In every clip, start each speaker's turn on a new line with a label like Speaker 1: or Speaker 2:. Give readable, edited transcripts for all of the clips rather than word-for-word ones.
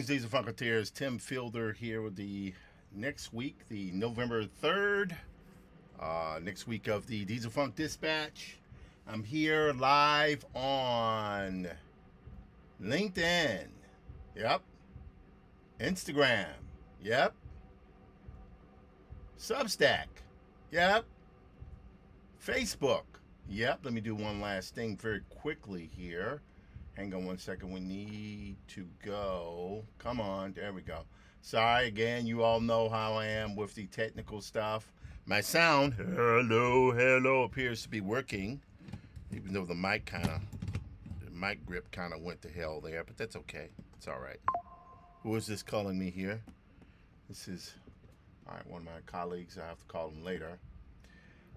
Speaker 1: Greetings, Diesel Funketeers. Tim Fielder here with the next week, the November 3rd, next week of the Diesel Funk Dispatch. I'm here live on LinkedIn. Yep. Instagram. Yep. Substack. Yep. Facebook. Yep. Let me do one last thing very quickly here. Hang on one second. We need to go. Come on. There we go. Sorry again. You all know how I am with the technical stuff. My sound, hello, appears to be working. Even though the mic grip kind of went to hell there, but that's okay. It's all right. Who is this calling me here? This is, all right, one of my colleagues. I have to call him later.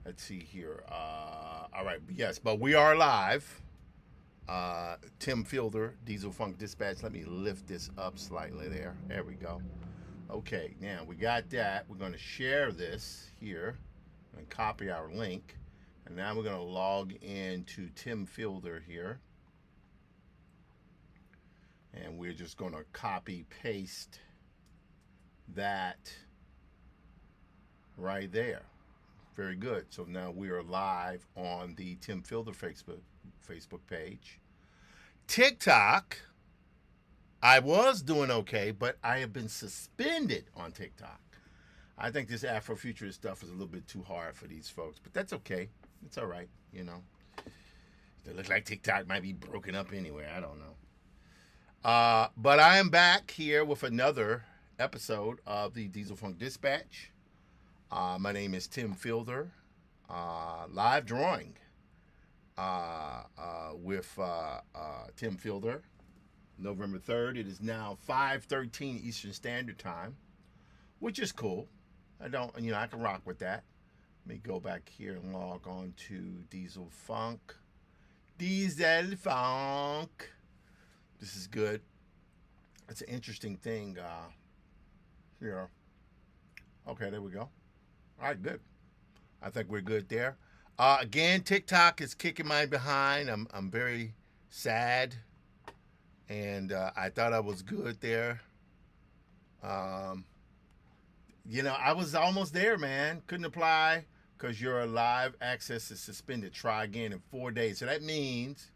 Speaker 1: Let's see here. All right. Yes, but we are live. Tim Fielder, Diesel Funk Dispatch. Let me lift this up slightly there. There we go. Okay, now we got that. We're going to share this here and copy our link. And now we're going to log into Tim Fielder here. And we're just going to copy paste that right there. Very good. So now we are live on the Tim Fielder Facebook page. TikTok, I was doing okay, but I have been suspended on TikTok. I think this Afrofuturist stuff is a little bit too hard for these folks, but that's okay. It's all right, you know. It looks like TikTok might be broken up anyway. I don't know. But I am back here with another episode of the Diesel Funk Dispatch. My name is Tim Fielder. Live drawing with Tim Fielder, November 3rd. It is now 5:13 Eastern Standard Time, which is cool. I can rock with that. Let me go back here and log on to Diesel Funk. Diesel Funk. This is good. It's an interesting thing here. Okay, there we go. All right, good. I think we're good there. Again, TikTok is kicking my behind. I'm very sad, and I thought I was good there. I was almost there, man. Couldn't apply because your live access is suspended. Try again in 4 days. So that means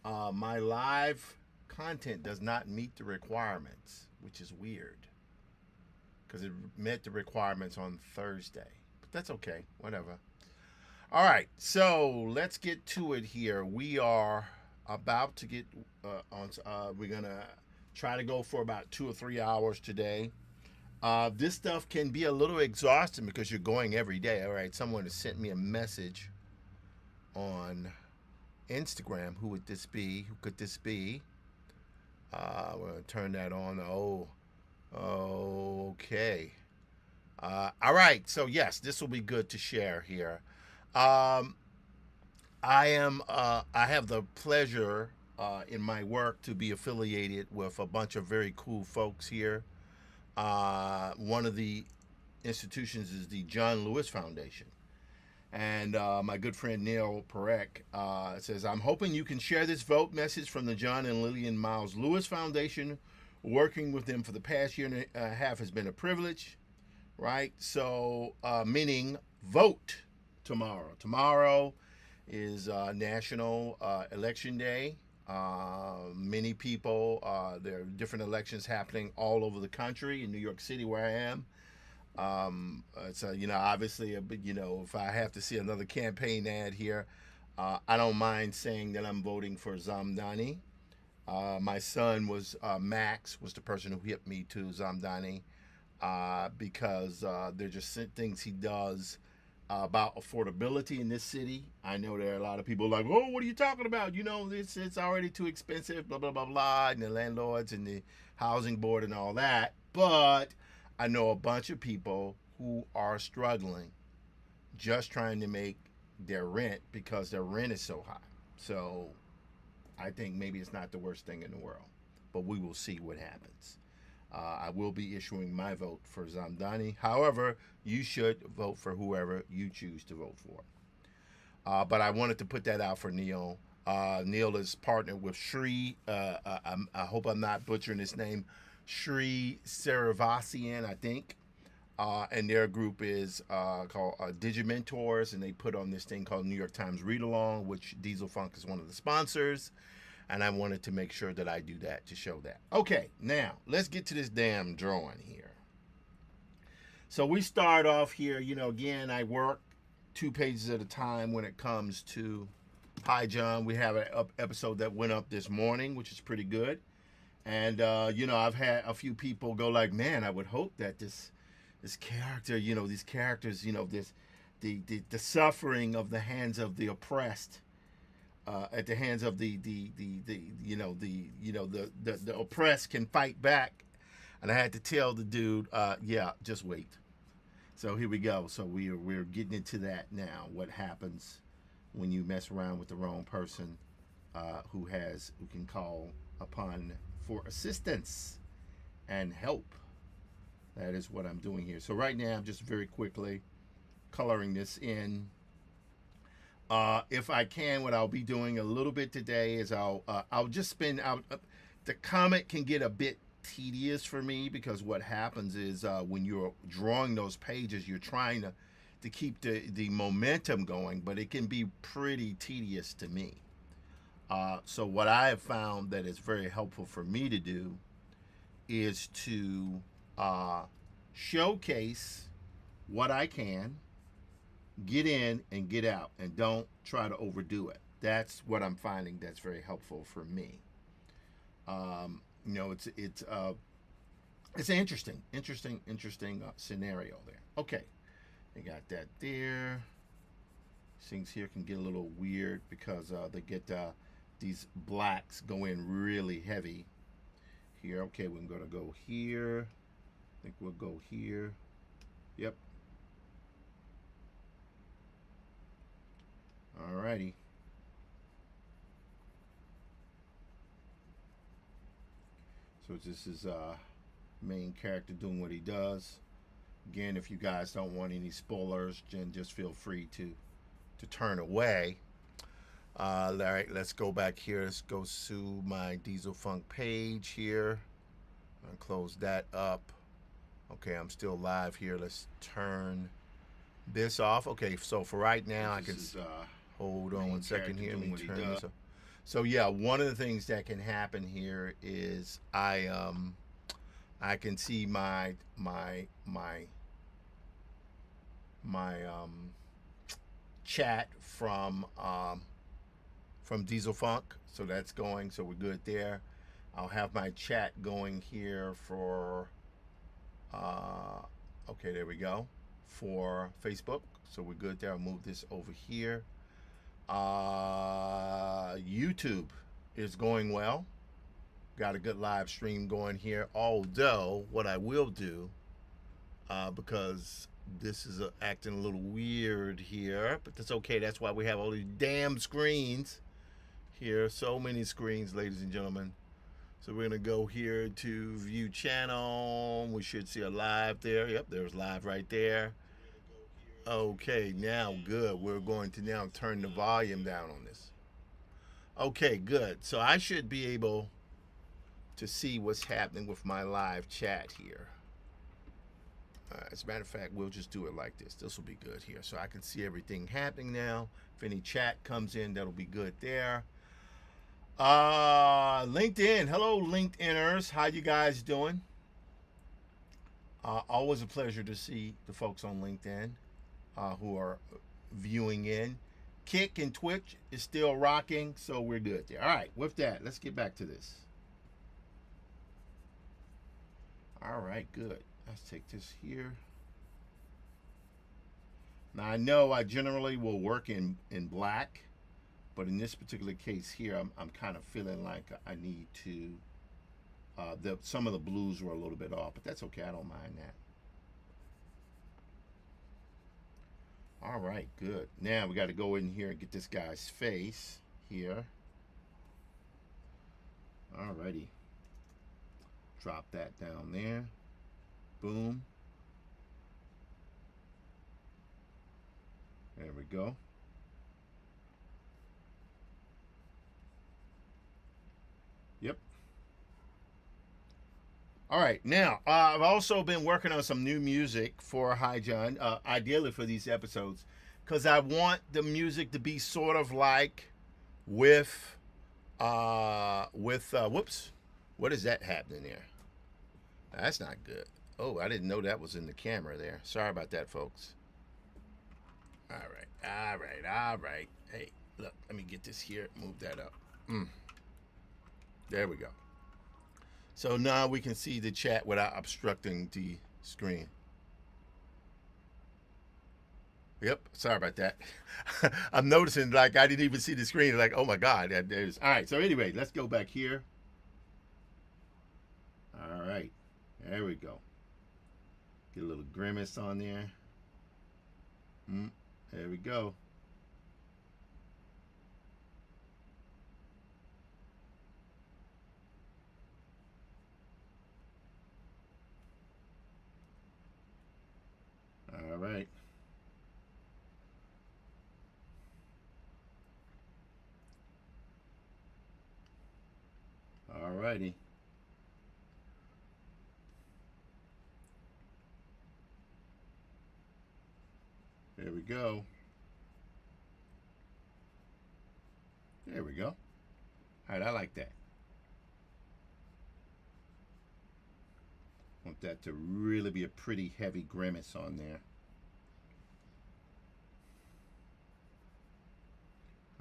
Speaker 1: my live content does not meet the requirements, which is weird because it met the requirements on Thursday. But that's okay. Whatever. All right. So let's get to it here. We are about to get on. We're going to try to go for about 2 or 3 hours today. This stuff can be a little exhausting because you're going every day. All right. Someone has sent me a message on Instagram. Who would this be? Who could this be? We're going to turn that on. Okay. All right. So yes, this will be good to share here. I have the pleasure in my work to be affiliated with a bunch of very cool folks here. One of the institutions is the John Lewis Foundation. And my good friend Neil Perek says, I'm hoping you can share this vote message from the John and Lillian Miles Lewis Foundation. Working with them for the past year and a half has been a privilege, right? So, meaning vote tomorrow. Tomorrow is National Election Day. Many people, there are different elections happening all over the country. In New York City, where I am, obviously, if I have to see another campaign ad here, I don't mind saying that I'm voting for Zamdani. My son Max was the person who hit me to Zamdani because they're just things he does about affordability in this city. I know there are a lot of people like, oh, what are you talking about? It's already too expensive, blah, blah, blah, blah, and the landlords and the housing board and all that. But I know a bunch of people who are struggling just trying to make their rent because their rent is so high. So I think maybe it's not the worst thing in the world, but we will see what happens. I will be issuing my vote for Zamdani. However, you should vote for whoever you choose to vote for. But I wanted to put that out for Neil. Neil is partnered with Shri. I hope I'm not butchering his name. Shri Saravasian, I think. And their group is called Digimentors, and they put on this thing called New York Times Read Along, which Diesel Funk is one of the sponsors. And I wanted to make sure that I do that to show that. Okay, now let's get to this damn drawing here. So we start off here, you know, again, I work 2 pages at a time when it comes to Hi John. We have an episode that went up this morning, which is pretty good. And, you know, I've had a few people go like, man, I would hope that this character, you know, these characters, you know, the suffering of the hands of the oppressed, at the hands of the oppressed can fight back. And I had to tell the dude, yeah, just wait. So here we go. So we're getting into that now. What happens when you mess around with the wrong person, who can call upon for assistance and help. That is what I'm doing here. So right now I'm just very quickly coloring this in. If I can, what I'll be doing a little bit today is I'll just spin out. The comic can get a bit tedious for me because what happens is when you're drawing those pages, you're trying to keep the momentum going, but it can be pretty tedious to me. So what I have found that is very helpful for me to do is to showcase what I can, get in and get out, and don't try to overdo it. That's what I'm finding that's very helpful for me. You know, it's an interesting scenario there. Okay, they got that there. Things here can get a little weird because they get these blacks go in really heavy here. Okay, we're gonna go here. I think we'll go here. Yep. Alrighty. So this is main character doing what he does. Again, if you guys don't want any spoilers, then just feel free to turn away. All right, let's go back here. Let's go to my Diesel Funk page here and close that up. Okay, I'm still live here. Let's turn this off. Okay, so for right now, I can hold on 1 second here. Let me turn this up. So yeah, one of the things that can happen here is I can see my chat from Diesel Funk. So that's going. So we're good there. I'll have my chat going here for okay, there we go, for Facebook. So we're good there. I'll move this over here. YouTube is going well. Got a good live stream going here. Although what I will do, because this is acting a little weird here, but that's okay. That's why we have all these damn screens here. So many screens, ladies and gentlemen. So we're gonna go here to view channel. We should see a live there. Yep, there's live right there. Okay, now good. We're going to now turn the volume down on this. Okay, good. So I should be able to see what's happening with my live chat here. As a matter of fact, we'll just do it like this. This will be good here. So I can see everything happening now. If any chat comes in, that'll be good there. LinkedIn. Hello, LinkedIners. How you guys doing? Always a pleasure to see the folks on LinkedIn who are viewing in. Kick and Twitch is still rocking, so we're good there. All right, with that, let's get back to this. All right, good. Let's take this here. Now, I know I generally will work in black, but in this particular case here, I'm kind of feeling like I need to, some of the blues were a little bit off, but that's okay. I don't mind that. All right, good. Now we got to go in here and get this guy's face here. Alrighty. Drop that down there. Boom. There we go. Yep. All right. Now, I've also been working on some new music for Hi John, ideally for these episodes, because I want the music to be sort of like with, whoops, what is that happening there? That's not good. Oh, I didn't know that was in the camera there. Sorry about that, folks. All right, all right, all right. Hey, look, let me get this here. Move that up. There we go. So now we can see the chat without obstructing the screen. Yep, sorry about that. I'm noticing like I didn't even see the screen. Like, oh my God, there's. All right, so anyway, let's go back here. All right, there we go. Get a little grimace on there. There we go. All right. All righty. There we go. There we go. All right, I like that. Want that to really be a pretty heavy grimace on there.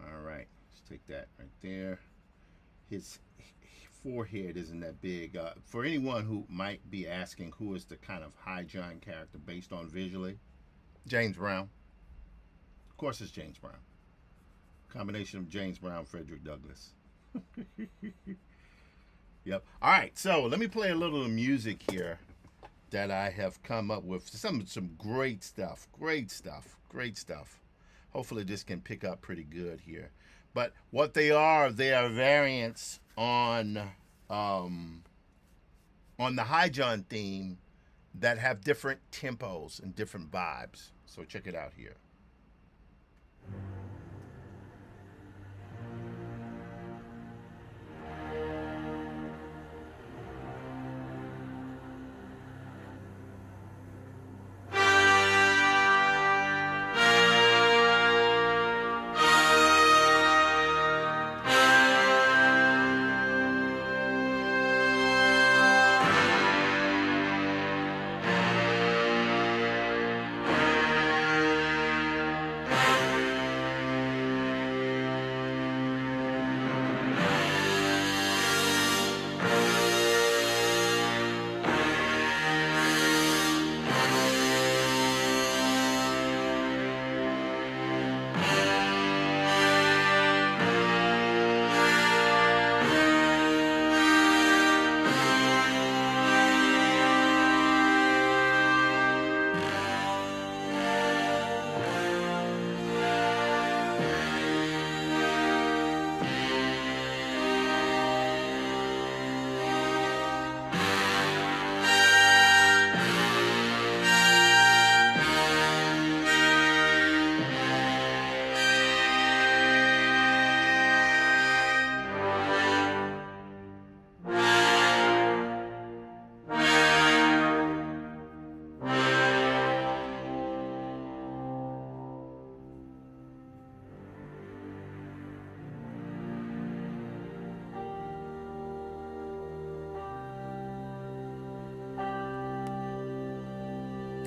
Speaker 1: All right, let's take that right there. His forehead isn't that big. For anyone who might be asking who is the kind of Hi John character based on visually, James Brown. Of course, it's James Brown. Combination of James Brown, Frederick Douglass. Yep. All right, so let me play a little music here that I have come up with. Some great stuff. Great stuff. Great stuff. Hopefully this can pick up pretty good here. But what they are variants on the Hi John theme that have different tempos and different vibes. So check it out here.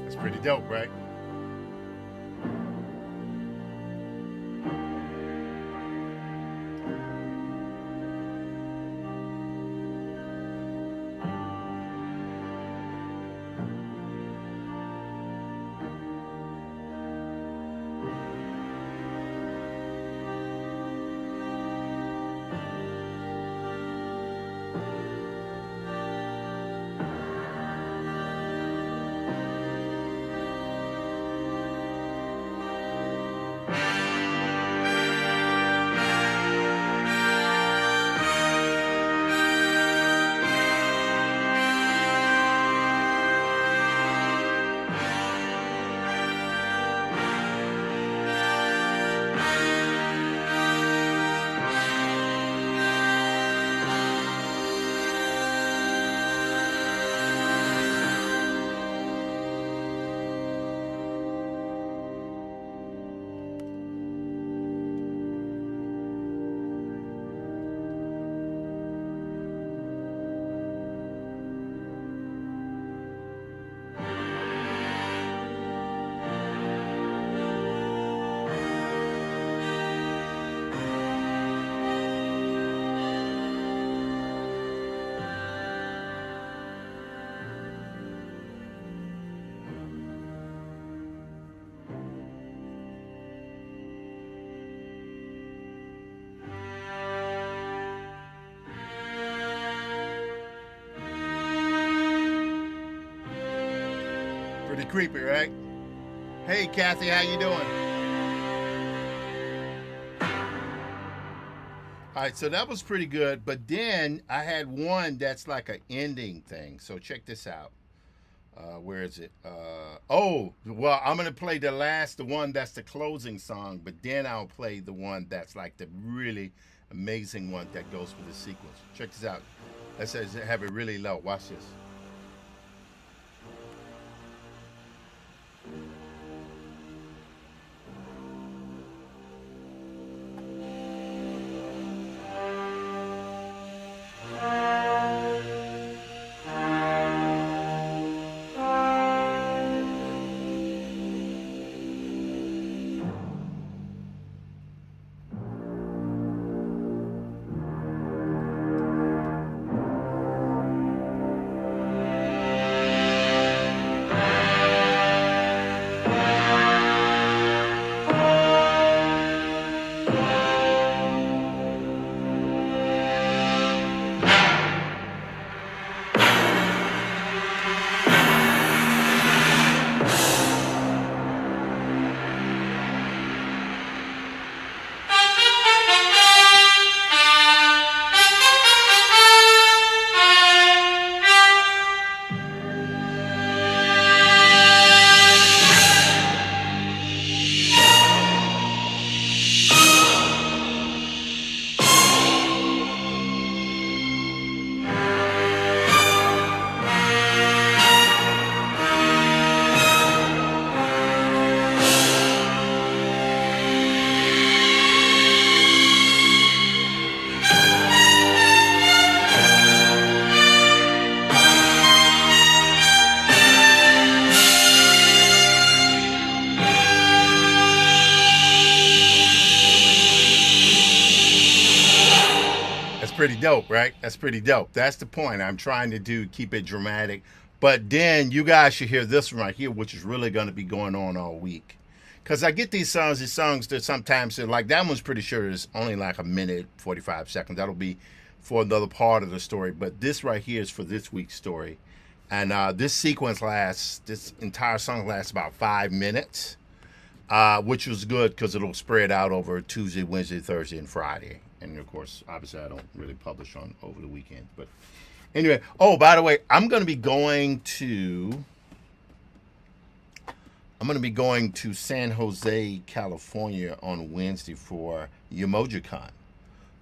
Speaker 1: That's pretty dope, right? Pretty creepy, right? Hey, Kathy, how you doing? All right, so that was pretty good. But then I had one that's like an ending thing. So check this out. Where is it? Oh, well, I'm gonna play the one that's the closing song. But then I'll play the one that's like the really amazing one that goes with the sequence. Check this out. Let's have it really low. Watch this. That's pretty dope, right? That's pretty dope. That's the point. I'm trying to keep it dramatic. But then you guys should hear this one right here, which is really going to be going on all week. Because I get these songs that sometimes, like that one's pretty sure is only like a minute, 45 seconds. That'll be for another part of the story. But this right here is for this week's story. And this entire song lasts about 5 minutes, which was good because it'll spread out over Tuesday, Wednesday, Thursday, and Friday. And of course, obviously, I don't really publish on over the weekend. But anyway, oh, by the way, I'm going to be going to San Jose, California on Wednesday for Emojicon.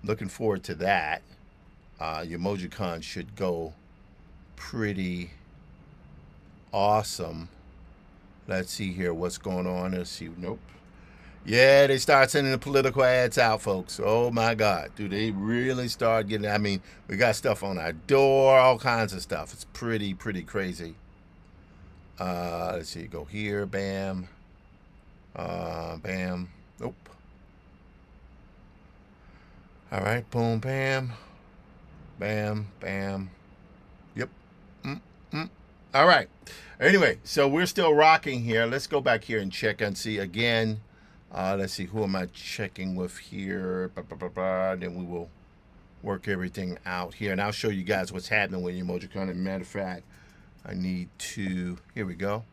Speaker 1: Looking forward to that. Emojicon should go pretty awesome. Let's see here what's going on. Let's see. Nope. Yeah, they start sending the political ads out, folks. Oh my God, do they really start getting? I mean, we got stuff on our door, all kinds of stuff. It's pretty crazy. Let's see. Go here, bam, bam. Nope. All right, boom, bam, bam, bam. Yep. All right. Anyway, so we're still rocking here. Let's go back here and check and see again. Let's see, who am I checking with here? Then we will work everything out here. And I'll show you guys what's happening with Emojicon. As a matter of fact, I need to, here we go.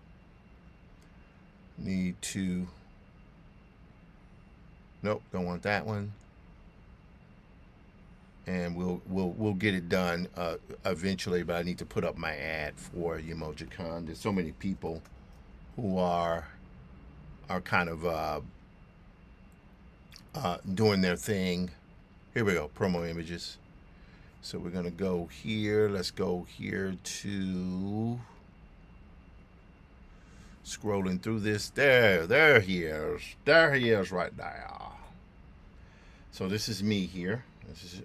Speaker 1: Nope, don't want that one. And we'll get it done eventually, but I need to put up my ad for Emojicon. There's so many people who are kind of doing their thing. Here we go, promo images. So we're gonna go here. Let's go here to scrolling through this. There he is right now. So this is me here. This is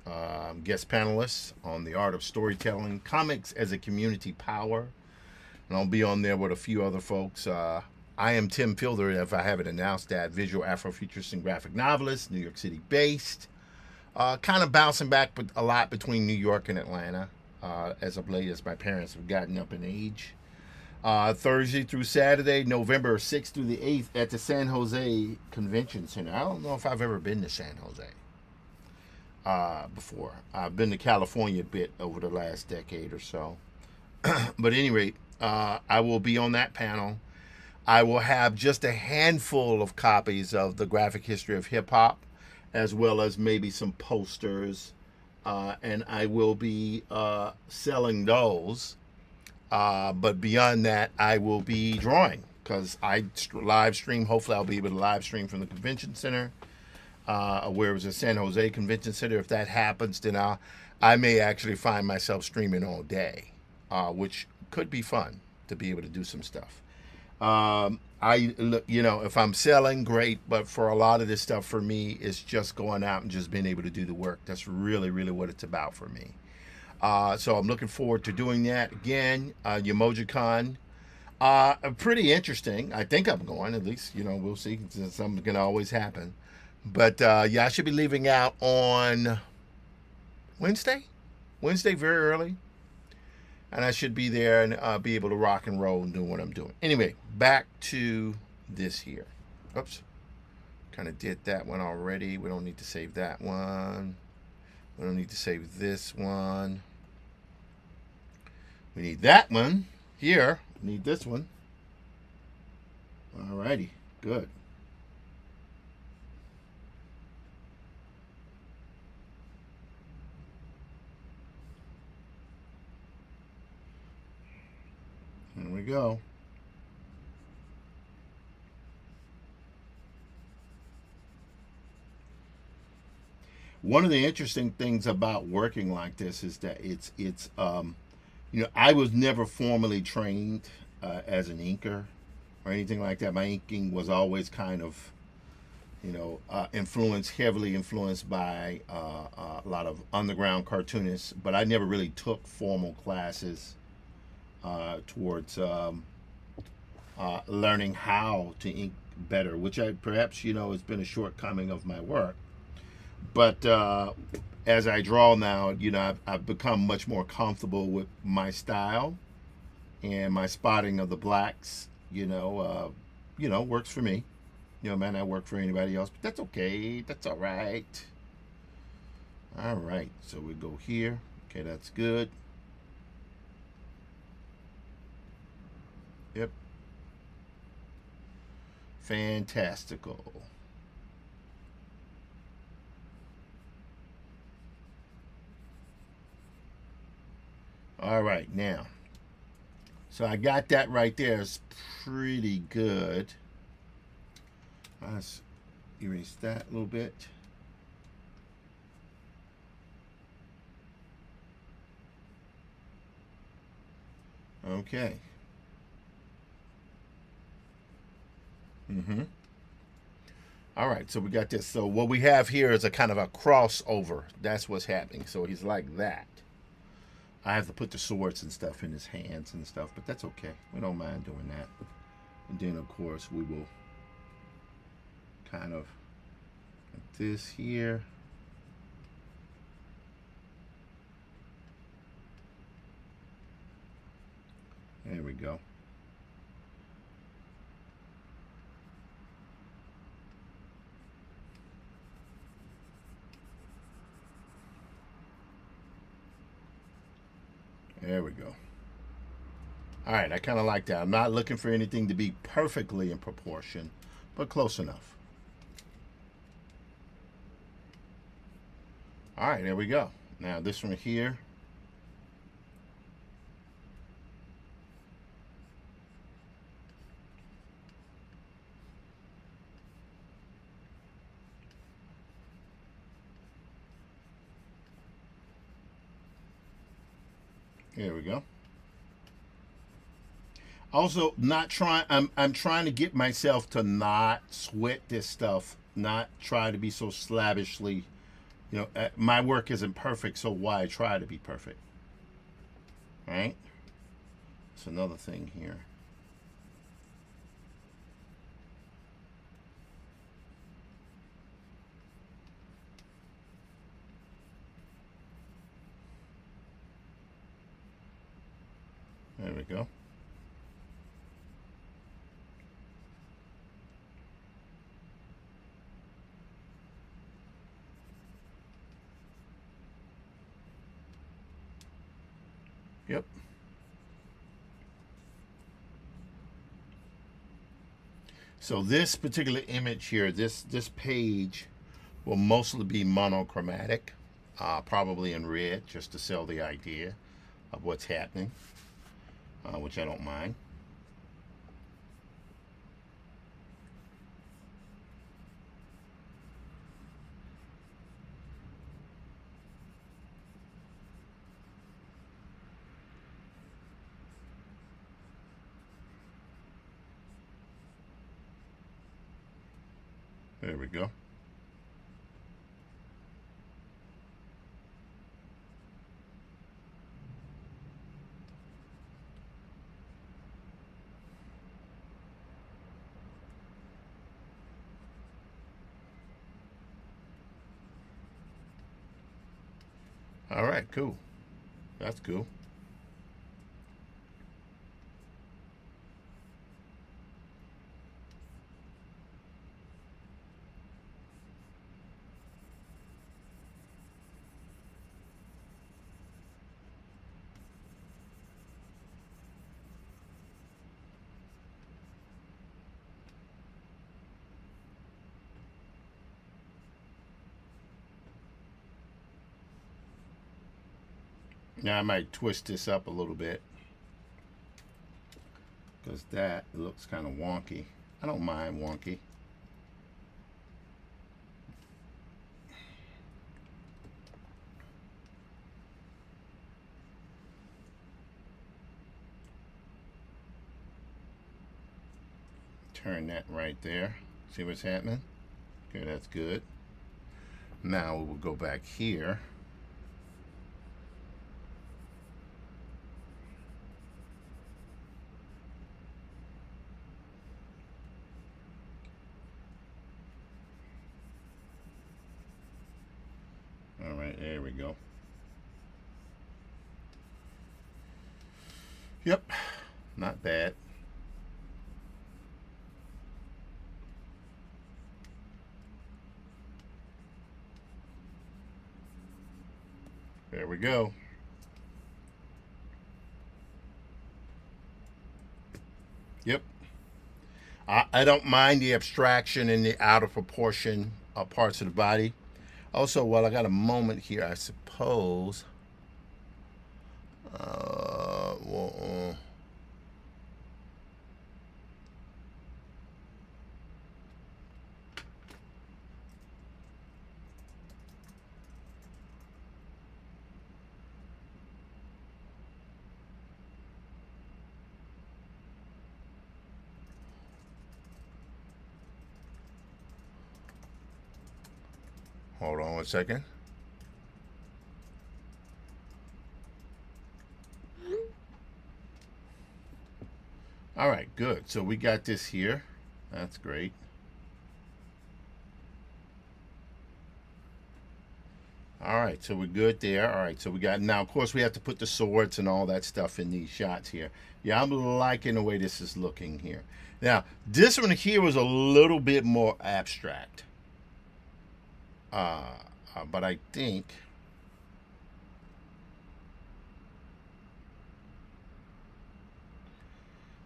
Speaker 1: guest panelist on the art of storytelling, comics as a community power, and I'll be on there with a few other folks. I am Tim Fielder, if I haven't announced that, visual Afrofuturist and graphic novelist, New York City based. Kind of bouncing back a lot between New York and Atlanta as of late as my parents have gotten up in age. Thursday through Saturday, November 6th through the 8th at the San Jose Convention Center. I don't know if I've ever been to San Jose before. I've been to California a bit over the last decade or so. But at any rate, I will be on that panel. I will have just a handful of copies of the graphic history of hip hop, as well as maybe some posters, and I will be selling those. But beyond that, I will be drawing because I live stream. Hopefully, I'll be able to live stream from the convention center, where it was a San Jose Convention Center. If that happens, then I may actually find myself streaming all day, which could be fun to be able to do some stuff. If I'm selling, great, but for a lot of this stuff, for me, it's just going out and just being able to do the work. That's really, really what it's about for me. So I'm looking forward to doing that again. YemojiCon, pretty interesting. I think I'm going. At least we'll see. Something can always happen. But yeah, I should be leaving out on Wednesday. Wednesday, very early, and I should be there and be able to rock and roll and do what I'm doing. Anyway, back to this here. Oops, kind of did that one already. We don't need to save that one. We don't need to save this one. We need that one here. We need this one. Alrighty, good. Here we go. One of the interesting things about working like this is that it's I was never formally trained as an inker or anything like that. My inking was always kind of heavily influenced by a lot of underground cartoonists, but I never really took formal classes towards learning how to ink better, which perhaps has been a shortcoming of my work. But as I draw now, I've become much more comfortable with my style and my spotting of the blacks. Works for me. May not work for anybody else, but that's okay. That's all right. All right, so we go here. Okay, that's good. Yep. Fantastical. All right, now. So I got that right there. It's pretty good. Let's erase that a little bit. Okay. All right, so we got this. So what we have here is a kind of a crossover. That's what's happening. So he's like that. I have to put the swords and stuff in his hands and stuff, but that's okay. We don't mind doing that. And then, of course, we will kind of like this here. There we go. There we go. All right, I kind of like that. I'm not looking for anything to be perfectly in proportion, but close enough. All right, there we go. Now this one here. There we go. Also, not trying. I'm trying to get myself to not sweat this stuff. Not try to be so slavishly. My work isn't perfect, so why try to be perfect? Right? That's another thing here. There we go. Yep. So this particular image here, this page will mostly be monochromatic, probably in red, just to sell the idea of what's happening, which I don't mind. There we go. All right, cool. That's cool. Now I might twist this up a little bit because that looks kind of wonky. I don't mind wonky. Turn that right there. See what's happening? Okay, that's good. Now we will go back here. All right, there we go. Yep, not bad. There we go. Yep. I don't mind the abstraction and the out of proportion parts of the body. Also, while I got a moment here, I suppose. Well, hold on one second. All right, good. So we got this here. That's great. All right, so we're good there. All right, so we got, now of course we have to put the swords and all that stuff in these shots here. Yeah, I'm liking the way this is looking here. Now, this one here was a little bit more abstract. But I think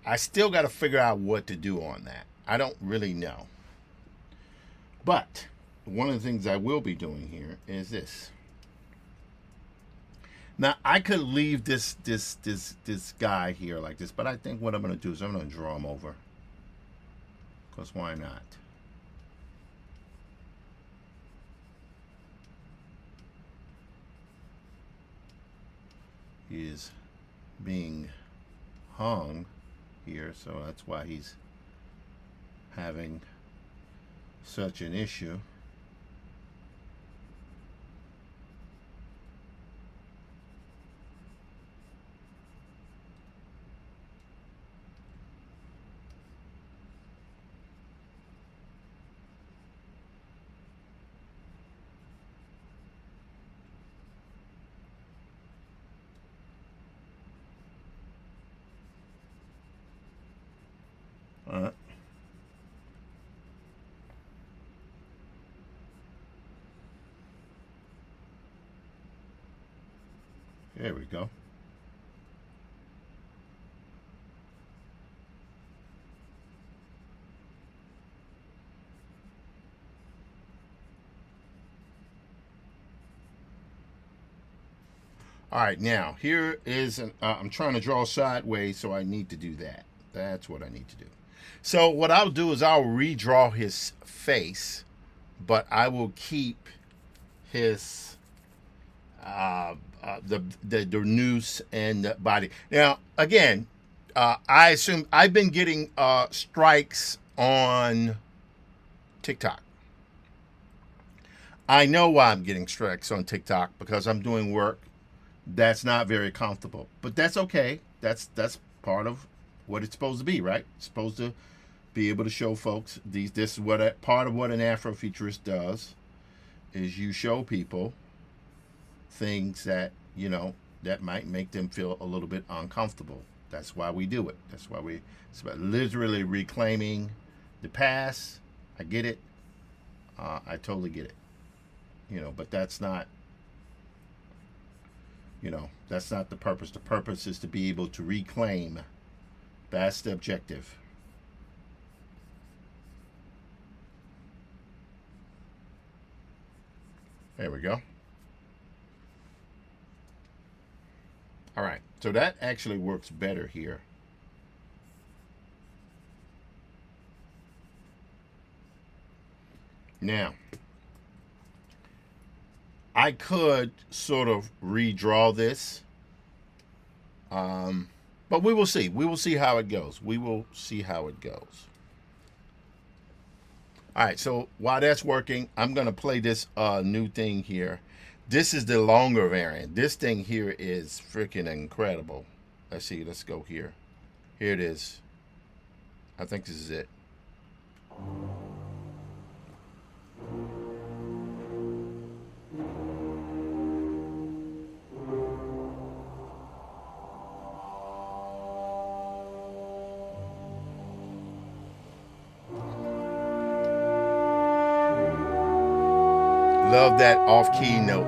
Speaker 1: I still got to figure out what to do on that. I don't really know. But one of the things I will be doing here is this. Now I could leave this guy here like this, but I think what I'm going to do is I'm going to draw him over. Because why not? He is being hung here, so that's why he's having such an issue. All right. There we go. All right, now here is I'm trying to draw sideways, so I need to do that. That's what I need to do. So what I'll do is I'll redraw his face, but I will keep his the noose and the body. Now again, I assume I've been getting strikes on TikTok. I know why I'm getting strikes on TikTok, because I'm doing work that's not very comfortable. But that's okay. That's part of what it's supposed to be, right? It's supposed to be able to show folks these. This is what part of what an Afrofuturist does, is you show people things that that might make them feel a little bit uncomfortable. That's why we do it. That's why it's about literally reclaiming the past. I get it. I totally get it. But that's not that's not the purpose. The purpose is to be able to reclaim. That's the objective. There we go. All right, so that actually works better here. Now, I could sort of redraw this, but we will see. We will see how it goes. We will see how it goes. All right, so while that's working, I'm going to play this new thing here. This is the longer variant. This thing here is freaking incredible. Let's see. Let's go here. Here it is. I think this is it. Love that off-key note.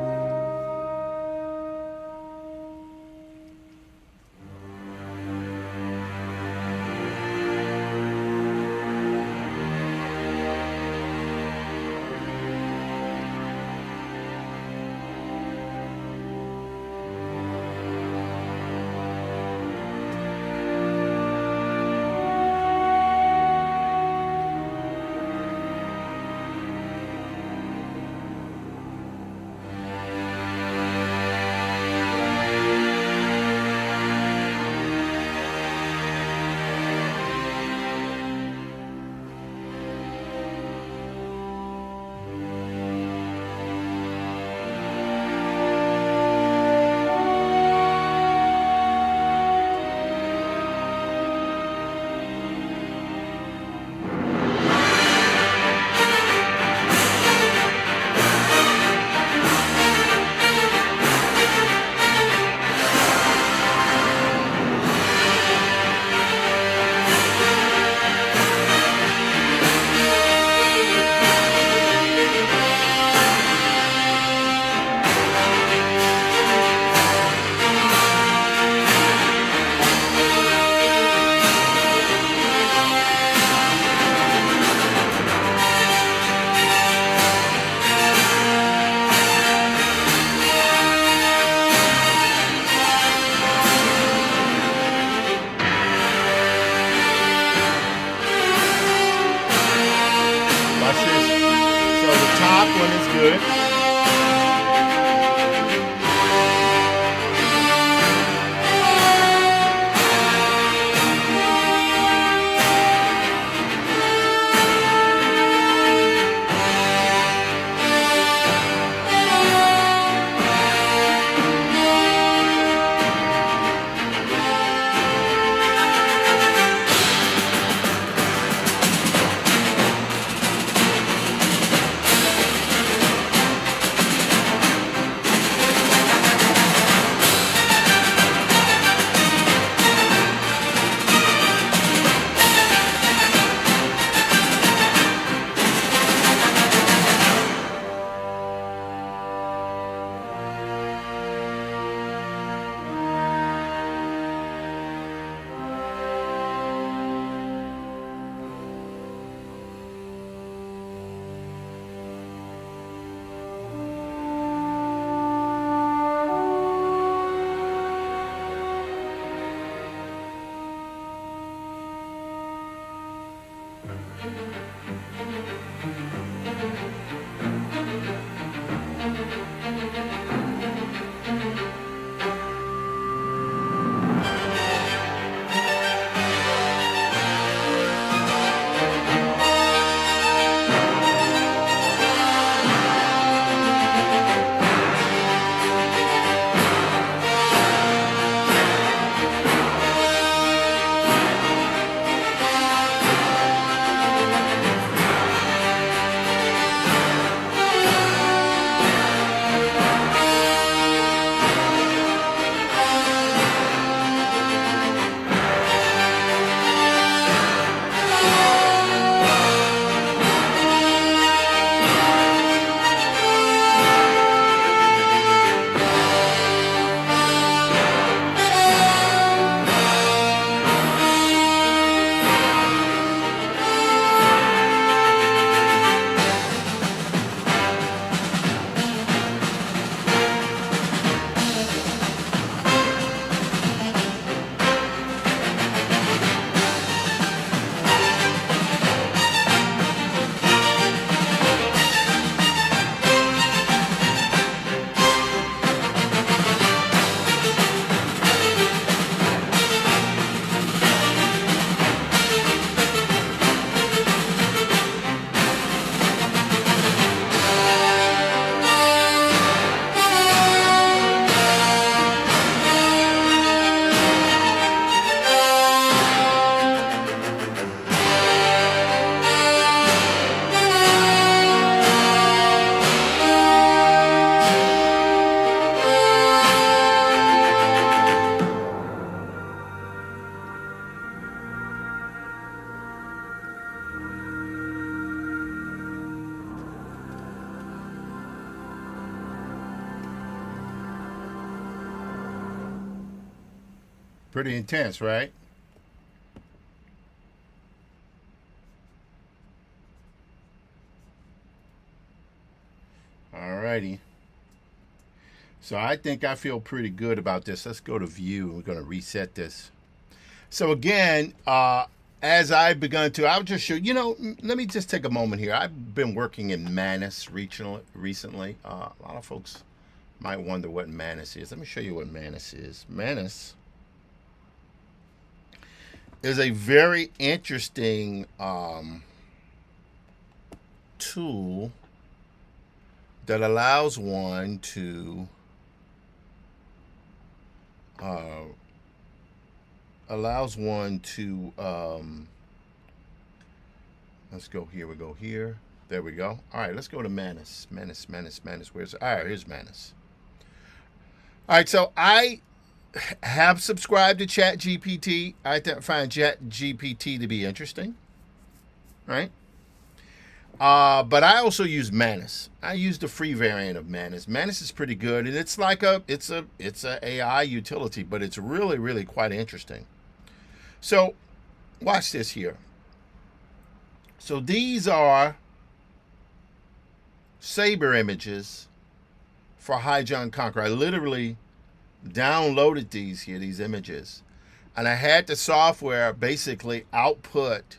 Speaker 1: Pretty intense, right? Alrighty. So I think I feel pretty good about this. Let's go to view. We're going to reset this. So again, as I've begun to, I'll just show, let me just take a moment here. I've been working in Manus recently. A lot of folks might wonder what Manus is. Let me show you what Manus is. Manus is a very interesting tool that allows one to let's go here. We go here. There we go. All right, let's go to Manus. Manus. Where's all right? Here's Manus. All right, so I have subscribed to ChatGPT. I find ChatGPT to be interesting, right? But I also use Manus. I use the free variant of Manus. Manus is pretty good, and it's like it's a AI utility, but it's really, really quite interesting. So, watch this here. So these are Saber images for High John Conqueror. I literally downloaded these images, and I had the software basically output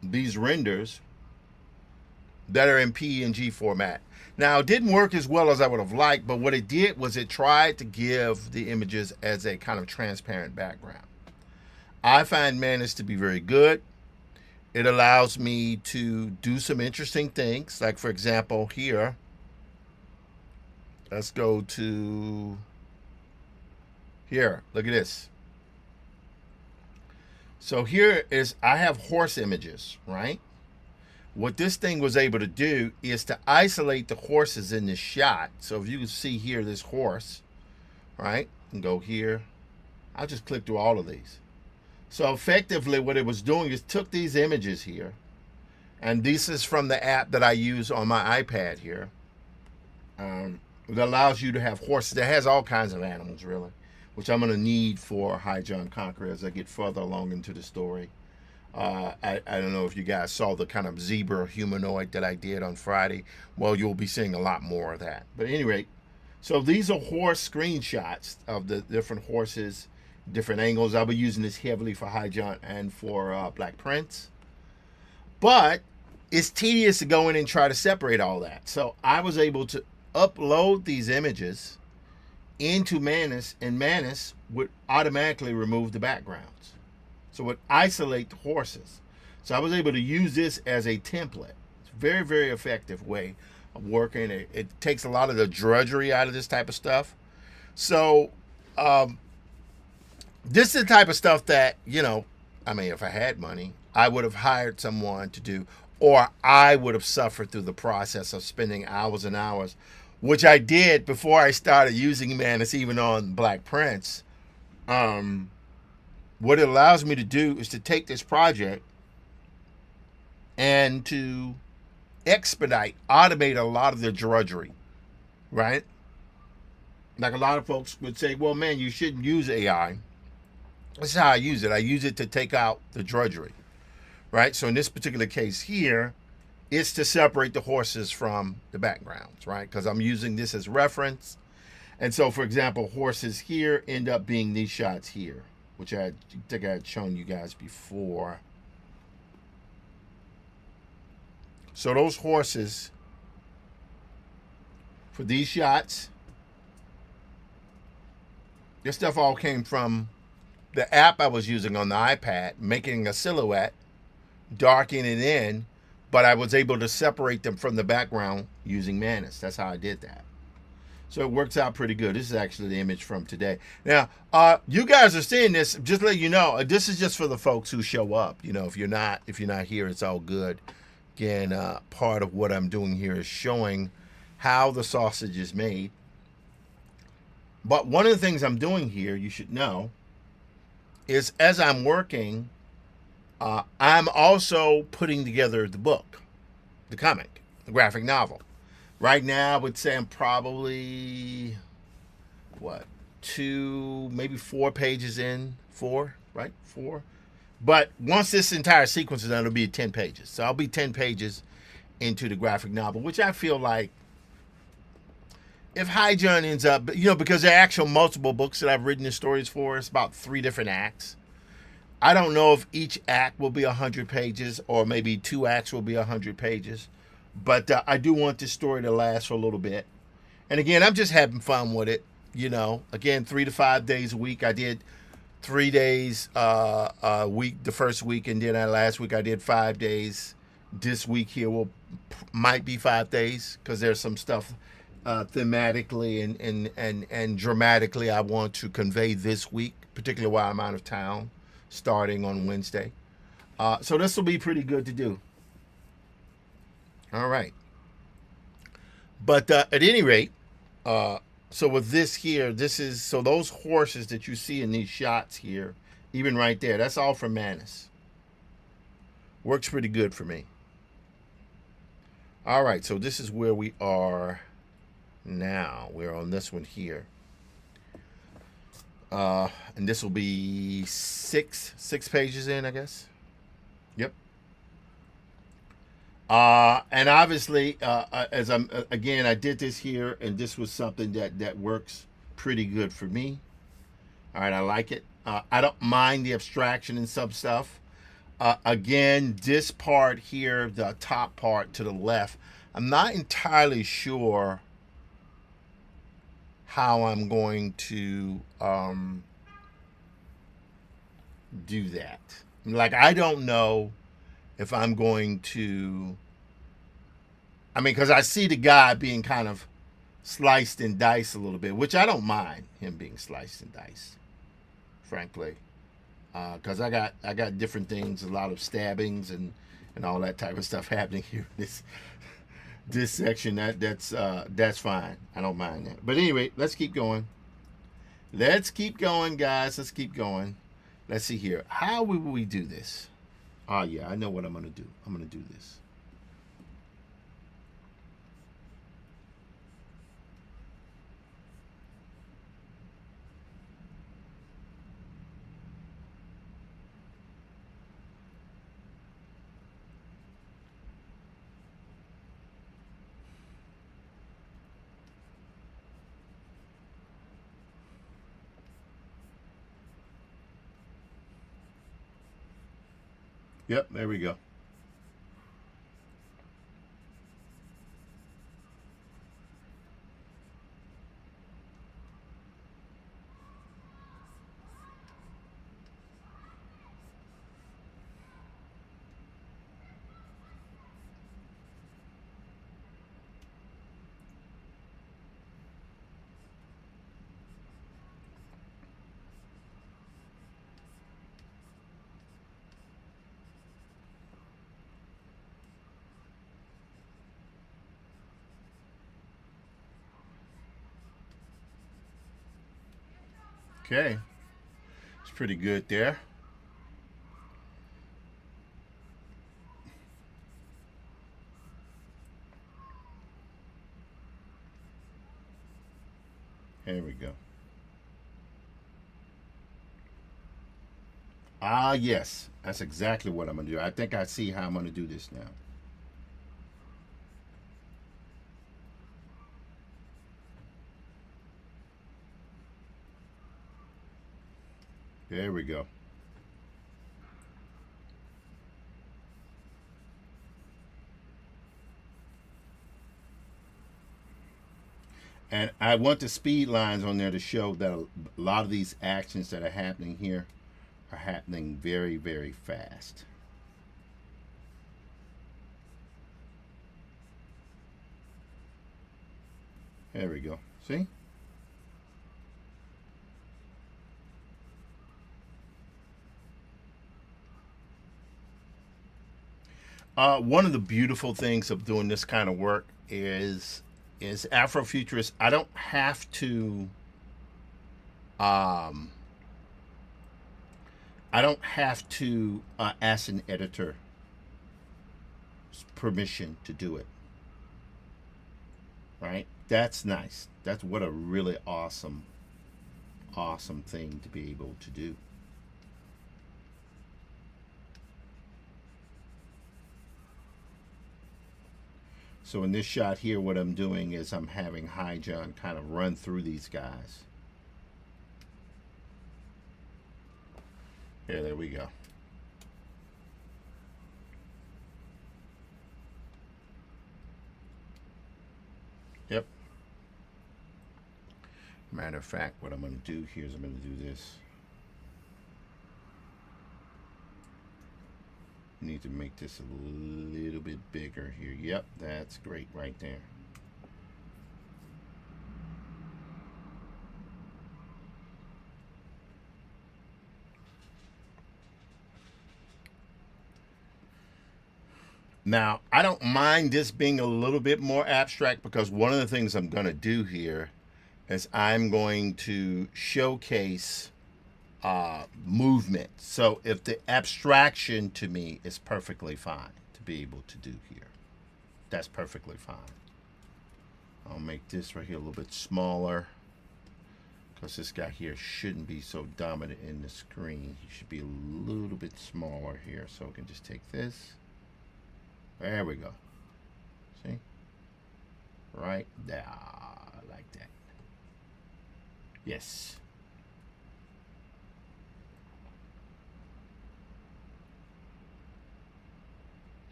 Speaker 1: these renders that are in PNG format. Now, it didn't work as well as I would have liked, but what it did was it tried to give the images as a kind of transparent background. I find Manus to be very good. It allows me to do some interesting things, like, for example, here. Let's go to here. Look at this. So here is, I have horse images, right? What this thing was able to do is to isolate the horses in this shot. So if you can see here, this horse, right? And go here. I'll just click through all of these. So effectively what it was doing is took these images here, and this is from the app that I use on my iPad here. It allows you to have horses. That has all kinds of animals, really, which I'm going to need for High John Conqueror as I get further along into the story. I don't know if you guys saw the kind of zebra humanoid that I did on Friday. Well, you'll be seeing a lot more of that. But at any rate, so these are horse screenshots of the different horses, different angles. I'll be using this heavily for High John and for Black Prince. But it's tedious to go in and try to separate all that. So I was able to upload these images into Manus, and Manus would automatically remove the backgrounds. So it would isolate the horses. So I was able to use this as a template. It's a very, very effective way of working. It takes a lot of the drudgery out of this type of stuff. So this is the type of stuff that, I mean, if I had money, I would have hired someone to do, or I would have suffered through the process of spending hours and hours, which I did before I started using Manus, even on Black Prince. What it allows me to do is to take this project and to expedite, automate a lot of the drudgery, right? Like a lot of folks would say, well, man, you shouldn't use AI. This is how I use it. I use it to take out the drudgery, right? So in this particular case here, it's to separate the horses from the backgrounds, right? Because I'm using this as reference. And so, for example, horses here end up being these shots here, which I think I had shown you guys before. So those horses for these shots, this stuff all came from the app I was using on the iPad, making a silhouette, darkening it in, but I was able to separate them from the background using Manus. That's how I did that. So it works out pretty good. This is actually the image from today. Now, you guys are seeing this. Just to let you know, this is just for the folks who show up. If you're not here, it's all good. Again, part of what I'm doing here is showing how the sausage is made. But one of the things I'm doing here, you should know, is as I'm working, I'm also putting together the book, the comic, the graphic novel. Right now, I would say I'm probably, to maybe 4 pages in. Four, right? Four. But once this entire sequence is done, it'll be 10 pages. So I'll be 10 pages into the graphic novel, which I feel like if Hijun ends up, because there are actual multiple books that I've written the stories for, it's about 3 different acts. I don't know if each act will be 100 pages or maybe 2 acts will be 100 pages. But I do want this story to last for a little bit. And again, I'm just having fun with it. Again, 3 to 5 days a week. I did 3 days a week the first week, and then last week I did 5 days. This week here might be 5 days because there's some stuff thematically and dramatically I want to convey this week, particularly while I'm out of town, starting on Wednesday. So this will be pretty good to do. All right. But at any rate, so with this here, so those horses that you see in these shots here, even right there, that's all from Manus. Works pretty good for me. All right, so this is where we are now. We're on this one here. And this will be six pages in, I guess. Yep. And obviously, as I did this here, and this was something that works pretty good for me. All right, I like it. I don't mind the abstraction and some stuff. Again, this part here, the top part to the left, I'm not entirely sure how I'm going to do that. Like, I don't know if I'm going to, because I see the guy being kind of sliced and diced a little bit, which I don't mind him being sliced and diced, frankly, because I got different things, a lot of stabbings and all that type of stuff happening here. This section, that's fine. I don't mind that. But anyway, let's keep going. Let's keep going, guys. Let's keep going. Let's see here. How will we do this? Oh, yeah, I know what I'm going to do. I'm going to do this. Yep, there we go. Okay. It's pretty good there. There we go. Ah, yes. That's exactly what I'm going to do. I think I see how I'm going to do this now. There we go. And I want the speed lines on there to show that a lot of these actions that are happening here are happening very, very fast. There we go. See? One of the beautiful things of doing this kind of work is Afrofuturist. I don't have to ask an editor permission to do it. Right? That's nice. That's what a really awesome awesome thing to be able to do. So in this shot here, what I'm doing is I'm having Hijun kind of run through these guys. Yeah, there we go. Yep. Matter of fact, what I'm going to do here is I'm going to do this. Need to make this a little bit bigger here. Yep, that's great right there. Now, I don't mind this being a little bit more abstract, because one of the things I'm going to do here is I'm going to showcase movement. So if the abstraction to me is perfectly fine to be able to do here, that's perfectly fine. I'll make this right here a little bit smaller, because this guy here shouldn't be so dominant in the screen. He should be a little bit smaller here. So I can just take this. There we go. See? Right there, like that. Yes.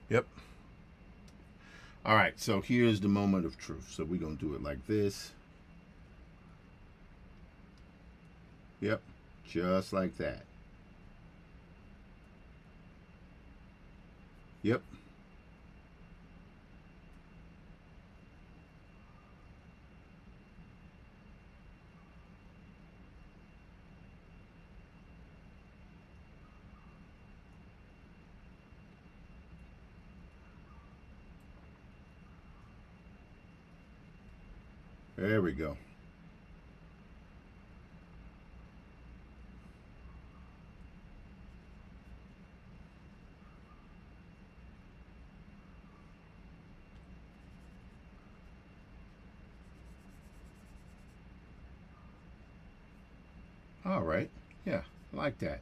Speaker 1: Yep. All right, so here's the moment of truth. So we're going to do it like this. Yep, just like that. Yep. There we go. All right. Yeah, I like that.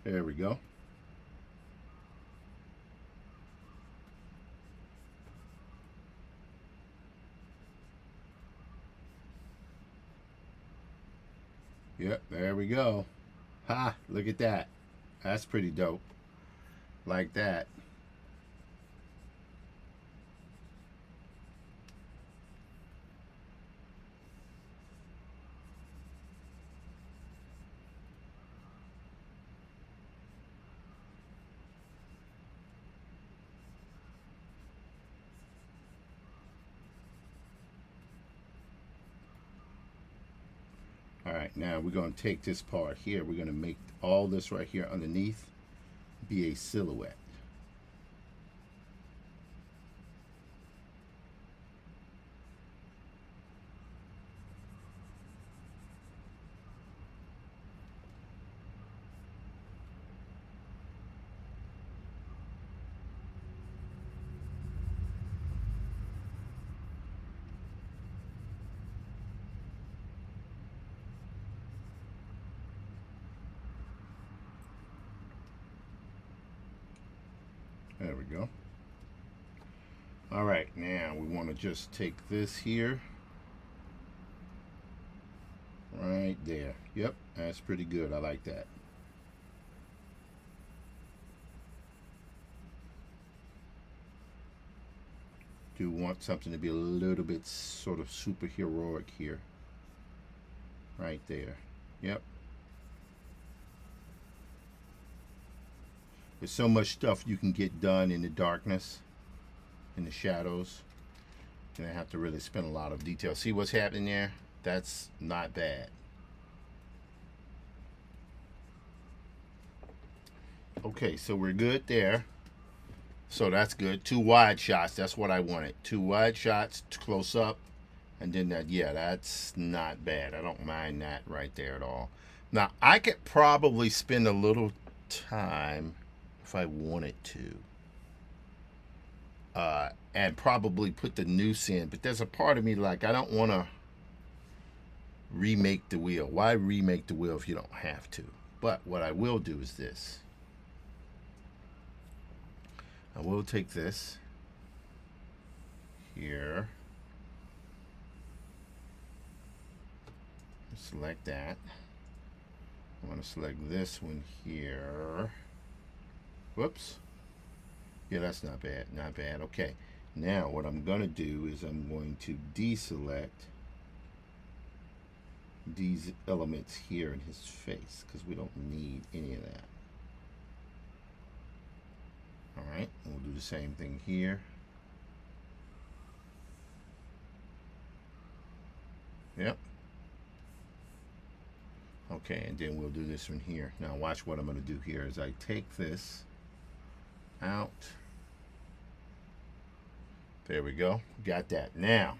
Speaker 1: There we go. Yep, there we go. Ha, look at that. That's pretty dope. Like that. All right, now we're going to take this part here. We're going to make all this right here underneath be a silhouette. There we go. All right, now we want to just take this here. Right there. Yep, that's pretty good. I like that. Do want something to be a little bit sort of superheroic here. Right there. Yep. There's so much stuff you can get done in the darkness, in the shadows. You don't have to really spend a lot of detail. See what's happening there? That's not bad. Okay, so we're good there. So that's good. 2 wide shots. That's what I wanted. 2 wide shots, close up, and then that. Yeah, that's not bad. I don't mind that right there at all. Now, I could probably spend a little time if I wanted to, and probably put the noose in. But there's a part of me like I don't want to remake the wheel. Why remake the wheel if you don't have to? But what I will do is this. I will take this here. Select that. I'm going to select this one here. Whoops. Yeah, that's not bad. Not bad. Okay. Now what I'm going to do is I'm going to deselect these elements here in his face because we don't need any of that. Alright, we'll do the same thing here. Yep. Okay, and then we'll do this one here. Now watch what I'm going to do here is I take this out. There we go. Got that. Now,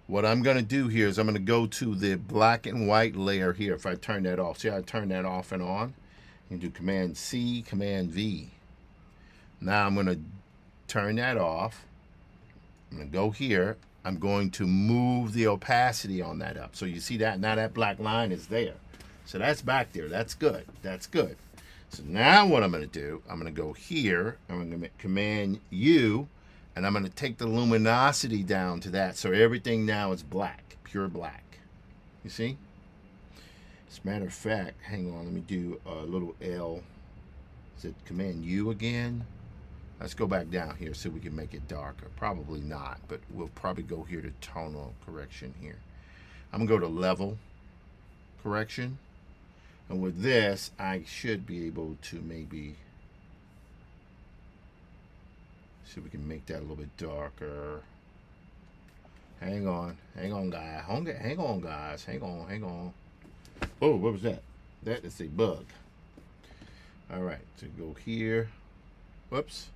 Speaker 1: what I'm going to do here is I'm going to go to the black and white layer here. If I turn that off, see how I turn that off and on? You can do Command C, Command V. Now I'm going to turn that off. I'm going to go here. I'm going to move the opacity on that up. So you see that? Now that black line is there. So that's back there. That's good. That's good. So now what I'm going to do, I'm going to go here. I'm going to Command U. And I'm going to take the luminosity down to that. So everything now is black. Pure black. You see? As a matter of fact, hang on. Let me do a little L. Is it Command U again? Let's go back down here so we can make it darker. Probably not, but we'll probably go here to tonal correction here. I'm going to go to level correction. And with this, I should be able to maybe see if we can make that a little bit darker. Hang on, guys. Hang on, guys. Hang on. Oh, what was that? That is a bug. All right, so go here. Whoops.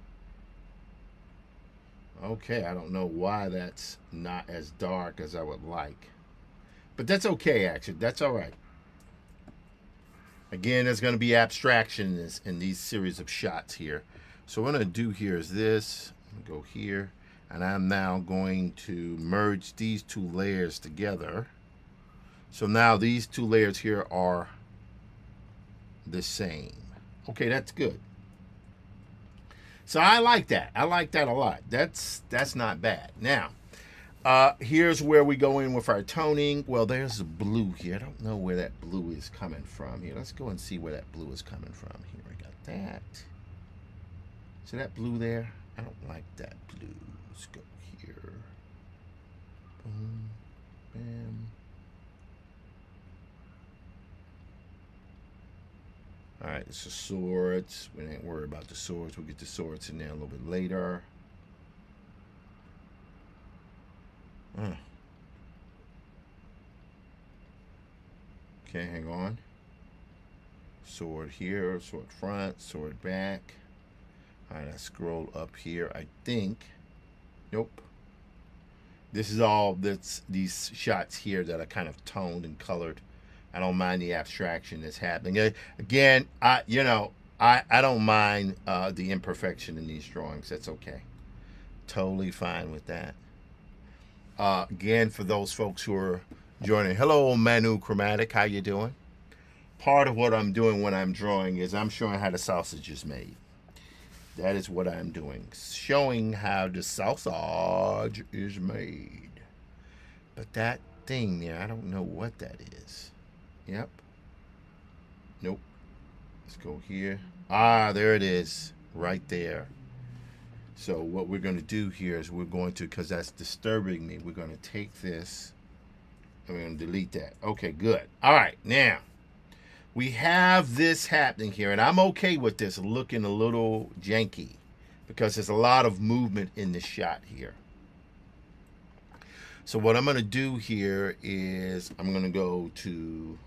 Speaker 1: Okay, I don't know why that's not as dark as I would like. But that's okay, actually. That's all right. Again, there's going to be abstraction in these series of shots here. So what I'm going to do here is this. I'm going to go here. And I'm now going to merge these two layers together. So now these two layers here are the same. Okay, that's good. So I like that. I like that a lot. That's not bad. Now, here's where we go in with our toning. Well, there's a blue here. I don't know where that blue is coming from here. Let's go and see where that blue is coming from here. We got that. See that blue there? I don't like that blue. Let's go here. Boom. Bam. All right, it's the swords. We ain't worried about the swords. We'll get the swords in there a little bit later. Okay, hang on. Sword here, sword front, sword back. All right, I scroll up here. I think. Nope. This is all these shots here that are kind of toned and colored. I don't mind the abstraction that's happening. Again, I don't mind the imperfection in these drawings. That's okay. Totally fine with that. Again, for those folks who are joining, hello, Manu Chromatic. How you doing? Part of what I'm doing when I'm drawing is I'm showing how the sausage is made. That is what I'm doing. Showing how the sausage is made. But that thing there, I don't know what that is. Yep. Nope. Let's go here. Ah, there it is. Right there. So what we're going to do here is we're going to, because that's disturbing me, we're going to take this and we're going to delete that. Okay, good. All right, now we have this happening here, and I'm okay with this looking a little janky because there's a lot of movement in the shot here. So what I'm going to do here is I'm going to go to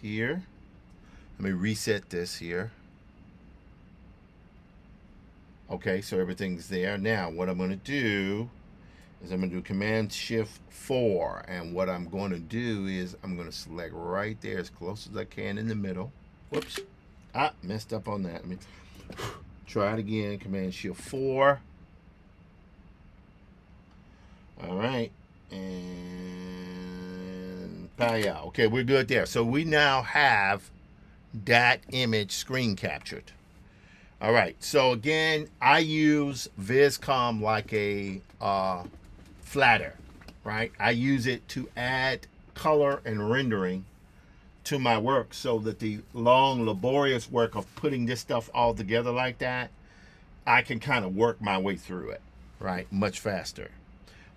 Speaker 1: here. Let me reset this here. Okay, so everything's there. Now, what I'm going to do is I'm going to do Command Shift 4. And what I'm going to do is I'm going to select right there as close as I can in the middle. Whoops. Messed up on that. Let me try it again. Command Shift 4. All right. And yeah. Okay, we're good there. So we now have that image screen captured. All right. So again, I use VizCom like a flatter, right? I use it to add color and rendering to my work so that the long, laborious work of putting this stuff all together like that, I can kind of work my way through it, right? Much faster.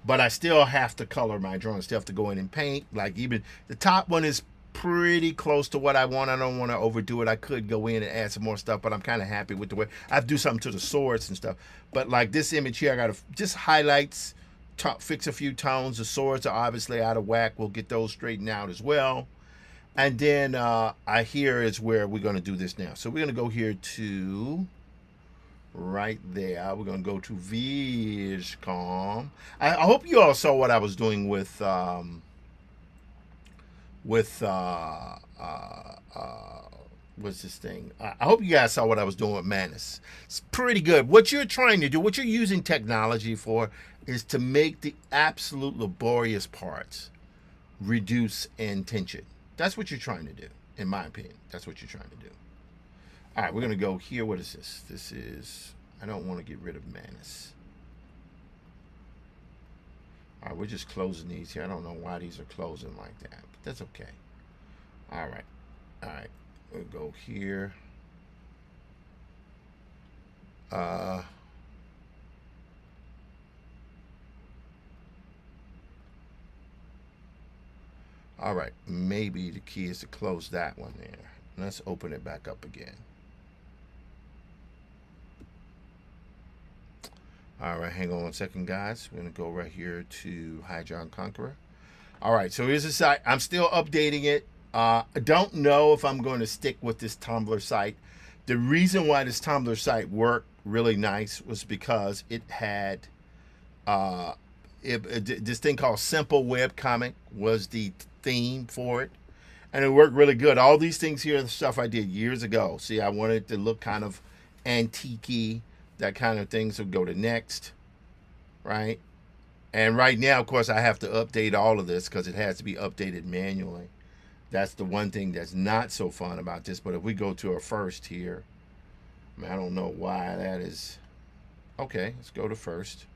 Speaker 1: But I still have to color my drawing. Still have to go in and paint. Like even the top one is pretty close to what I want. I don't want to overdo it. I could go in and add some more stuff, but I'm kind of happy with the way I have to do something to the swords and stuff. But like this image here, I got to just highlights, fix a few tones. The swords are obviously out of whack. We'll get those straightened out as well. And then here is where we're going to do this now. So we're going to go here to right there. We're going to go to VizCom. I hope you all saw what I was doing with what's this thing? I hope you guys saw what I was doing with Manus. It's pretty good. What you're trying to do, what you're using technology for, is to make the absolute laborious parts reduce in tension. That's what you're trying to do, in my opinion. That's what you're trying to do. All right, we're going to go here. What is this? This is, I don't want to get rid of Manus. All right, we're just closing these here. I don't know why these are closing like that, but that's okay. All right. All right, we'll go here. All right, maybe the key is to close that one there. Let's open it back up again. All right, hang on one second, guys. We're going to go right here to Hydron Conqueror. All right, so here's the site. I'm still updating it. I don't know if I'm going to stick with this Tumblr site. The reason why this Tumblr site worked really nice was because it had this thing called Simple Web Comic was the theme for it, and it worked really good. All these things here are the stuff I did years ago. See, I wanted it to look kind of antique-y, that kind of thing. So go to next, right? And right now, of course, I have to update all of this because it has to be updated manually. That's the one thing that's not so fun about this. But if we go to our first here, I mean, I don't know why that is. Okay, let's go to first.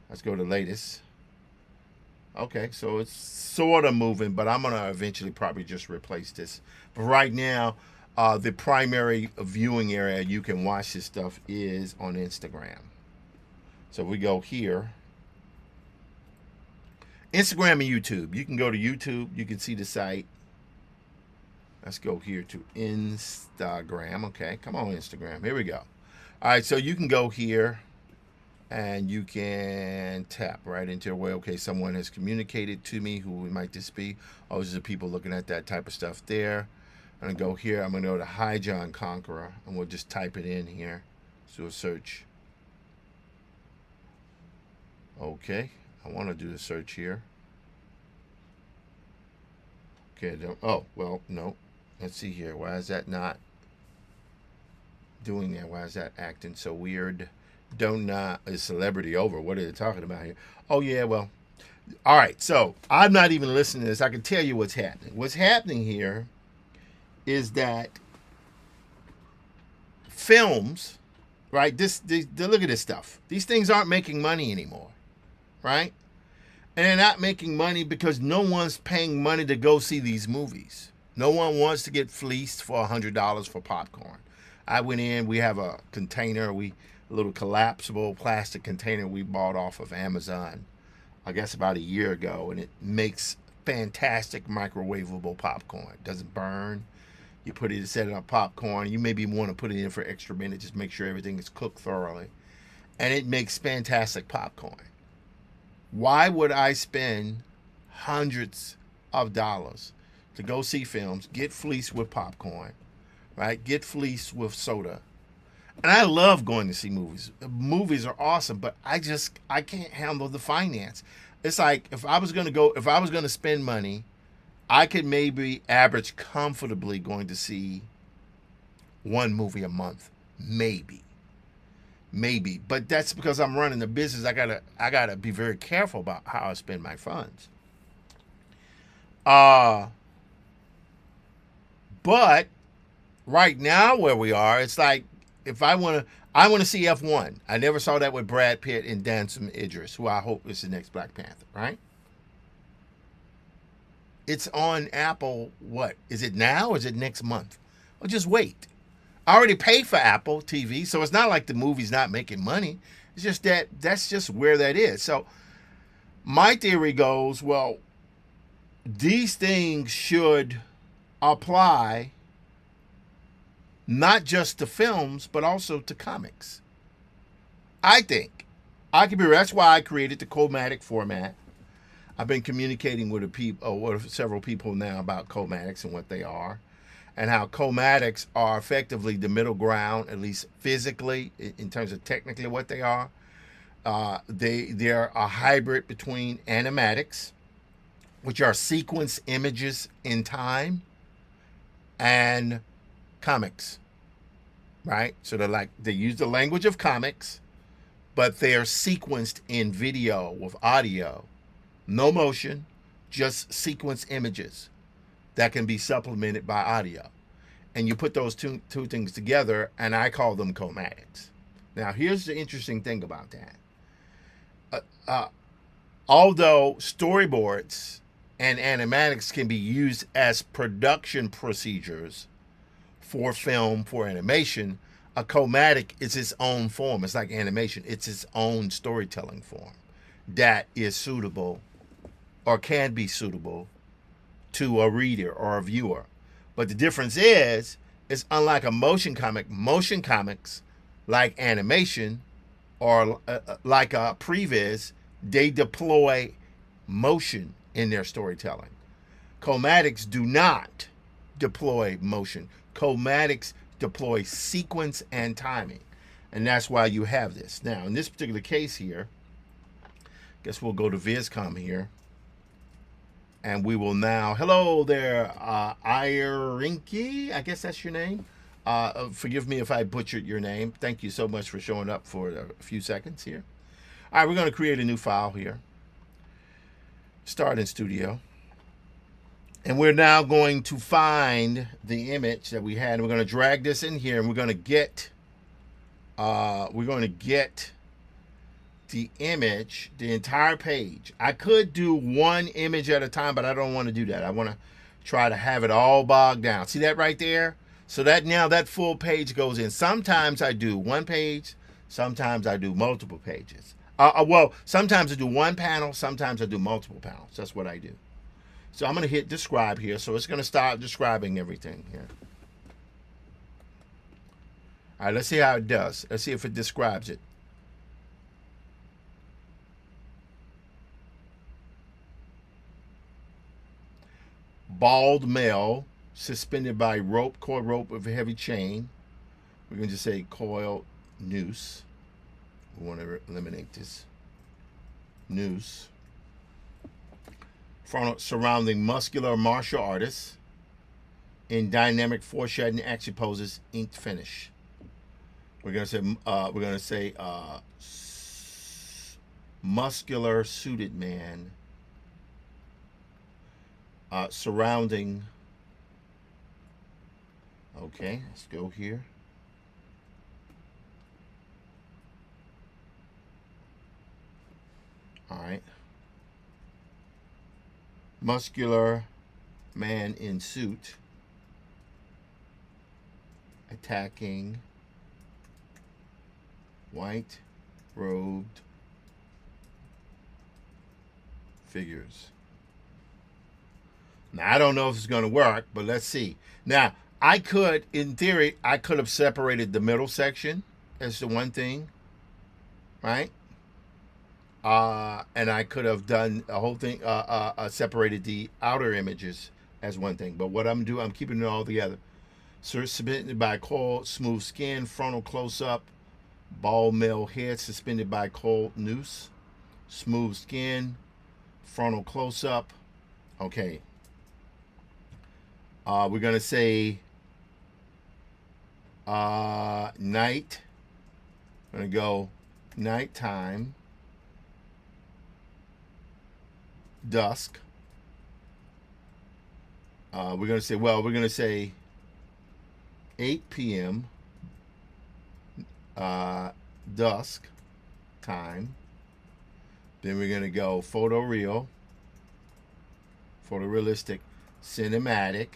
Speaker 1: Let's go to latest. Okay, so it's sort of moving, but I'm going to eventually probably just replace this. But right now, the primary viewing area you can watch this stuff is on Instagram. So we go here. Instagram and YouTube. You can go to YouTube. You can see the site. Let's go here to Instagram. Okay, come on, Instagram. Here we go. All right, so you can go here and you can tap right into where, okay, someone has communicated to me. Who might this be? Oh, these are people looking at that type of stuff there. I'm going to go here. I'm going to go to Hydron Conqueror, and we'll just type it in here. Do a search. Okay, I want to do the search here. Okay, oh, well, no. Let's see here. Why is that not doing that? Why is that acting so weird? Is celebrity over? What are they talking about here? Oh, yeah, well. All right, so I'm not even listening to this. I can tell you what's happening. What's happening here is that films, right? Look at this stuff. These things aren't making money anymore, right? And they're not making money because no one's paying money to go see these movies. No one wants to get fleeced for $100 for popcorn. I went in. We have a container. A little collapsible plastic container we bought off of Amazon, I guess about a year ago, and it makes fantastic microwavable popcorn. It doesn't burn. You put it, set it on popcorn. You maybe want to put it in for extra minutes, just make sure everything is cooked thoroughly. And it makes fantastic popcorn. Why would I spend hundreds of dollars to go see films, get fleeced with popcorn, right? Get fleeced with soda, And I love going to see movies. Movies are awesome, but I can't handle the finance. It's like if I was gonna spend money, I could maybe average comfortably going to see one movie a month, maybe, maybe. But that's because I'm running the business. I gotta be very careful about how I spend my funds. Uh but right now where we are, it's like if I want to see F1. I never saw that with Brad Pitt and Danson Idris, who I hope is the next Black Panther, right? It's on Apple. What is it now? Or is it next month? Well, just wait. I already paid for Apple TV, so it's not like the movie's not making money. It's just that's just where that is. So my theory goes, well, these things should apply not just to films, but also to comics. I think. I could be. That's why I created the Comatic format. I've been communicating with with several people now about Comatics and what they are, and how Comatics are effectively the middle ground, at least physically, in terms of technically what they are. They're a hybrid between animatics, which are sequence images in time, and comics, right? So they use the language of comics, but they are sequenced in video with audio, no motion, just sequence images that can be supplemented by audio. And you put those two things together, and I call them comatics. Now, here's the interesting thing about that. Although storyboards and animatics can be used as production procedures for film, for animation, a comatic is its own form. It's like animation. It's its own storytelling form that is suitable or can be suitable to a reader or a viewer. But the difference is, it's unlike a motion comics, like animation or like a previs, they deploy motion in their storytelling. Comatics do not deploy motion. Comatics deploy sequence and timing. And that's why you have this. Now, in this particular case here, guess we'll go to VizCom here. And we will now, hello there, Irinki, I guess that's your name. Forgive me if I butchered your name. Thank you so much for showing up for a few seconds here. All right, we're going to create a new file here. Start in Studio. And we're now going to find the image that we had. We're going to drag this in here, and we're going to get the image, the entire page. I could do one image at a time, but I don't want to do that. I want to try to have it all bogged down. See that right there? So that now that full page goes in. Sometimes I do one page, sometimes I do multiple pages. Well, sometimes I do one panel, sometimes I do multiple panels. That's what I do. So I'm going to hit describe here. So it's going to start describing everything here. All right, let's see how it does. Let's see if it describes it. Bald male suspended by rope, cord rope with a heavy chain. We're going to just say coil noose. We want to eliminate this noose. Surrounding muscular martial artists in dynamic foreshadowing action poses, inked finish. We're gonna say muscular suited man surrounding. Okay, let's go here. All right. Muscular man in suit attacking white robed figures. Now, I don't know if it's going to work, but let's see. Now, in theory, I could have separated the middle section as the one thing, right? And I could have done a whole thing, separated the outer images as one thing. But what I'm doing, I'm keeping it all together. suspended by coil, smooth skin, frontal close-up, bald male head suspended by coil noose, smooth skin, frontal close-up. Okay. We're going to say night. I'm going to go nighttime, dusk. We're going to say 8 p.m. Dusk time. Then we're going to go photorealistic, cinematic.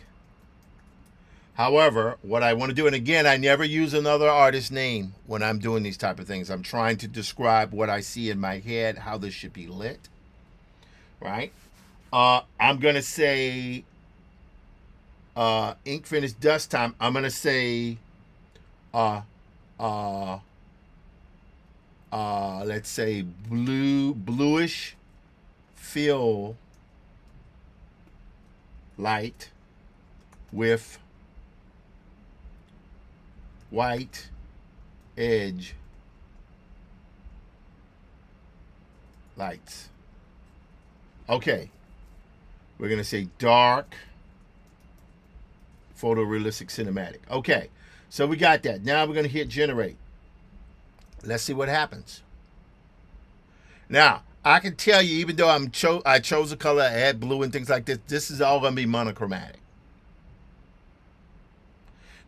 Speaker 1: However, what I want to do, and again, I never use another artist's name when I'm doing these type of things. I'm trying to describe what I see in my head, how this should be lit. Right? I'm going to say ink finish dust time. I'm going to say let's say bluish feel light with white edge lights. Okay. We're going to say dark photorealistic cinematic. Okay. So we got that. Now we're going to hit generate. Let's see what happens. Now, I can tell you, even though I chose a color, I add blue and things like this, this is all going to be monochromatic.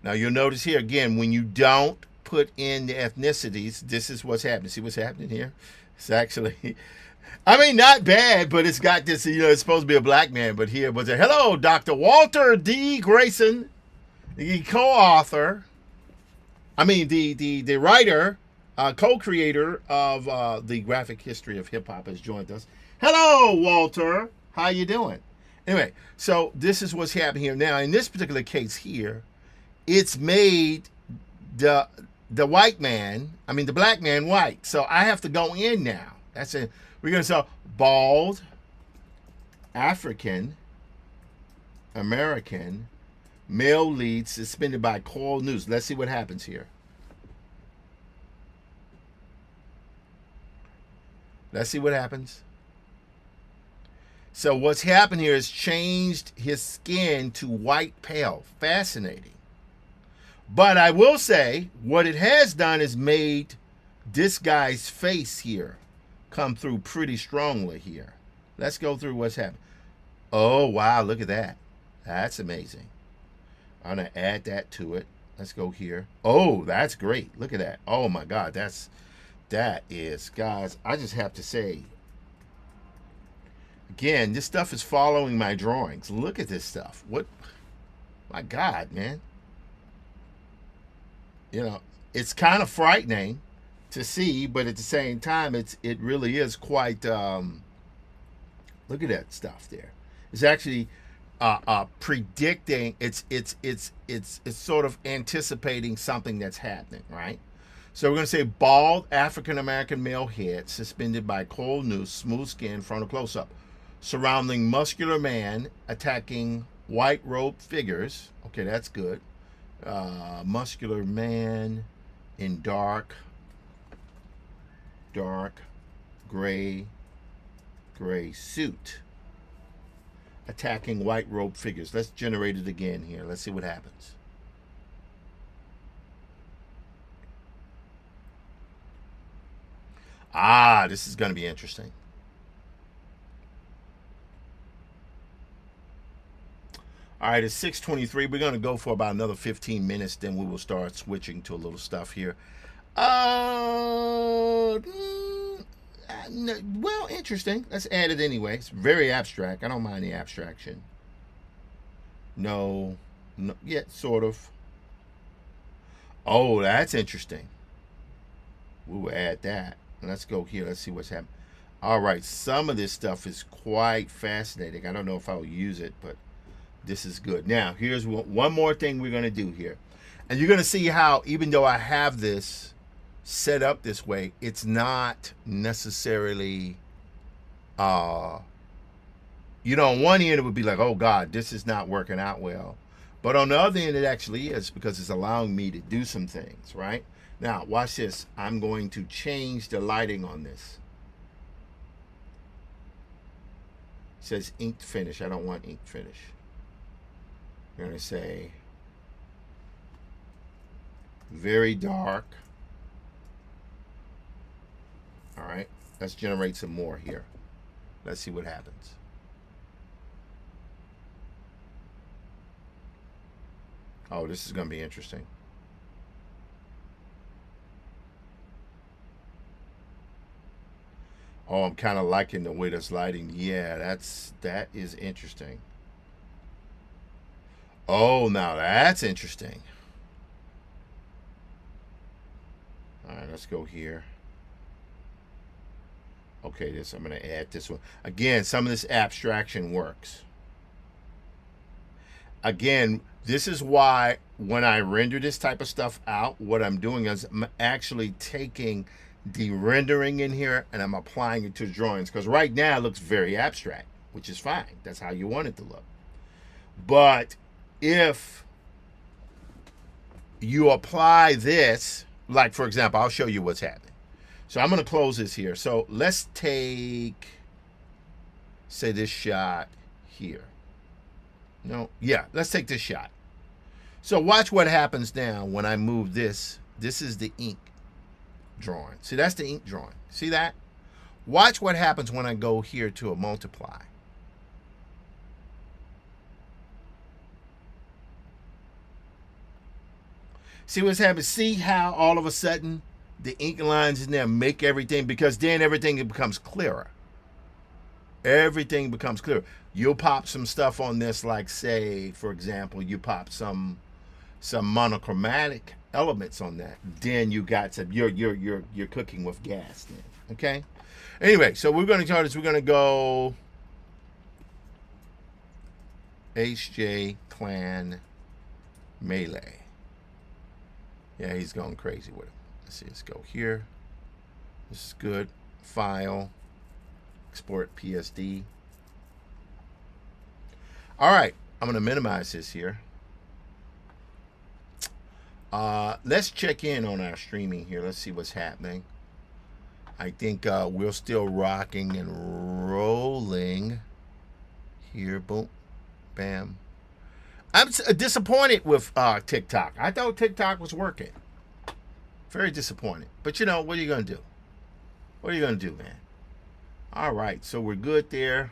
Speaker 1: Now, you'll notice here, again, when you don't put in the ethnicities, this is what's happening. See what's happening here? It's actually, I mean, not bad, but it's got this, it's supposed to be a black man, but here was a, hello, Dr. Walter D. Grayson, the co-author, the writer, co-creator of the graphic history of hip-hop has joined us. Hello, Walter. How you doing? Anyway, so this is what's happening here. Now, in this particular case here, it's made the white man, the black man white. So I have to go in now. That's it. We're going to say bald, African, American, male lead suspended by coil noose. Let's see what happens here. Let's see what happens. So what's happened here is changed his skin to white pale. Fascinating. But I will say, what it has done is made this guy's face here come through pretty strongly here. Let's go through what's happened. Oh, wow, look at that. That's amazing. I'm going to add that to it. Let's go here. Oh, that's great. Look at that. Oh, my God. That is, guys, I just have to say, again, this stuff is following my drawings. Look at this stuff. What? My God, man. It's kind of frightening to see, but at the same time, it really is quite. Look at that stuff there. It's actually predicting. It's sort of anticipating something that's happening, right? So we're going to say bald African American male head suspended by coil noose, smooth skin, frontal close up, surrounding muscular man attacking white robed figures. Okay, that's good. Muscular man in dark gray suit attacking white robe figures. Let's generate it again here. Let's see what happens. This is going to be interesting. All right, it's 6:23. We're going to go for about another 15 minutes. Then we will start switching to a little stuff here. Well, interesting. Let's add it anyway. It's very abstract. I don't mind the abstraction. No, yet sort of. Oh, that's interesting. We will add that. Let's go here. Let's see what's happening. All right, some of this stuff is quite fascinating. I don't know if I'll use it, but this is good. Now, here's one more thing we're going to do here. And you're going to see how, even though I have this set up this way, it's not necessarily, on one end it would be like, oh God, this is not working out well. But on the other end, it actually is because it's allowing me to do some things, right? Now, watch this. I'm going to change the lighting on this. It says inked finish. I don't want inked finish. I'm going to say very dark. All right. Let's generate some more here. Let's see what happens. Oh, this is going to be interesting. Oh, I'm kind of liking the way that's lighting. Yeah, that is interesting. Oh, now that's interesting. All right, let's go here. Okay, this I'm going to add this one. Again, some of this abstraction works. Again, this is why when I render this type of stuff out, what I'm doing is I'm actually taking the rendering in here and I'm applying it to drawings, because right now it looks very abstract, which is fine. That's how you want it to look. But if you apply this, like for example, I'll show you what's happening. So I'm going to close this here. So let's take, say, this shot here. No, yeah, let's take this shot. So watch what happens now when I move this. This is the ink drawing. See, that's the ink drawing. See that? Watch what happens when I go here to a multiply. See what's happening? See how all of a sudden the ink lines in there make everything, because then everything becomes clearer. Everything becomes clearer. You'll pop some stuff on this, like say, for example, you pop some monochromatic elements on that. Then you got some. You're cooking with gas. Then, okay. Anyway, so we're going to try this. We're going to go HJ Clan Melee. Yeah, he's going crazy with it. Let's see. Let's go here. This is good. File. Export PSD. All right, I'm going to minimize this here. Let's check in on our streaming here. Let's see what's happening. I think we're still rocking and rolling here. Boom, bam. I'm disappointed with TikTok. I thought TikTok was working. Very disappointed. But you know, what are you going to do? What are you going to do, man? All right, so we're good there.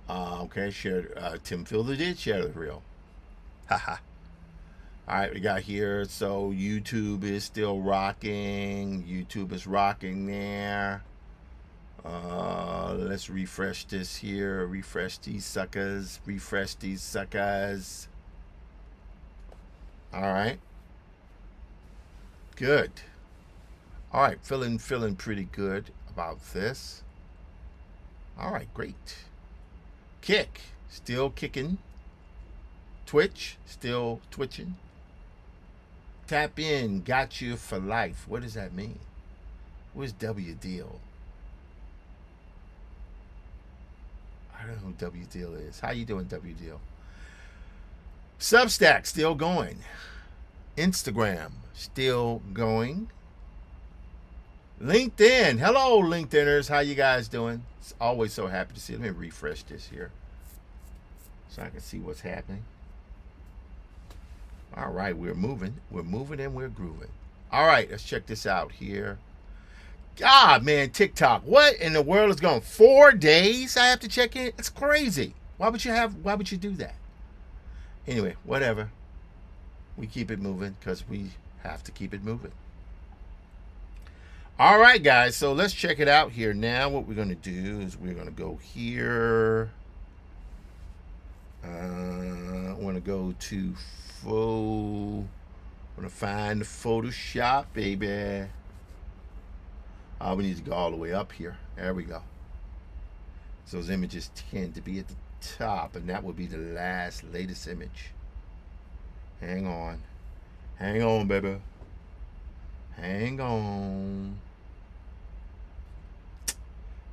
Speaker 1: Okay, Tim Fielder did share the reel. Haha. All right, we got here. So YouTube is still rocking. YouTube is rocking there. Let's refresh this here. Refresh these suckers. Refresh these suckers. All right. Good. All right, feeling pretty good about this. All right, great. Kick, still kicking. Twitch, still twitching. Tap in, got you for life. What does that mean? Where's W Deal? I don't know who W Deal is. How you doing, W Deal? Substack, still going. Instagram, still going. LinkedIn. Hello, LinkedIners. How you guys doing? It's always so happy to see. Let me refresh this here so I can see what's happening. All right, we're moving. We're moving and we're grooving. All right, let's check this out here. God, man, TikTok. What in the world is going? 4 days I have to check in? It's crazy. Why would you do that? Anyway, whatever. We keep it moving because we have to keep it moving. All right, guys, so let's check it out here now. What we're going to do is we're going to go here. I want to go to I want to find Photoshop, baby. We need to go all the way up here. There we go. So those images tend to be at the top, and that would be the latest image. Hang on. Hang on, baby. Hang on.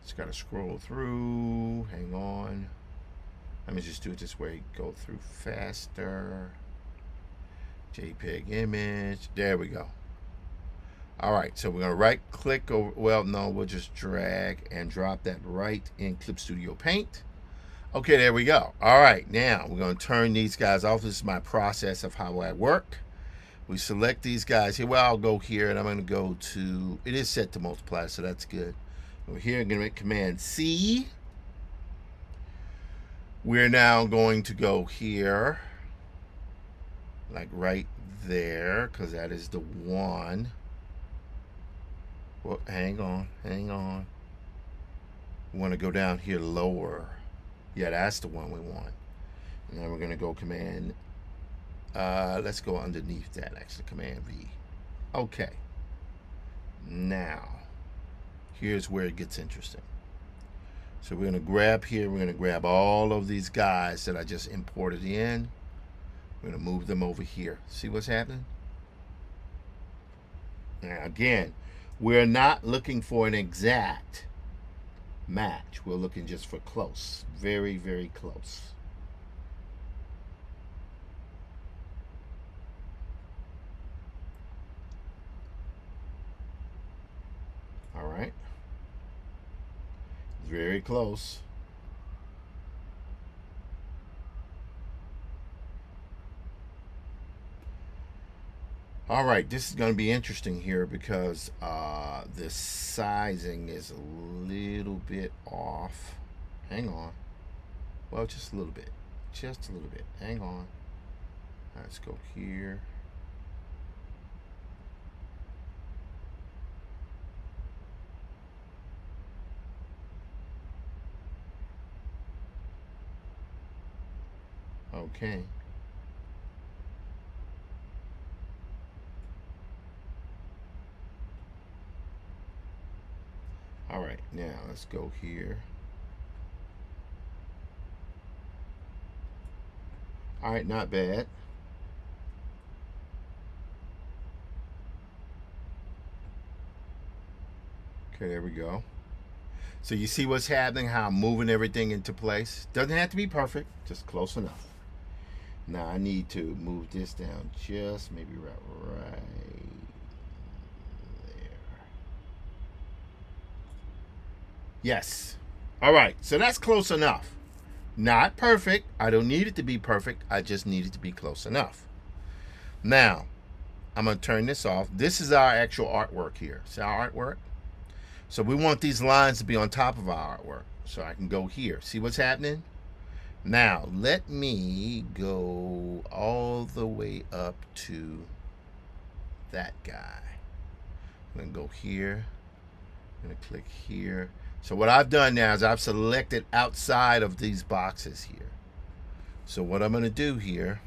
Speaker 1: Just gotta scroll through. Hang on. Let me just do it this way. Go through faster. JPEG image. There we go. All right, so we're going to right click over. Well, no, we'll just drag and drop that right in Clip Studio Paint. Okay, there we go. All right, now we're going to turn these guys off. This is my process of how I work. We select these guys here. Well, I'll go here and I'm going to go to, it is set to multiply, so that's good. Over here, I'm going to make Command C. We're now going to go here, like right there, because that is the one. Well, hang on. We want to go down here lower. Yeah, that's the one we want. And then we're going to go Command, let's go underneath that, actually, Command V. Okay. Now, here's where it gets interesting. So we're going to grab here, we're going to grab all of these guys that I just imported in. We're going to move them over here. See what's happening? Now, again, we're not looking for an exact match. We're looking just for close. Very, very close. All right. Very close. All right, this is going to be interesting here because the sizing is a little bit off. Hang on. Well, just a little bit. Just a little bit. Hang on. Let's go here. Okay. All right, now let's go here. All right, not bad. Okay, there we go. So you see what's happening, how I'm moving everything into place. Doesn't have to be perfect, just close enough. Now I need to move this down just maybe right there. Yes. All right, so that's close enough. Not perfect. I don't need it to be perfect. I just need it to be close enough. Now, I'm going to turn this off. This is our actual artwork here. See our artwork? So we want these lines to be on top of our artwork. So I can go here. See what's happening? Now, let me go all the way up to that guy. I'm going to go here. I'm going to click here. So what I've done now is I've selected outside of these boxes here. So what I'm going to do here,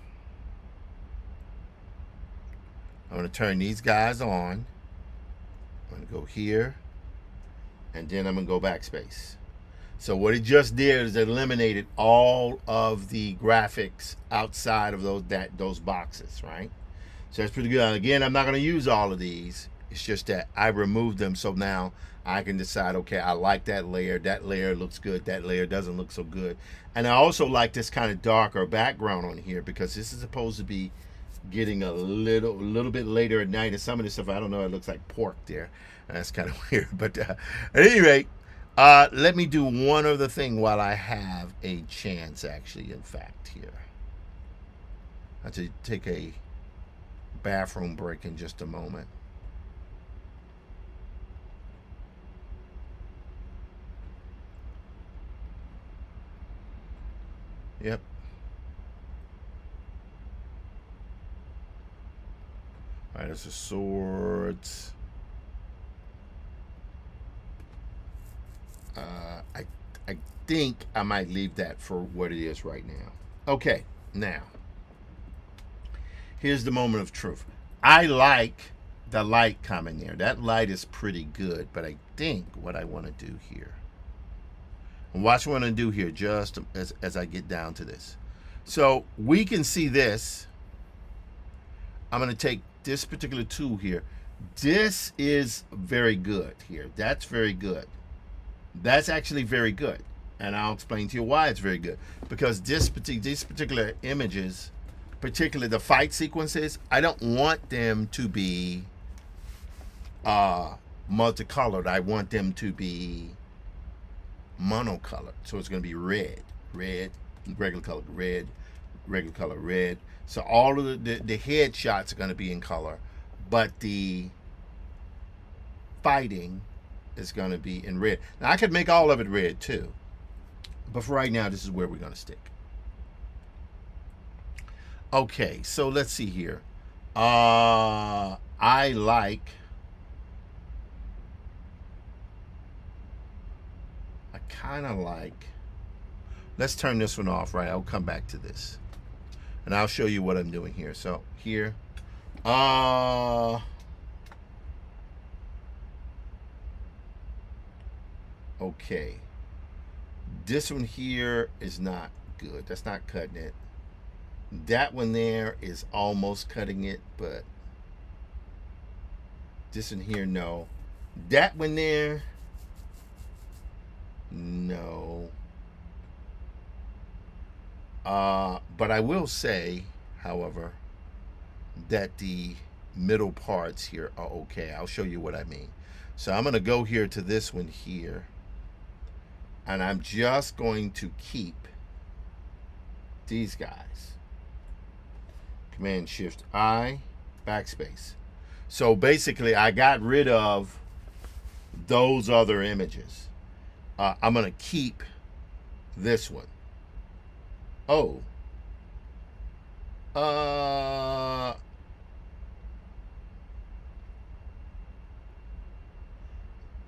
Speaker 1: I'm going to turn these guys on. I'm going to go here. And then I'm going to go backspace. So what it just did is it eliminated all of the graphics outside of those boxes, right? So that's pretty good. Again, I'm not going to use all of these. It's just that I removed them, so now I can decide, okay, I like that layer. That layer looks good. That layer doesn't look so good. And I also like this kind of darker background on here because this is supposed to be getting a little bit later at night. And some of this stuff, I don't know, it looks like pork there. That's kind of weird. But at any rate, let me do one other thing while I have a chance, actually, in fact, here. I have to take a bathroom break in just a moment. Yep. All right, there's the swords. I think I might leave that for what it is right now. Okay, now, here's the moment of truth. I like the light coming there. That light is pretty good, but I think what I want to do here, and watch what I'm going to do here just as I get down to this. So we can see this. I'm going to take this particular tool here. This is very good here. That's very good. That's actually very good. And I'll explain to you why it's very good. Because these particular images, particularly the fight sequences, I don't want them to be multicolored. I want them to be monocolored. So it's going to be red, regular color, regular color, red. So all of the head shots are going to be in color, but the fighting is going to be in red. Now I could make all of it red too, but for right now, this is where we're going to stick. Okay, so let's see here. I kind of like, let's turn this one off, right? I'll come back to this and I'll show you what I'm doing here. So here, okay, this one here is not good. That's not cutting it. That one there is almost cutting it, but this one here, no. That one there, no. But I will say, however, that the middle parts here are okay. I'll show you what I mean. So I'm going to go here to this one here, and I'm just going to keep these guys. Command Shift I, backspace. So basically I got rid of those other images. I'm going to keep this one. Oh.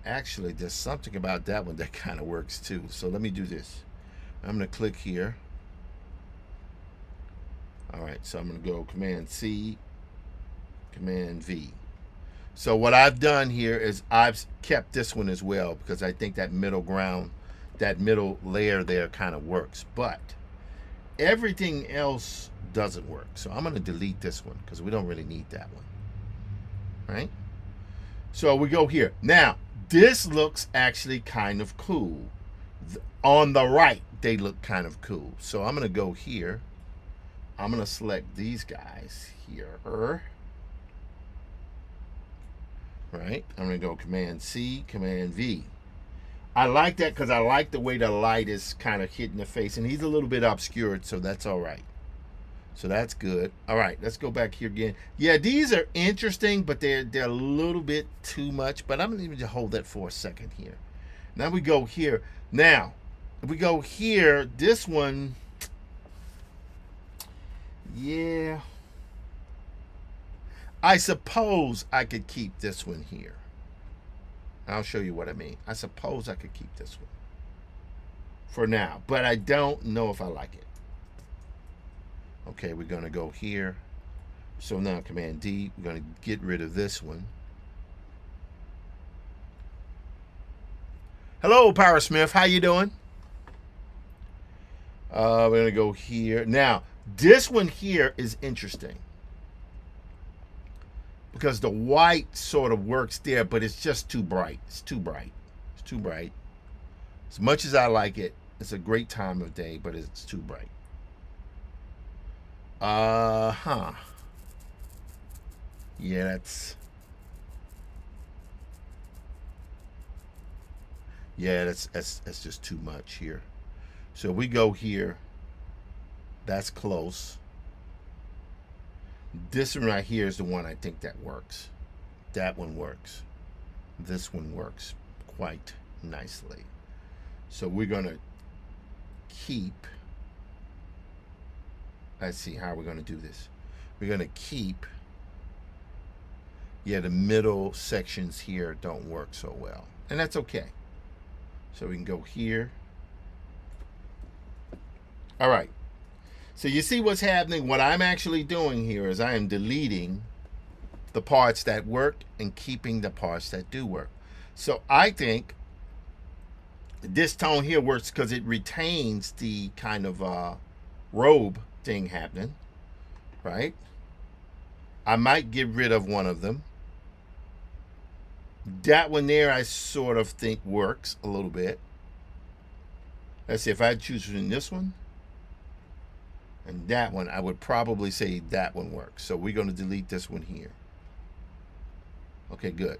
Speaker 1: Actually, there's something about that one that kind of works too. So let me do this. I'm going to click here. All right, so I'm going to go Command C, Command V. So what I've done here is I've kept this one as well because I think that middle ground, that middle layer there kind of works. But everything else doesn't work. So I'm going to delete this one because we don't really need that one. Right? So we go here. Now, this looks actually kind of cool. On the right, they look kind of cool. So I'm going to go here. I'm going to select these guys here. Right? I'm going to go Command C, Command V. I like that because I like the way the light is kind of hitting the face. And he's a little bit obscured, so that's all right. So that's good. All right, let's go back here again. Yeah, these are interesting, but they're a little bit too much. But I'm going to just hold that for a second here. Now we go here. Now, if we go here, this one, yeah. I suppose I could keep this one here. I'll show you what I mean. I suppose I could keep this one for now, but I don't know if I like it. Okay, we're going to go here. So now Command D, we're going to get rid of this one. Hello, Power Smith. How you doing? We're going to go here. Now, this one here is interesting because the white sort of works there, but it's just too bright. It's too bright. It's too bright. As much as I like it, it's a great time of day, but it's too bright. Yeah, that's just too much here. So we go here. That's close. This one right here is the one I think that works. That one works. This one works quite nicely. So we're gonna keep, let's see how we're gonna do this. We're gonna keep, yeah, the middle sections here don't work so well. And that's okay. So we can go here. All right. So you see what's happening? What I'm actually doing here is I am deleting the parts that work and keeping the parts that do work. So I think this tone here works because it retains the kind of robe thing happening, right? I might get rid of one of them. That one there I sort of think works a little bit. Let's see, if I choose between this one and that one, I would probably say that one works. So we're going to delete this one here. Okay, good.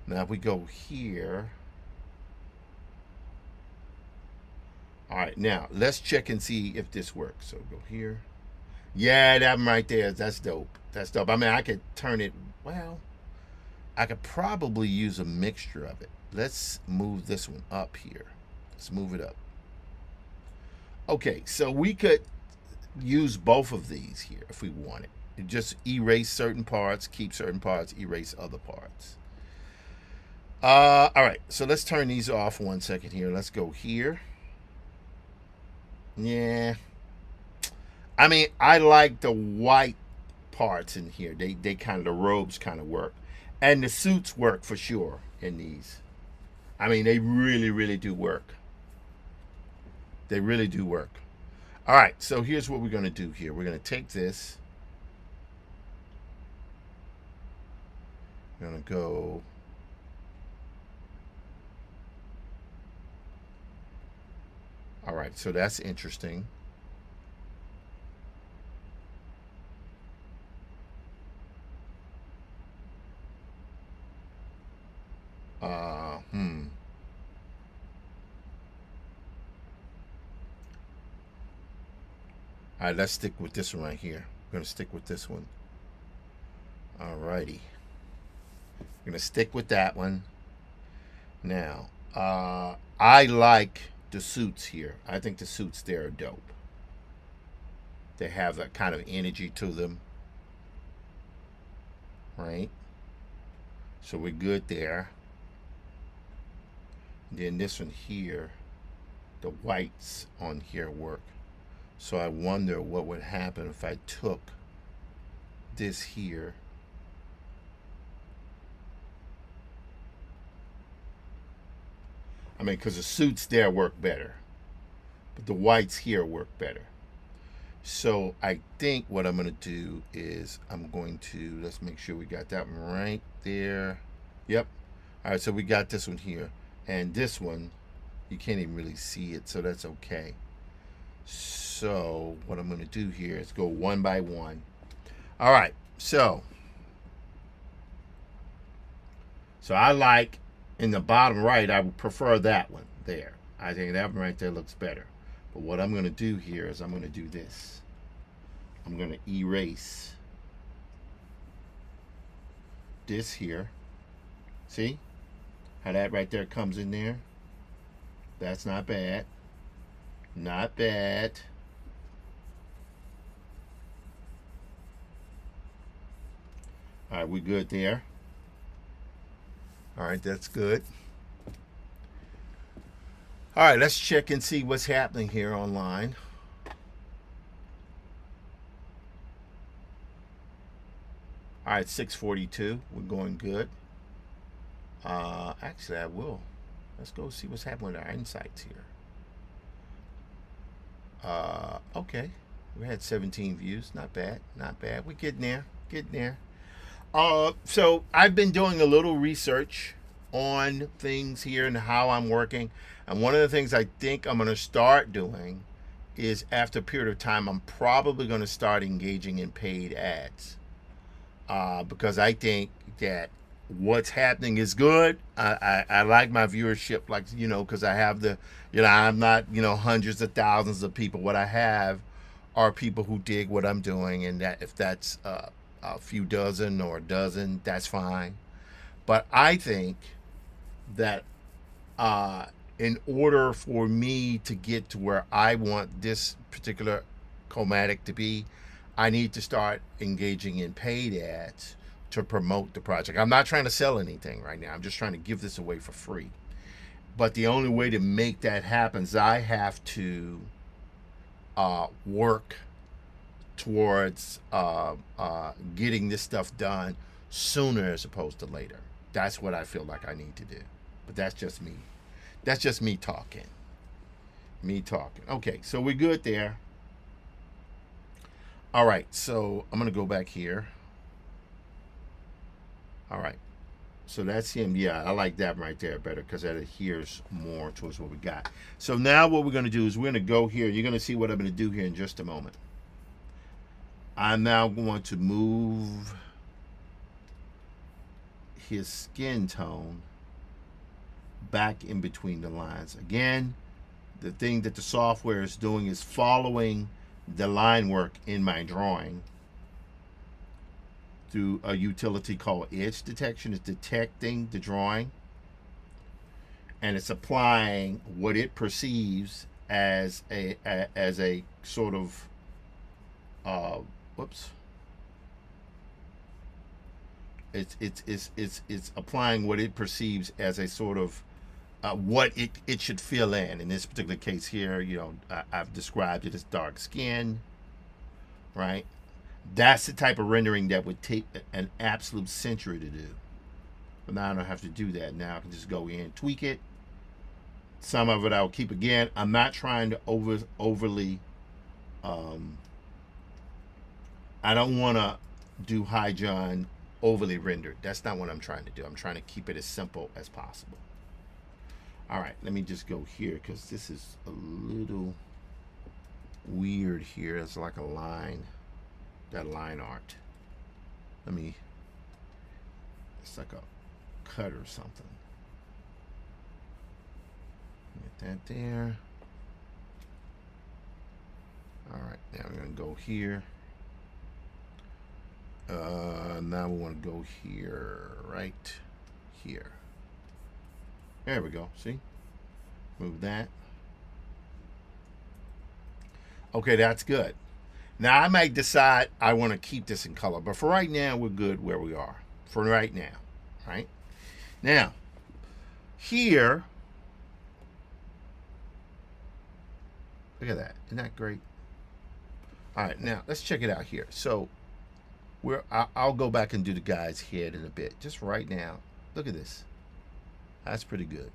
Speaker 1: Now if we go here. All right, now let's check and see if this works. So go here. Yeah, that one right there, that's dope. That's dope. I mean, I could turn it, well, I could probably use a mixture of it. Let's move this one up here. Let's move it up. Okay, so we could use both of these here if we wanted. Just erase certain parts, keep certain parts, erase other parts. All right, so let's turn these off 1 second here. Let's go here. Yeah. I mean, I like the white parts in here. They kind of, the robes kind of work. And the suits work for sure in these. I mean, they really, really do work. They really do work. All right, so here's what we're going to do here. We're going to take this. We're going to go. All right, so that's interesting. All right, let's stick with this one right here. We're gonna stick with this one. All righty. We're gonna stick with that one. Now, I like the suits here. I think the suits there are dope. They have that kind of energy to them. Right? So we're good there. Then this one here, the whites on here work. So I wonder what would happen if I took this here. I mean, because the suits there work better, but the whites here work better. So I think what I'm going to do is I'm going to, let's make sure we got that one right there. Yep. All right, so we got this one here. And this one, you can't even really see it, so that's okay. So what I'm going to do here is go one by one. All right, so I like in the bottom right, I would prefer that one there. I think that one right there looks better. But what I'm going to do here is I'm going to do this. I'm going to erase this here. See how that right there comes in there? That's not bad. Not bad. All right, we good there. All right, that's good. All right, let's check and see what's happening here online. All right, 642. We're going good. Actually, I will. Let's go see what's happening with our insights here. Okay. We had 17 views. Not bad. Not bad. We're getting there. Getting there. So I've been doing a little research on things here and how I'm working. And one of the things I think I'm going to start doing is after a period of time, I'm probably going to start engaging in paid ads. Because I think that what's happening is good. I like my viewership, like, you know, because I have the, you know, I'm not, you know, hundreds of thousands of people. What I have are people who dig what I'm doing, and that if that's a few dozen or a dozen, that's fine. But I think that in order for me to get to where I want this particular Comatic to be, I need to start engaging in paid ads to promote the project. I'm not trying to sell anything right now. I'm just trying to give this away for free. But the only way to make that happen is I have to work towards getting this stuff done sooner as opposed to later. That's what I feel like I need to do. But that's just me. That's just me talking. Me talking. Okay, so we're good there. All right, so I'm going to go back here. All right. So that's him. Yeah, I like that right there better because that adheres more towards what we got. So now what we're going to do is we're going to go here. You're going to see what I'm going to do here in just a moment. I'm now going to move his skin tone back in between the lines. Again, the thing that the software is doing is following the line work in my drawing through a utility called edge detection. It's detecting the drawing and it's applying what it perceives as a sort of whoops. It's applying what it perceives as a sort of what it should fill in. In this particular case here, you know, I've described it as dark skin, right? That's the type of rendering that would take an absolute century to do. But now I don't have to do that. Now I can just go in, tweak it. Some of it I'll keep. Again, I'm not trying to overly I don't want to do High John overly rendered. That's not what I'm trying to do. I'm trying to keep it as simple as possible. All right, let me just go here because this is a little weird here. It's like a line, that line art. It's like a cut or something. Get that there. All right, now we're gonna go here. Now we want to go here, right here. There we go. See? Move that. Okay, that's good. Now I might decide I want to keep this in color, but for right now we're good where we are. For right now, right? Now, here, look at that. Isn't that great? All right, now let's check it out here. So I'll go back and do the guy's head in a bit. Just right now, look at this. That's pretty good.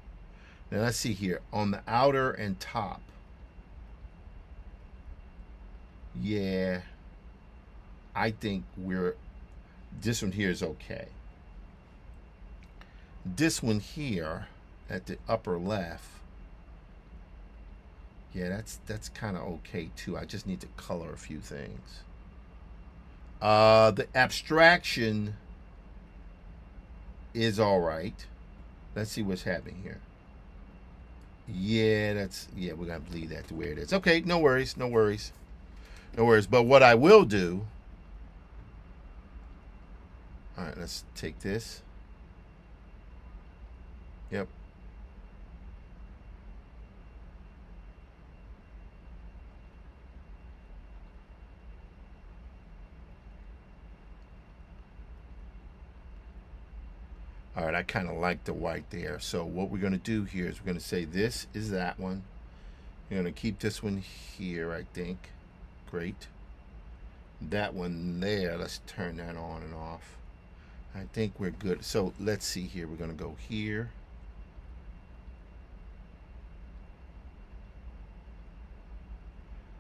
Speaker 1: Now let's see here on the outer and top. Yeah, I think this one here is okay. This one here at the upper left, yeah, that's kind of okay too. I just need to color a few things. The abstraction is all right. Let's see what's happening here. Yeah, we're gonna leave that to where it is. Okay, no worries. But what I will do, all right, let's take this. Yep. All right, I kind of like the white there. So what we're going to do here is we're going to say this is that one. We're going to keep this one here, I think. Great. That one there, let's turn that on and off. I think we're good. So let's see here. We're going to go here.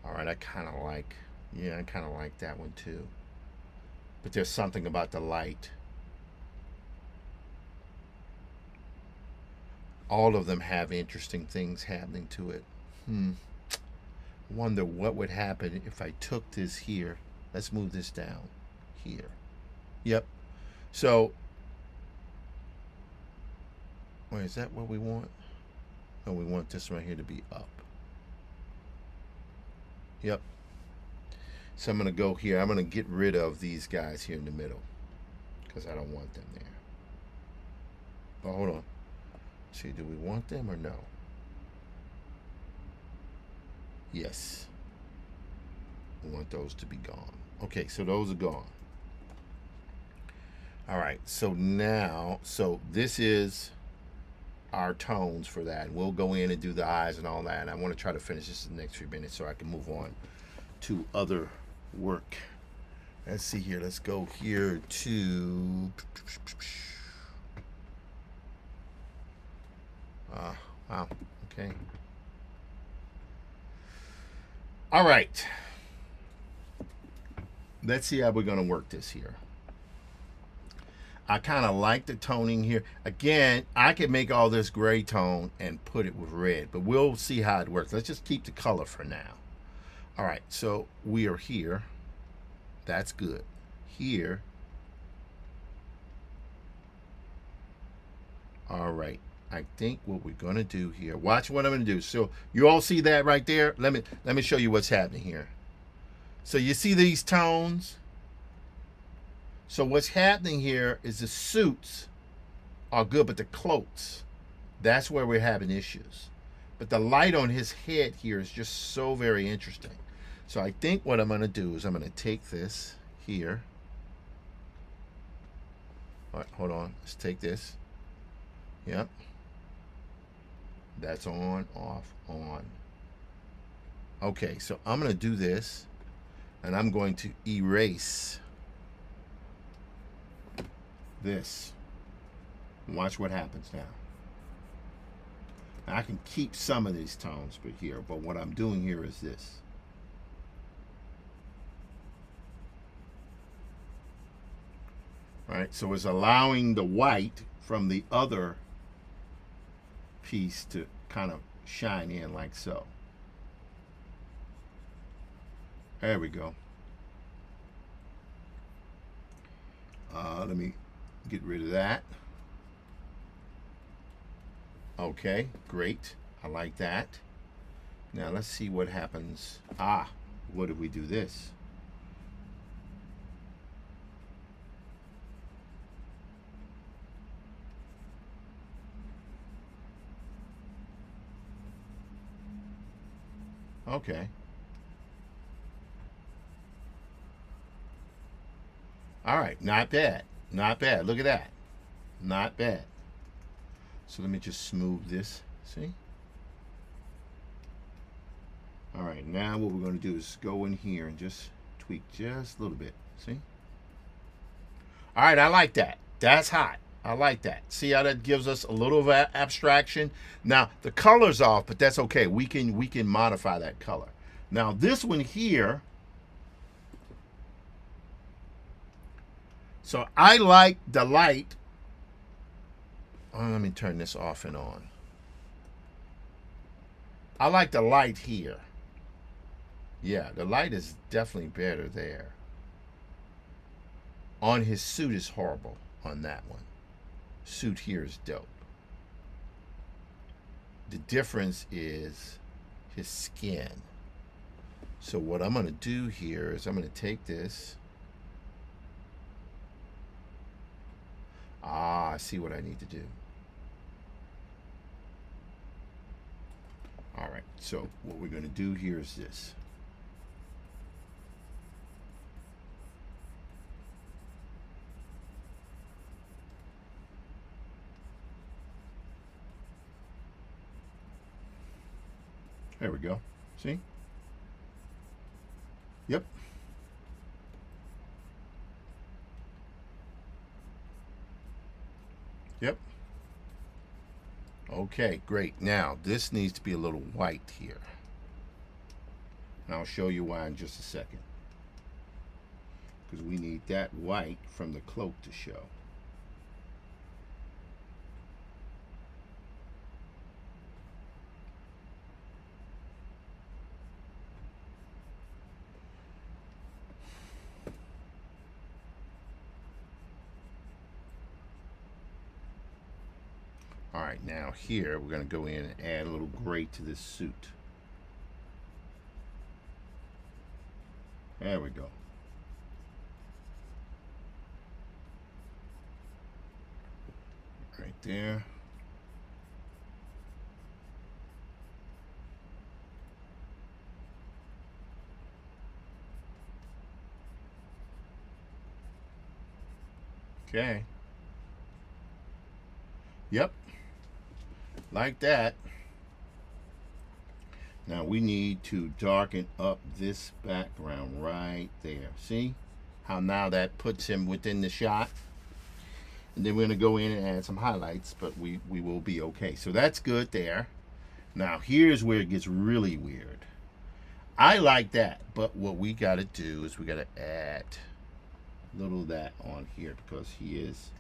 Speaker 1: All right, I kind of like that one too. But there's something about the light. All of them have interesting things happening to it. Wonder what would happen if I took this here. Let's move this down here. Yep. So, wait, is that what we want? No, we want this right here to be up. Yep. So I'm going to go here. I'm going to get rid of these guys here in the middle because I don't want them there. Oh, hold on. See, do we want them or no? Yes. We want those to be gone. Okay, so those are gone. All right, so now, this is our tones for that. And we'll go in and do the eyes and all that. And I want to try to finish this in the next few minutes so I can move on to other work. Let's see here. Let's go here to... wow, okay. All right. Let's see how we're going to work this here. I kind of like the toning here. Again, I could make all this gray tone and put it with red, but we'll see how it works. Let's just keep the color for now. All right, so we are here. That's good. Here. All right. I think what we're gonna do here. Watch what I'm gonna do. So you all see that right there? Let me show you what's happening here. So you see these tones? So what's happening here is the suits are good, but the cloaks, that's where we're having issues. But the light on his head here is just so very interesting. So I think what I'm gonna do is I'm gonna take this here. All right, hold on. Let's take this. Yep. That's on, off, on. Okay, so I'm going to do this, and I'm going to erase this. Watch what happens now. I can keep some of these tones but what I'm doing here is this. All right, so it's allowing the white from the other piece to kind of shine in like so. There we go. Let me get rid of that. Okay, great. I like that. Now let's see what happens. What if we do this? Okay. All right, not bad. Not bad. Look at that. Not bad. So let me just smooth this. See? All right, now what we're going to do is go in here and just tweak just a little bit. See? All right, I like that. That's hot. I like that. See how that gives us a little of abstraction? Now, the color's off, but that's okay. We can modify that color. Now, this one here, so I like the light. Let me turn this off and on. I like the light here. Yeah, the light is definitely better there. On his suit is horrible on that one. Suit here is dope. The difference is his skin. So what I'm going to do here is I'm going to take this. I see what I need to do. All right, so what we're going to do here is this. There we go. See? Yep. Yep. Okay, great. Now, this needs to be a little white here. And I'll show you why in just a second. Because we need that white from the cloak to show. All right, now here we're going to go in and add a little gray to this suit. There we go. Right there. Okay. Yep. Like that. Now we need to darken up this background right there. See how now that puts him within the shot? And then we're going to go in and add some highlights, but we will be okay. So that's good there. Now here's where it gets really weird. I like that, but what we got to do is we got to add a little of that on here because he is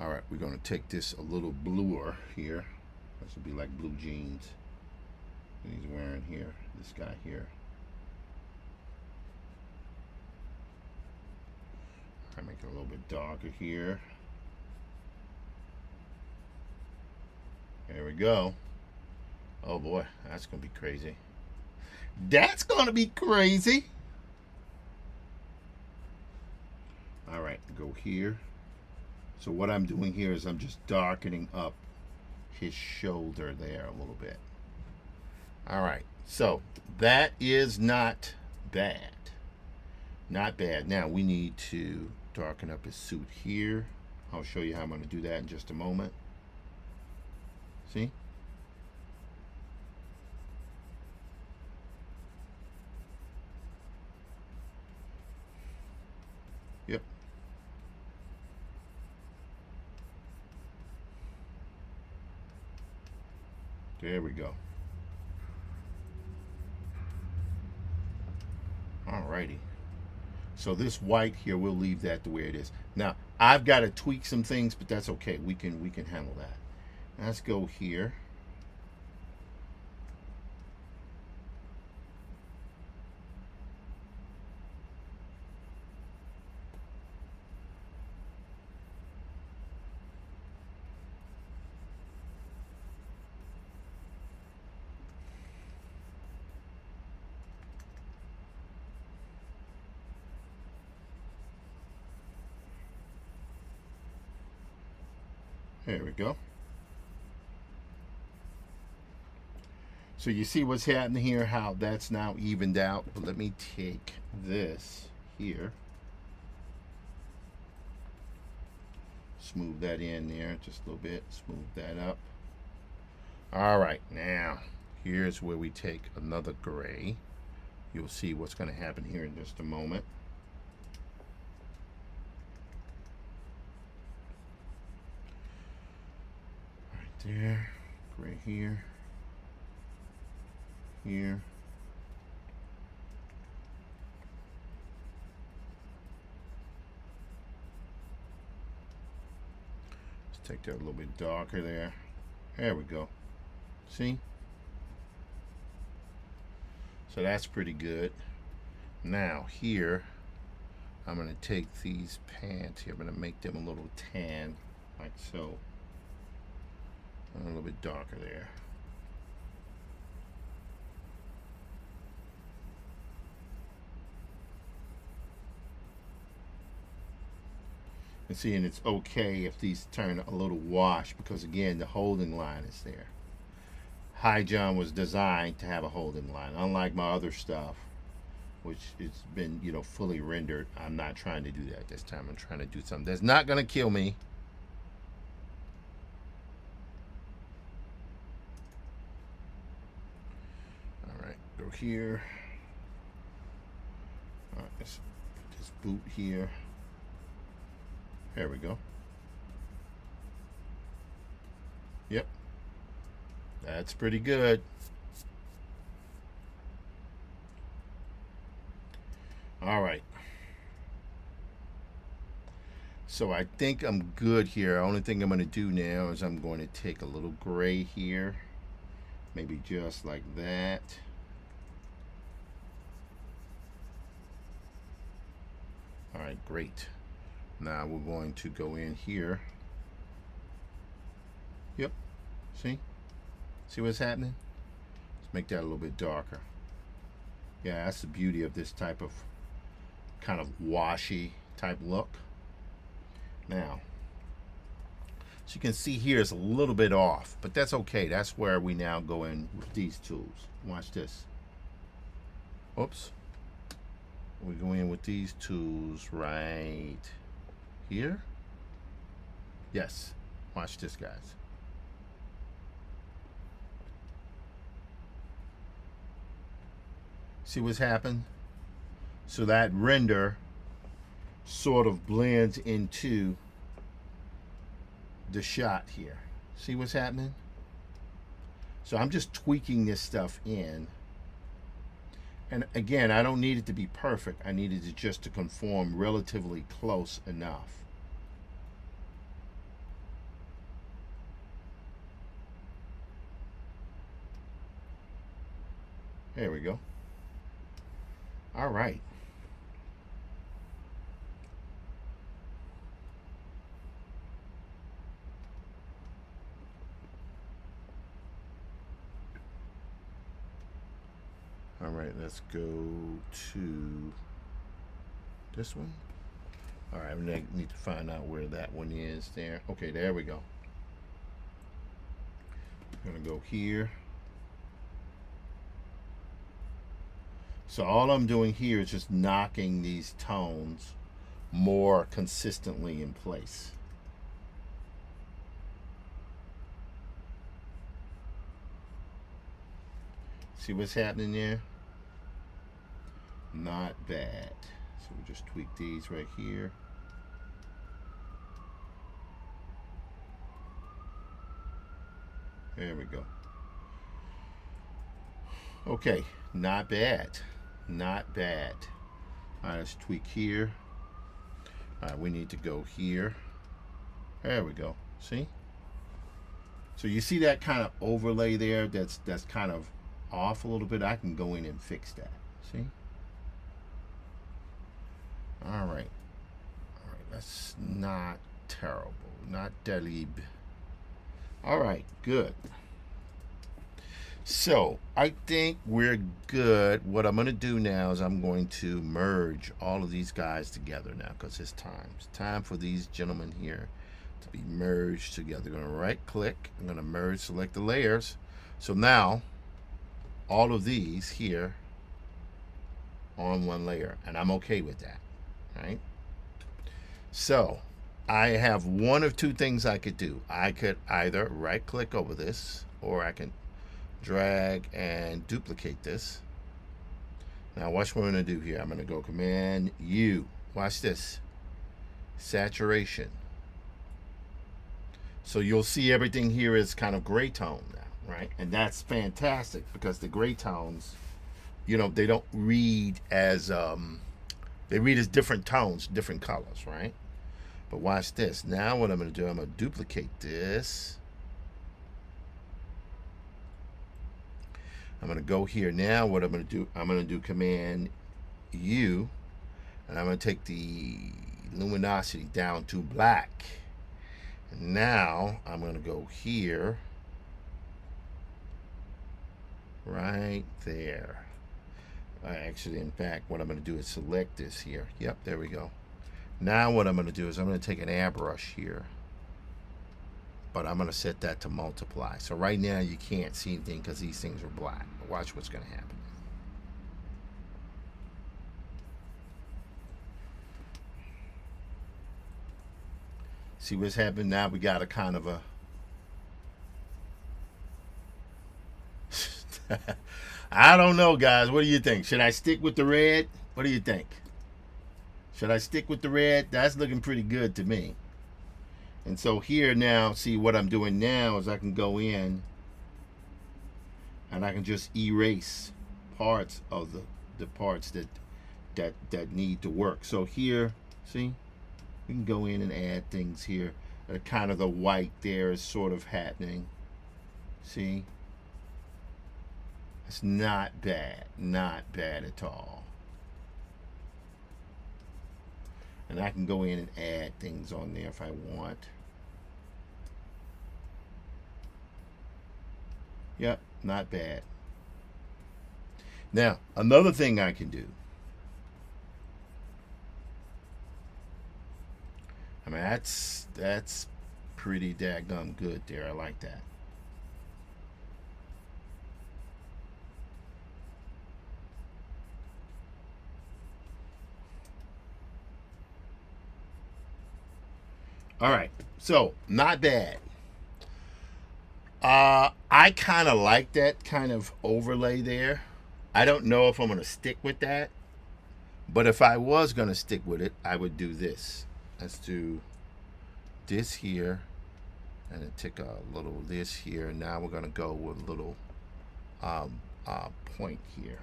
Speaker 1: All right, we're going to take this a little bluer here. This would be like blue jeans that he's wearing here, this guy here. I make it a little bit darker here. There we go. Oh boy, that's gonna be crazy. That's gonna be crazy. All right, go here. So what I'm doing here is I'm just darkening up his shoulder there a little bit. All right, so that is not bad. Not bad. Now we need to darken up his suit here. I'll show you how I'm going to do that in just a moment. See? Yep. There we go. Alrighty. So this white here, we'll leave that the way it is. Now, I've got to tweak some things, but that's okay. We can handle that. Let's go here. There we go. So you see what's happening here, how that's now evened out. But let me take this here. Smooth that in there just a little bit. Smooth that up. All right, now here's where we take another gray. You'll see what's going to happen here in just a moment. Right there, gray here. Here. Let's take that a little bit darker there. There we go. See? So that's pretty good. Now here, I'm going to take these pants here. I'm going to make them a little tan, like so. A little bit darker there. And see, and it's okay if these turn a little wash, because again, the holding line is there. High John was designed to have a holding line, unlike my other stuff, which it's been, you know, fully rendered. I'm not trying to do that this time. I'm trying to do something that's not going to kill me. All right, go here. All right, let's put this boot here. There we go. Yep. That's pretty good. All right. So I think I'm good here. The only thing I'm going to do now is I'm going to take a little gray here. Maybe just like that. All right, great. Now we're going to go in here. Yep. See? See what's happening? Let's make that a little bit darker. Yeah, that's the beauty of this type of kind of washy type look. Now, so you can see here it's a little bit off, but that's okay. That's where we now go in with these tools. Watch this. Oops. We go in with these tools right here. Yes. Watch this, guys. See what's happened? So that render sort of blends into the shot here. See what's happening? So I'm just tweaking this stuff in. And again, I don't need it to be perfect. I needed it just to conform relatively close enough. There we go. All right. All right, let's go to this one. All right, I need to find out where that one is there. Okay, there we go. I'm gonna go here. So all I'm doing here is just knocking these tones more consistently in place. See what's happening there? Not bad. So we'll just tweak these right here. There we go. Okay, not bad. Not bad. All right, let's tweak here. All right, we need to go here. There we go. See? So you see that kind of overlay there that's kind of off a little bit? I can go in and fix that. See? All right. All right, that's not terrible. Not terrible. All right, good. So I think we're good. What I'm going to do now is I'm going to merge all of these guys together now because it's time. It's time for these gentlemen here to be merged together. I'm going to right click. I'm going to merge, select the layers. So now all of these here on one layer, and I'm okay with that, right? So I have one of two things I could do. I could either right click over this, or I can drag and duplicate this. Now watch what I'm going to do here. I'm going to go Command U. Watch this. Saturation. So you'll see everything here is kind of gray tone now, right? And that's fantastic because the gray tones, you know, they don't read as they read as different tones, different colors, right? But watch this. Now what I'm going to do, I'm going to duplicate this. I'm going to go here now. What I'm going to do, I'm going to do Command U, and I'm going to take the luminosity down to black. And now I'm going to go here, right there. Actually, in fact, what I'm going to do is select this here. Yep, there we go. Now what I'm going to do is I'm going to take an airbrush here, but I'm going to set that to multiply. So right now you can't see anything because these things are black. But watch what's going to happen. See what's happened now? We got a kind of a I don't know, guys. What do you think? Should I stick with the red? What do you think? Should I stick with the red? That's looking pretty good to me. And so here now, see what I'm doing now is I can go in and I can just erase parts of the parts that need to work. So here, see, we can go in and add things here. Kind of the white there is sort of happening. See? It's not bad. Not bad at all. And I can go in and add things on there if I want. Yep, not bad. Now, another thing I can do. I mean, that's pretty daggum good there. I like that. All right, so not bad. I kind of like that kind of overlay there. I don't know if I'm going to stick with that, but if I was going to stick with it, I would do this. Let's do this here, and then take a little of this here. Now we're going to go with a little point here.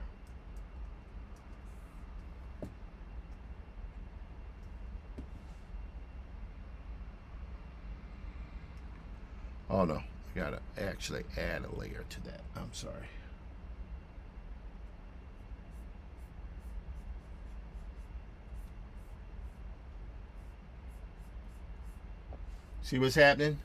Speaker 1: Oh no, I gotta actually add a layer to that. I'm sorry. See what's happening?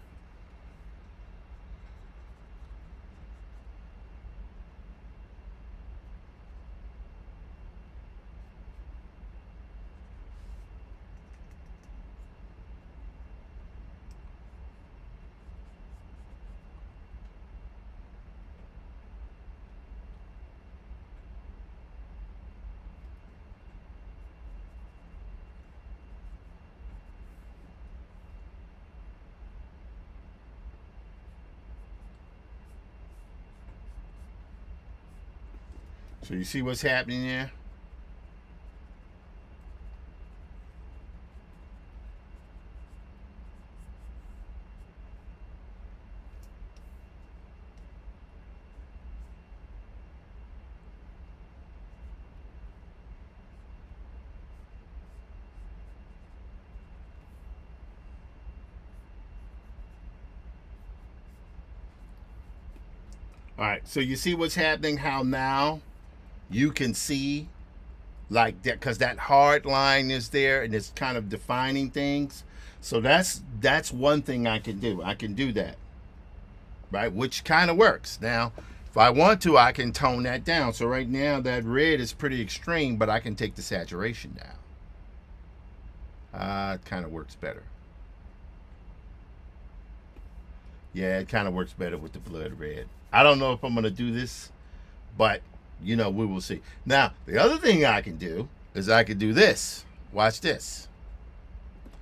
Speaker 1: So you see what's happening there? All right. So you see what's happening? How now you can see like that because that hard line is there and it's kind of defining things. So that's one thing I can do. I can do that, right? Which kind of works. Now, if I want to, I can tone that down. So right now that red is pretty extreme, but I can take the saturation down. It kind of works better. Yeah, it kind of works better with the blood red. I don't know if I'm going to do this, but we will see. Now, the other thing I can do is I can do this. Watch this.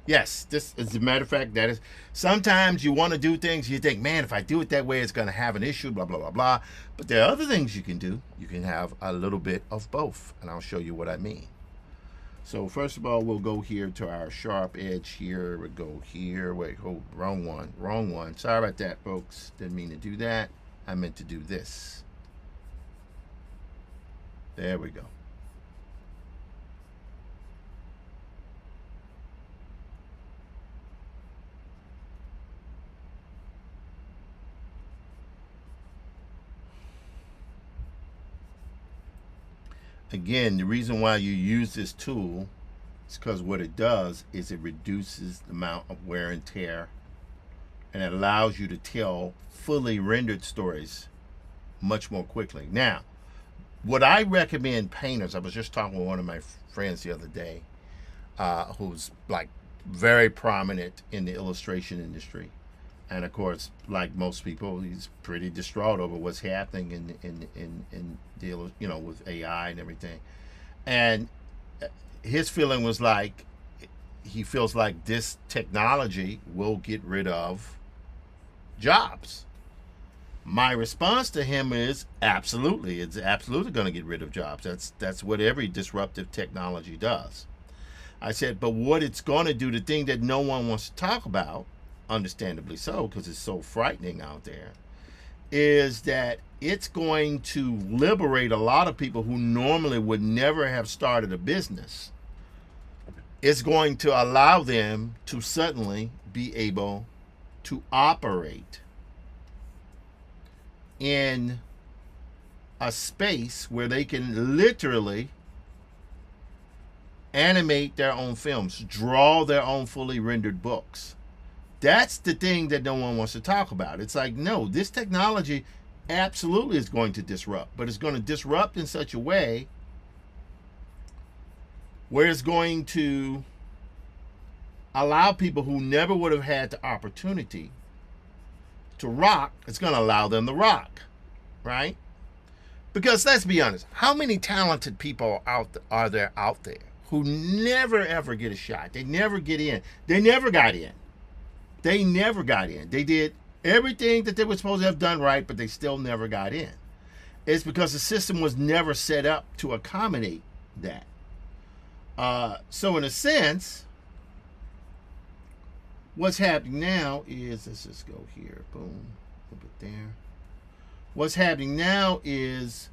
Speaker 1: Yes, this, as a matter of fact, that is. Sometimes you want to do things, you think, man, if I do it that way, it's going to have an issue, blah, blah, blah, blah. But there are other things you can do. You can have a little bit of both, and I'll show you what I mean. So first of all, we'll go here to our sharp edge here. We'll go here. Wait, hold, wrong one. Sorry about that, folks. Didn't mean to do that. I meant to do this. There we go. Again, the reason why you use this tool is because what it does is it reduces the amount of wear and tear, and it allows you to tell fully rendered stories much more quickly. Now, what I recommend painters, I was just talking with one of my friends the other day, who's like very prominent in the illustration industry. And of course, like most people, he's pretty distraught over what's happening in the, with AI and everything. And his feeling was like, he feels like this technology will get rid of jobs. My response to him is absolutely. It's absolutely going to get rid of jobs. That's what every disruptive technology does. I said, but what it's going to do, the thing that no one wants to talk about, understandably so, because it's so frightening out there, is that it's going to liberate a lot of people who normally would never have started a business. It's going to allow them to suddenly be able to operate in a space where they can literally animate their own films, draw their own fully rendered books. That's the thing that no one wants to talk about. It's like, no, this technology absolutely is going to disrupt, but it's going to disrupt in such a way where it's going to allow people who never would have had the opportunity to rock. It's going to allow them to rock, right? Because let's be honest, how many talented people are there out there who never ever get a shot? They never get in. They never got in. They never got in. They did everything that they were supposed to have done right, but they still never got in. It's because the system was never set up to accommodate that. So in a sense, what's happening now is, let's just go here, boom, a little bit there. What's happening now is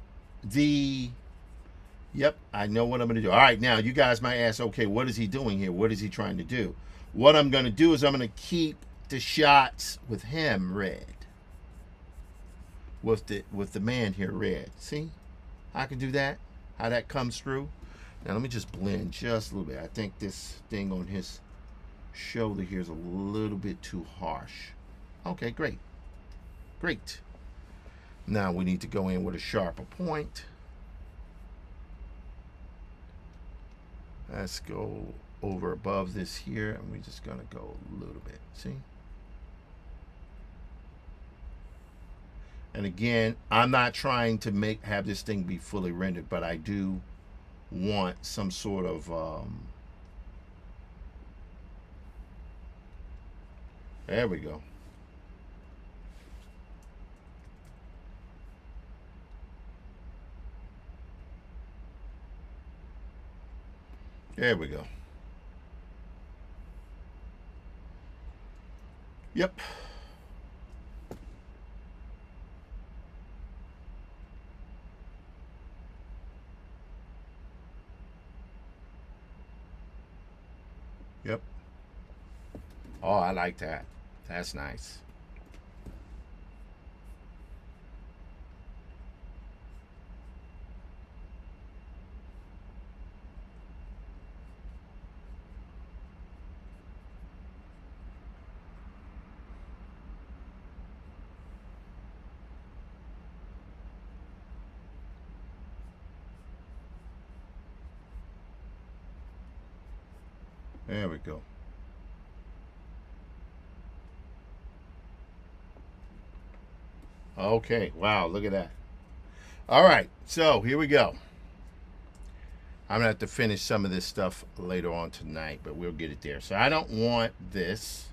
Speaker 1: yep, I know what I'm going to do. All right, now you guys might ask, okay, what is he doing here? What is he trying to do? What I'm going to do is I'm going to keep the shots with him red. With the man here red. See? I can do that. How that comes through. Now let me just blend just a little bit. I think this thing on his shoulder here is a little bit too harsh. Okay, great. Great. Now we need to go in with a sharper point. Let's go over above this here, and we're just gonna go a little bit. See? And again, I'm not trying to have this thing be fully rendered, but I do want some sort of there we go. There we go. Yep. Yep. Oh, I like that. That's nice. There we go. Okay, wow, look at that. All right, so here we go. I'm gonna have to finish some of this stuff later on tonight, but we'll get it there. So I don't want this,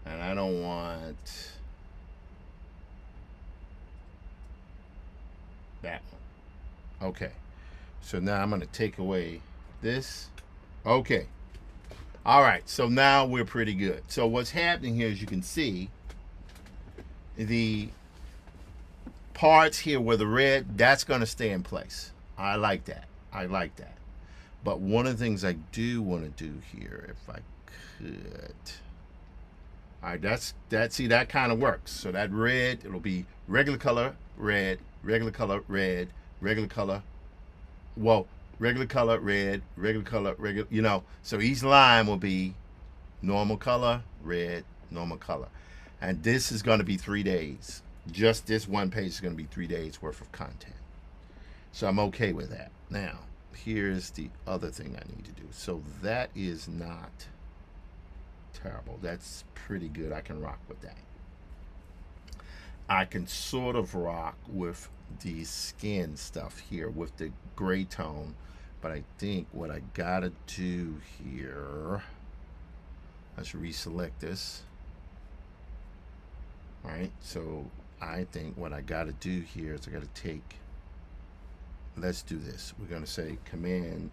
Speaker 1: and I don't want that one. Okay, so now I'm gonna take away this. Okay. All right, so now we're pretty good. So what's happening here, as you can see, the parts here where the red, that's going to stay in place. I like that. I like that. But one of the things I do want to do here, if I could. All right, see, that kind of works. So that red, it'll be regular color, red, regular color, red, regular color. Well, regular color, red, regular color, regular, you know. So each line will be normal color, red, normal color. And this is going to be 3 days. Just this one page is going to be 3 days worth of content. So I'm okay with that. Now, here's the other thing I need to do. So that is not terrible. That's pretty good. I can rock with that. I can sort of rock with the skin stuff here with the gray tone. But I think what I gotta do here, let's reselect this. All right, so I think what I gotta do here is I gotta take, let's do this. We're gonna say Command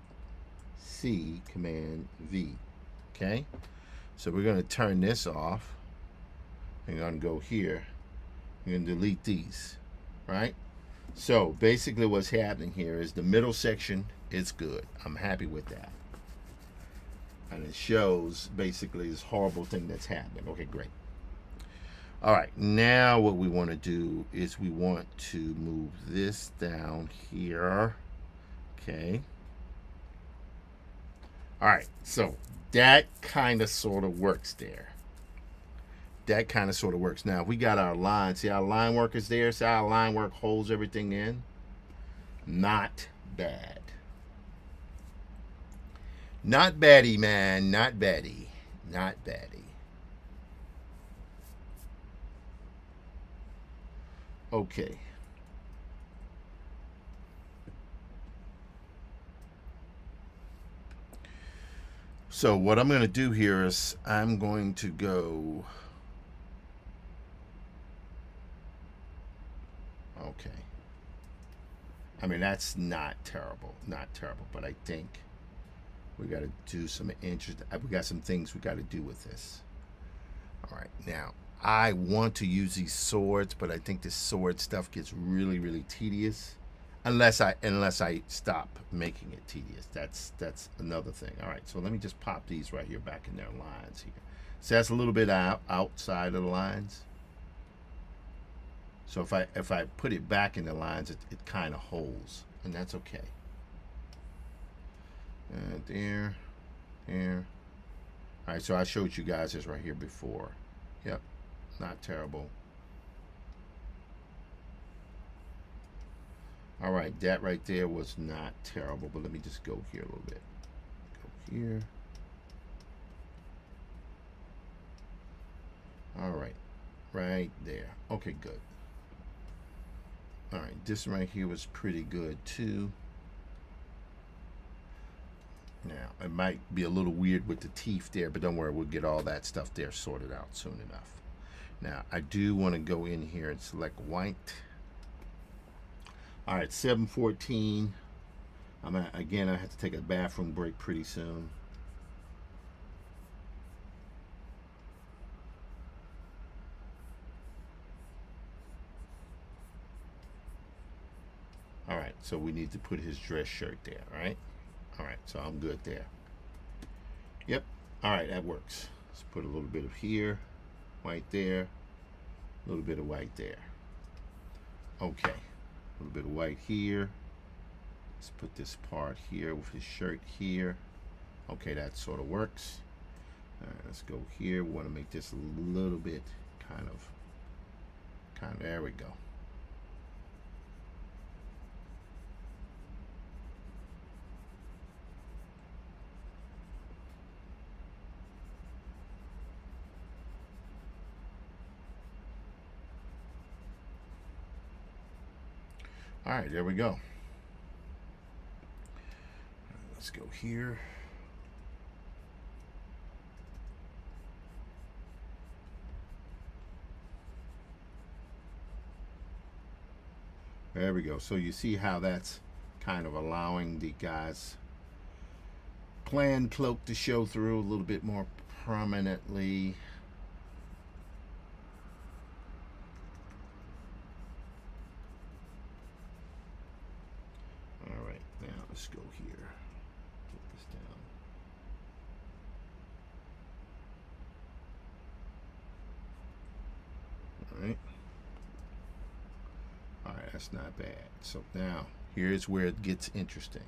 Speaker 1: C, Command V, okay? So we're gonna turn this off. We're gonna go here. We're gonna delete these, right? So basically what's happening here is the middle section is good. I'm happy with that. And it shows basically this horrible thing that's happening. Okay, great. All right, now what we want to do is we want to move this down here. Okay. All right, so that kind of sort of works there. That kind of sort of works. Now, we got our line. See our line work is there? See how our line work holds everything in? Not bad. Not baddie, man. Not baddie. Not baddie. Okay. So what I'm going to do here is I'm going to go... Okay. I mean, that's not terrible. Not terrible. But I think we got to do some interesting... We got some things we got to do with this. All right. Now, I want to use these swords, but I think this sword stuff gets really, really tedious. Unless I stop making it tedious. That's another thing. All right. So let me just pop these right here back in their lines here. So that's a little bit outside of the lines. So if I put it back in the lines, it kind of holds, and that's okay. There, All right, so I showed you guys this right here before. Yep, not terrible. All right, that right there was not terrible, but let me just go here a little bit. Go here. All right, right there. Okay, good. All right, this right here was pretty good too. Now, it might be a little weird with the teeth there, but don't worry, we'll get all that stuff there sorted out soon enough. Now, I do want to go in here and select white. All right, 7:14. Again, I have to take a bathroom break pretty soon. All right, so we need to put his dress shirt there, right? All right, so I'm good there. Yep. All right, that works. Let's put a little bit of here, white there, a little bit of white there. Okay, a little bit of white here. Let's put this part here with his shirt here. Okay, that sort of works. All right, let's go here. We want to make this a little bit kind of, there we go. All right, there we go. Let's go here. There we go. So you see how that's kind of allowing the guy's plaid cloak to show through a little bit more prominently. All right, now let's go here. Put this down. All right. All right, that's not bad. So now here's where it gets interesting.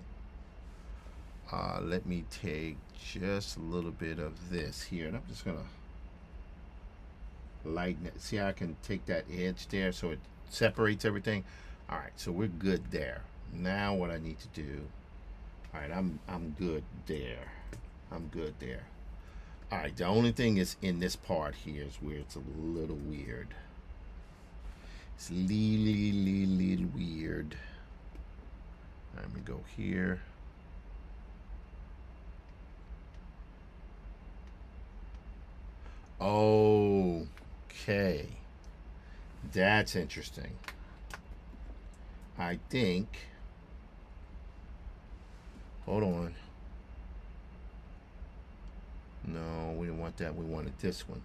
Speaker 1: Let me take just a little bit of this here, and I'm just gonna lighten it. See how I can take that edge there so it separates everything. All right, so we're good there. Now what I need to do, all right, I'm good there. I'm good there. All right, the only thing is in this part here is where it's a little weird. It's little weird. Let me go here. Okay, that's interesting. I think, hold on. No, we didn't want that. We wanted this one.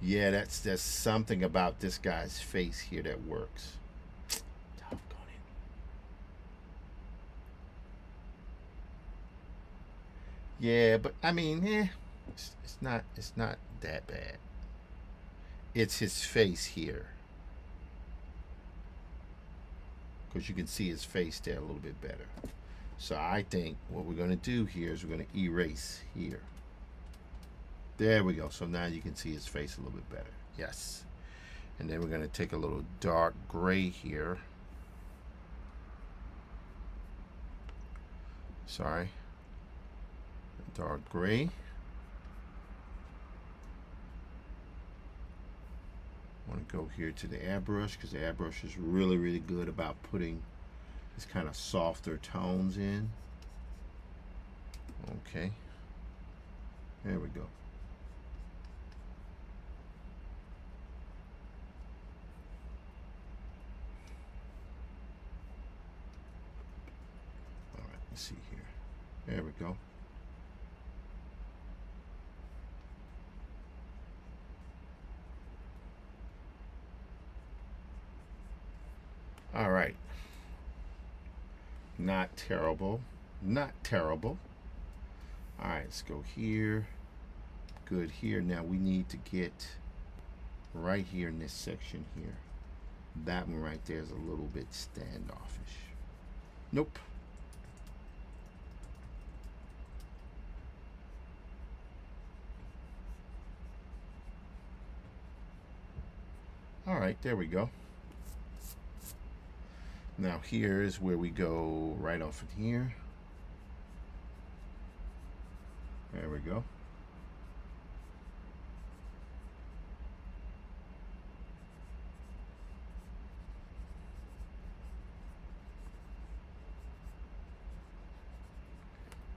Speaker 1: Yeah, that's something about this guy's face here that works. Doggone it. Yeah, but I mean, it's not that bad. It's his face here, because you can see his face there a little bit better. So I think what we're going to do here is we're going to erase here. There we go. So now you can see his face a little bit better. Yes. And then we're going to take a little dark gray here. Sorry. Dark gray. I want to go here to the airbrush, because the airbrush is really good about putting these kind of softer tones in. Okay. There we go. All right, let's see here. There we go. All right. Not terrible. Not terrible. All right, let's go here. Good here. Now we need to get right here in this section here. That one right there is a little bit standoffish. Nope. All right, there we go. Now here's where we go right off of here. There we go.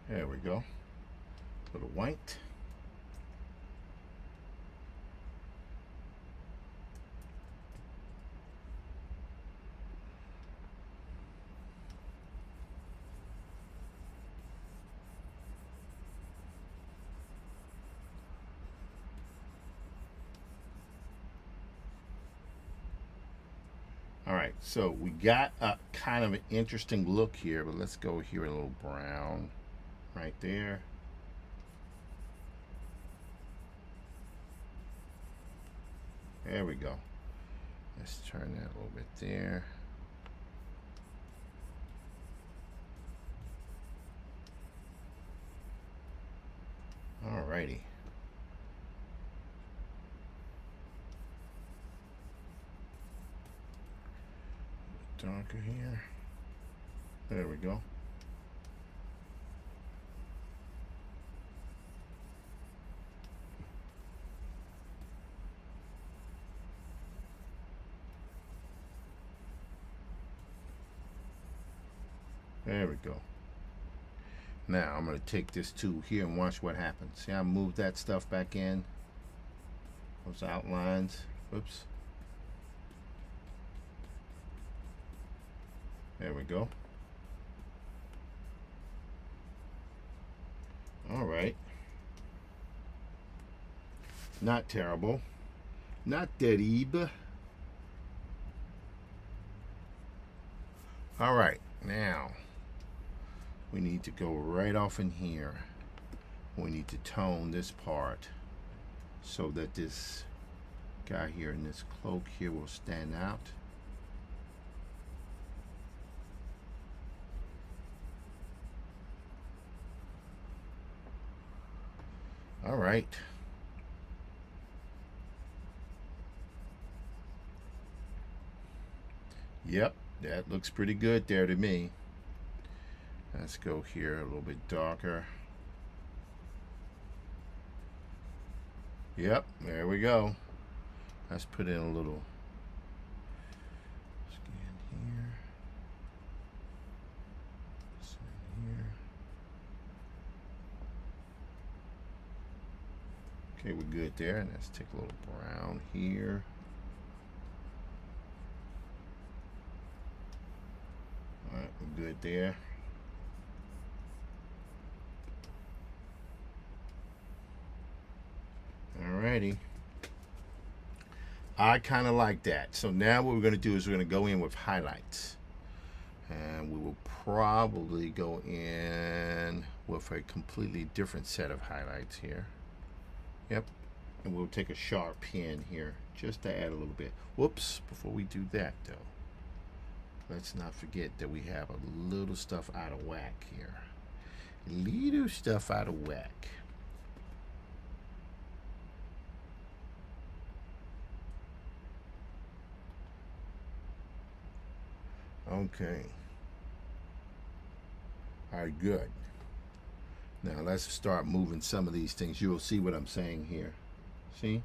Speaker 1: There we go. Little white. All right, so we got a kind of an interesting look here, but let's go here a little brown right there. There we go. Let's turn that a little bit there. All righty. Darker here. There we go. There we go. Now I'm going to take this tool here and watch what happens. See, I moved that stuff back in. Those outlines. Oops. There we go. All right. Not terrible. Not terrible. All right. Now, we need to go right off in here. We need to tone this part so that this guy here in this cloak here will stand out. All right. Yep, that looks pretty good there to me. Let's go here a little bit darker. Yep, there we go. Let's put in a little scan here. Scan here. Okay, we're good there. And let's take a little brown here. All right, we're good there. Alrighty. I kind of like that. So now what we're going to do is we're going to go in with highlights. And we will probably go in with a completely different set of highlights here. Yep. And we'll take a sharp pen here just to add a little bit. Whoops. Before we do that, though, let's not forget that we have a little stuff out of whack here. Little stuff out of whack. Okay. All right, good. Now let's start moving some of these things. You'll see what I'm saying here. See?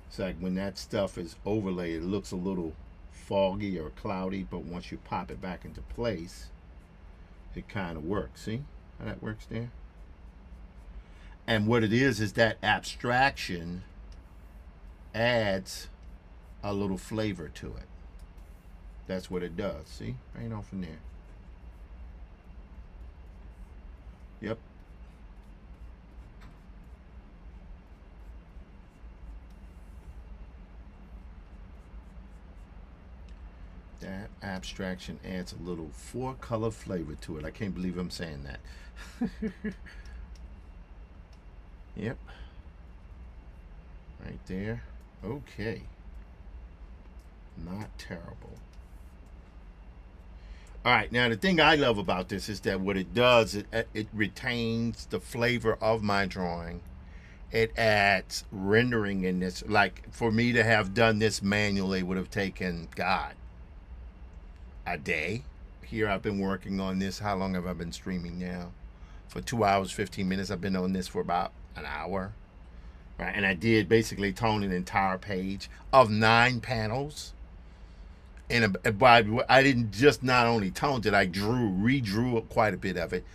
Speaker 1: It's like when that stuff is overlaid, it looks a little foggy or cloudy, but once you pop it back into place, it kind of works. See how that works there? And what it is that abstraction adds a little flavor to it. That's what it does. See? Right off in there. Yep. That abstraction adds a little four-color flavor to it. I can't believe I'm saying that. Yep. Right there. Okay. Not terrible. All right, now the thing I love about this is that what it does, it retains the flavor of my drawing, it adds rendering in this. Like for me to have done this manually would have taken, God, a day. Here I've been working on this. How long have I been streaming now? For 2 hours, 15 minutes. I've been on this for about an hour. Right, and I did basically tone an entire page of 9 panels. And I didn't just not only toned it, I redrew quite a bit of it.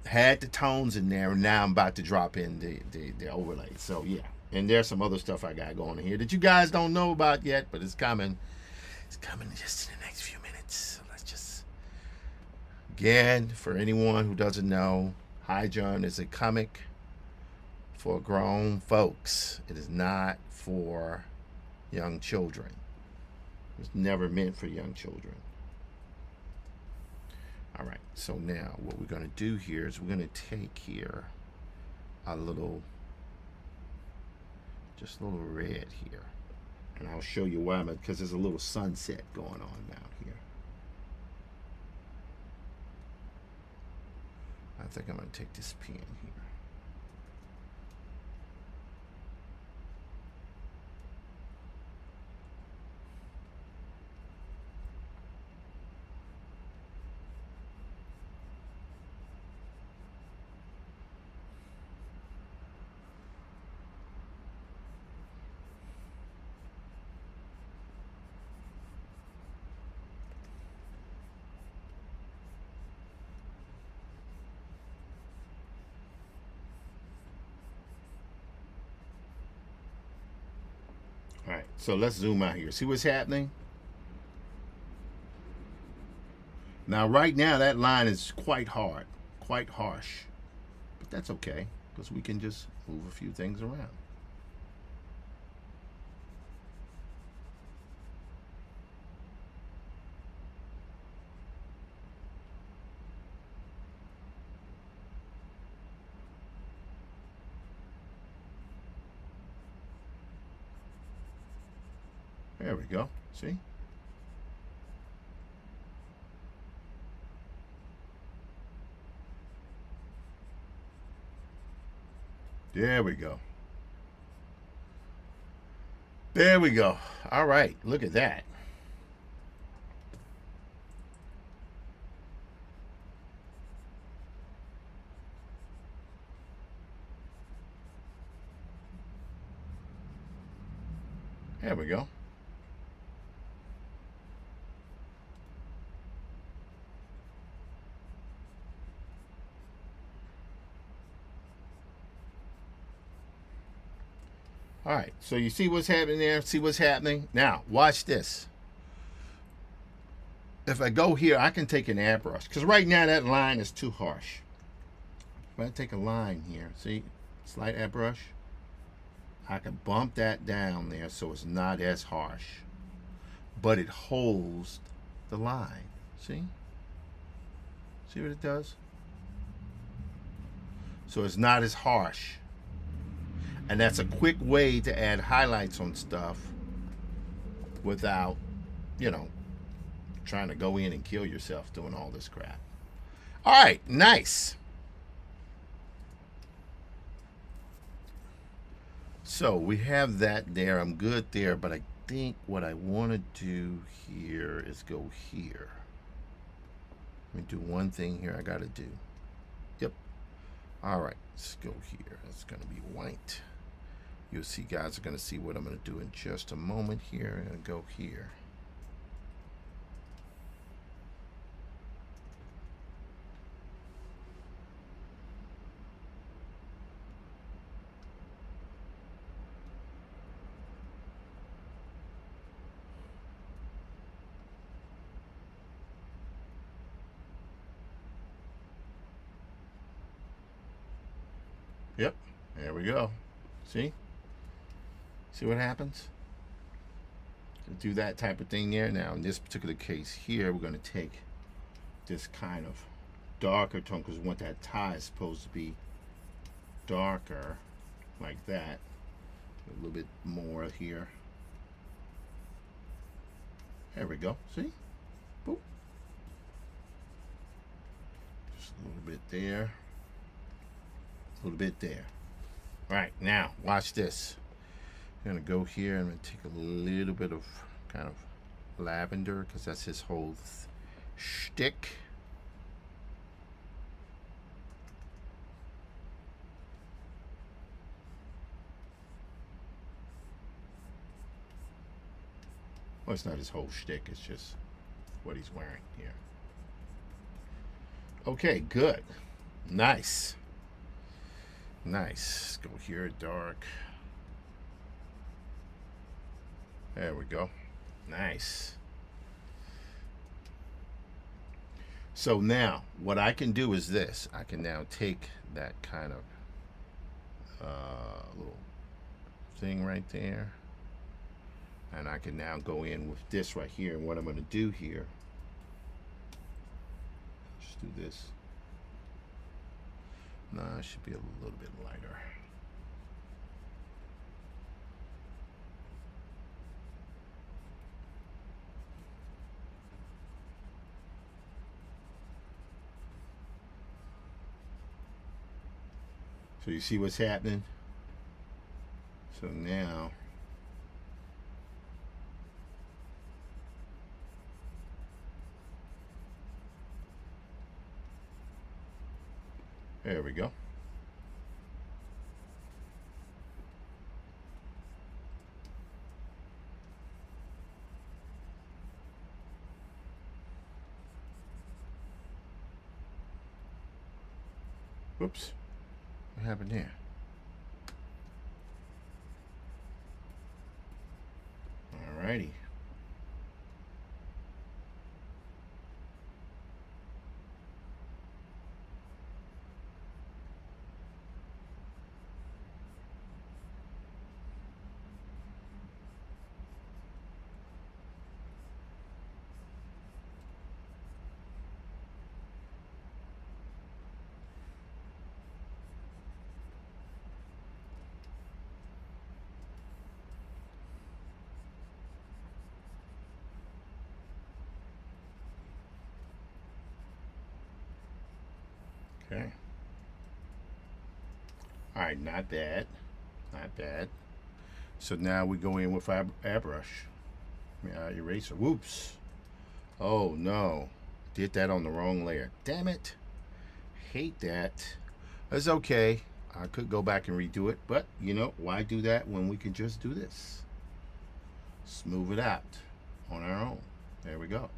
Speaker 1: Had the tones in there, and now I'm about to drop in the overlay. So yeah, and there's some other stuff I got going here that you guys don't know about yet, but it's coming. It's coming just in the next few minutes. So let's just, again, for anyone who doesn't know, Hi John is a comic for grown folks. It is not for young children. It's never meant for young children. All right, so now what we're going to do here is we're going to take here a little, just a little red here. And I'll show you why, because there's a little sunset going on now here. I think I'm going to take this pen here. All right, so let's zoom out here. See what's happening? Now, right now, that line is quite hard, quite harsh. But that's okay, because we can just move a few things around. There we go. See? There we go. There we go. All right. Look at that. There we go. All right, so you see what's happening there? See what's happening? Now, watch this. If I go here, I can take an airbrush, because right now that line is too harsh. If I take a line here, see, slight airbrush, I can bump that down there so it's not as harsh, but it holds the line. See? See what it does? So it's not as harsh. And that's a quick way to add highlights on stuff without, trying to go in and kill yourself doing all this crap. All right, nice. So we have that there. I'm good there, but I think what I want to do here is go here. Let me do one thing here I got to do. Yep. All right, let's go here. That's going to be white. You'll see, guys are going to see what I'm going to do in just a moment here. I'm going to go here. Yep, there we go. See? See what happens? Do that type of thing there. Now, in this particular case here, we're going to take this kind of darker tone, because we want that tie is supposed to be darker, like that. A little bit more here. There we go. See? Boop. Just a little bit there. A little bit there. All right, now watch this. I'm gonna go here and I'm gonna take a little bit of kind of lavender because that's his whole shtick. Well, it's not his whole shtick, it's just what he's wearing here. Okay, good. Nice. Nice. Let's go here, dark. There we go. Nice. So now, what I can do is this. I can now take that kind of little thing right there, and I can now go in with this right here. And what I'm going to do here, just do this. No, it should be a little bit lighter. So you see what's happening? So now, there we go. Whoops. What happened there? Alrighty. Okay. All right, not bad. Not bad. So now we go in with airbrush. Eraser. Whoops. Oh no. Did that on the wrong layer. Damn it. Hate that. That's okay. I could go back and redo it, but you know, why do that when we can just do this? Smooth it out on our own. There we go.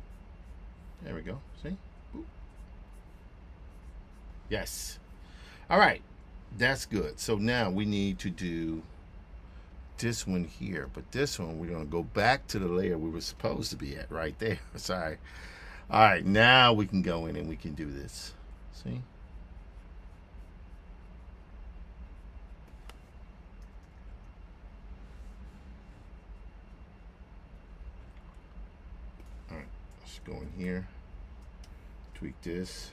Speaker 1: There we go. See? Ooh. Yes. All right. That's good. So now we need to do this one here, but this one we're going to go back to the layer we were supposed to be at right there. Sorry. All right, now we can go in and we can do this. See? All right, let's go in here, tweak this.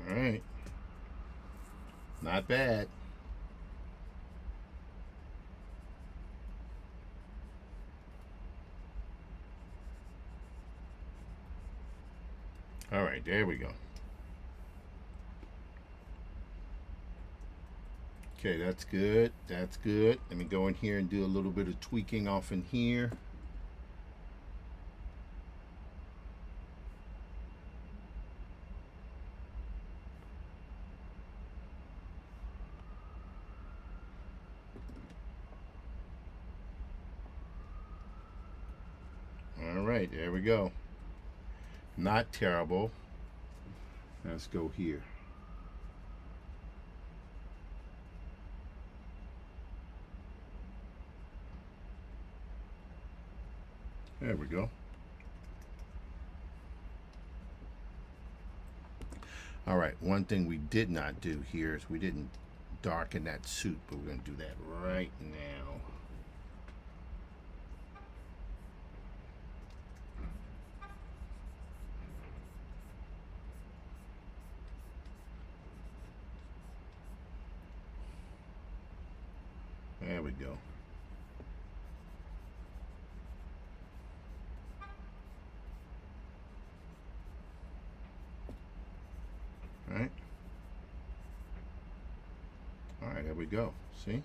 Speaker 1: All right. Not bad. All right, there we go. Okay, that's good. That's good. Let me go in here and do a little bit of tweaking off in here. All right, there we go. Not terrible. Let's go here. There we go. All right, one thing we did not do here is we didn't darken that suit, but we're going to do that right now. There we go. All right. All right, there we go. See?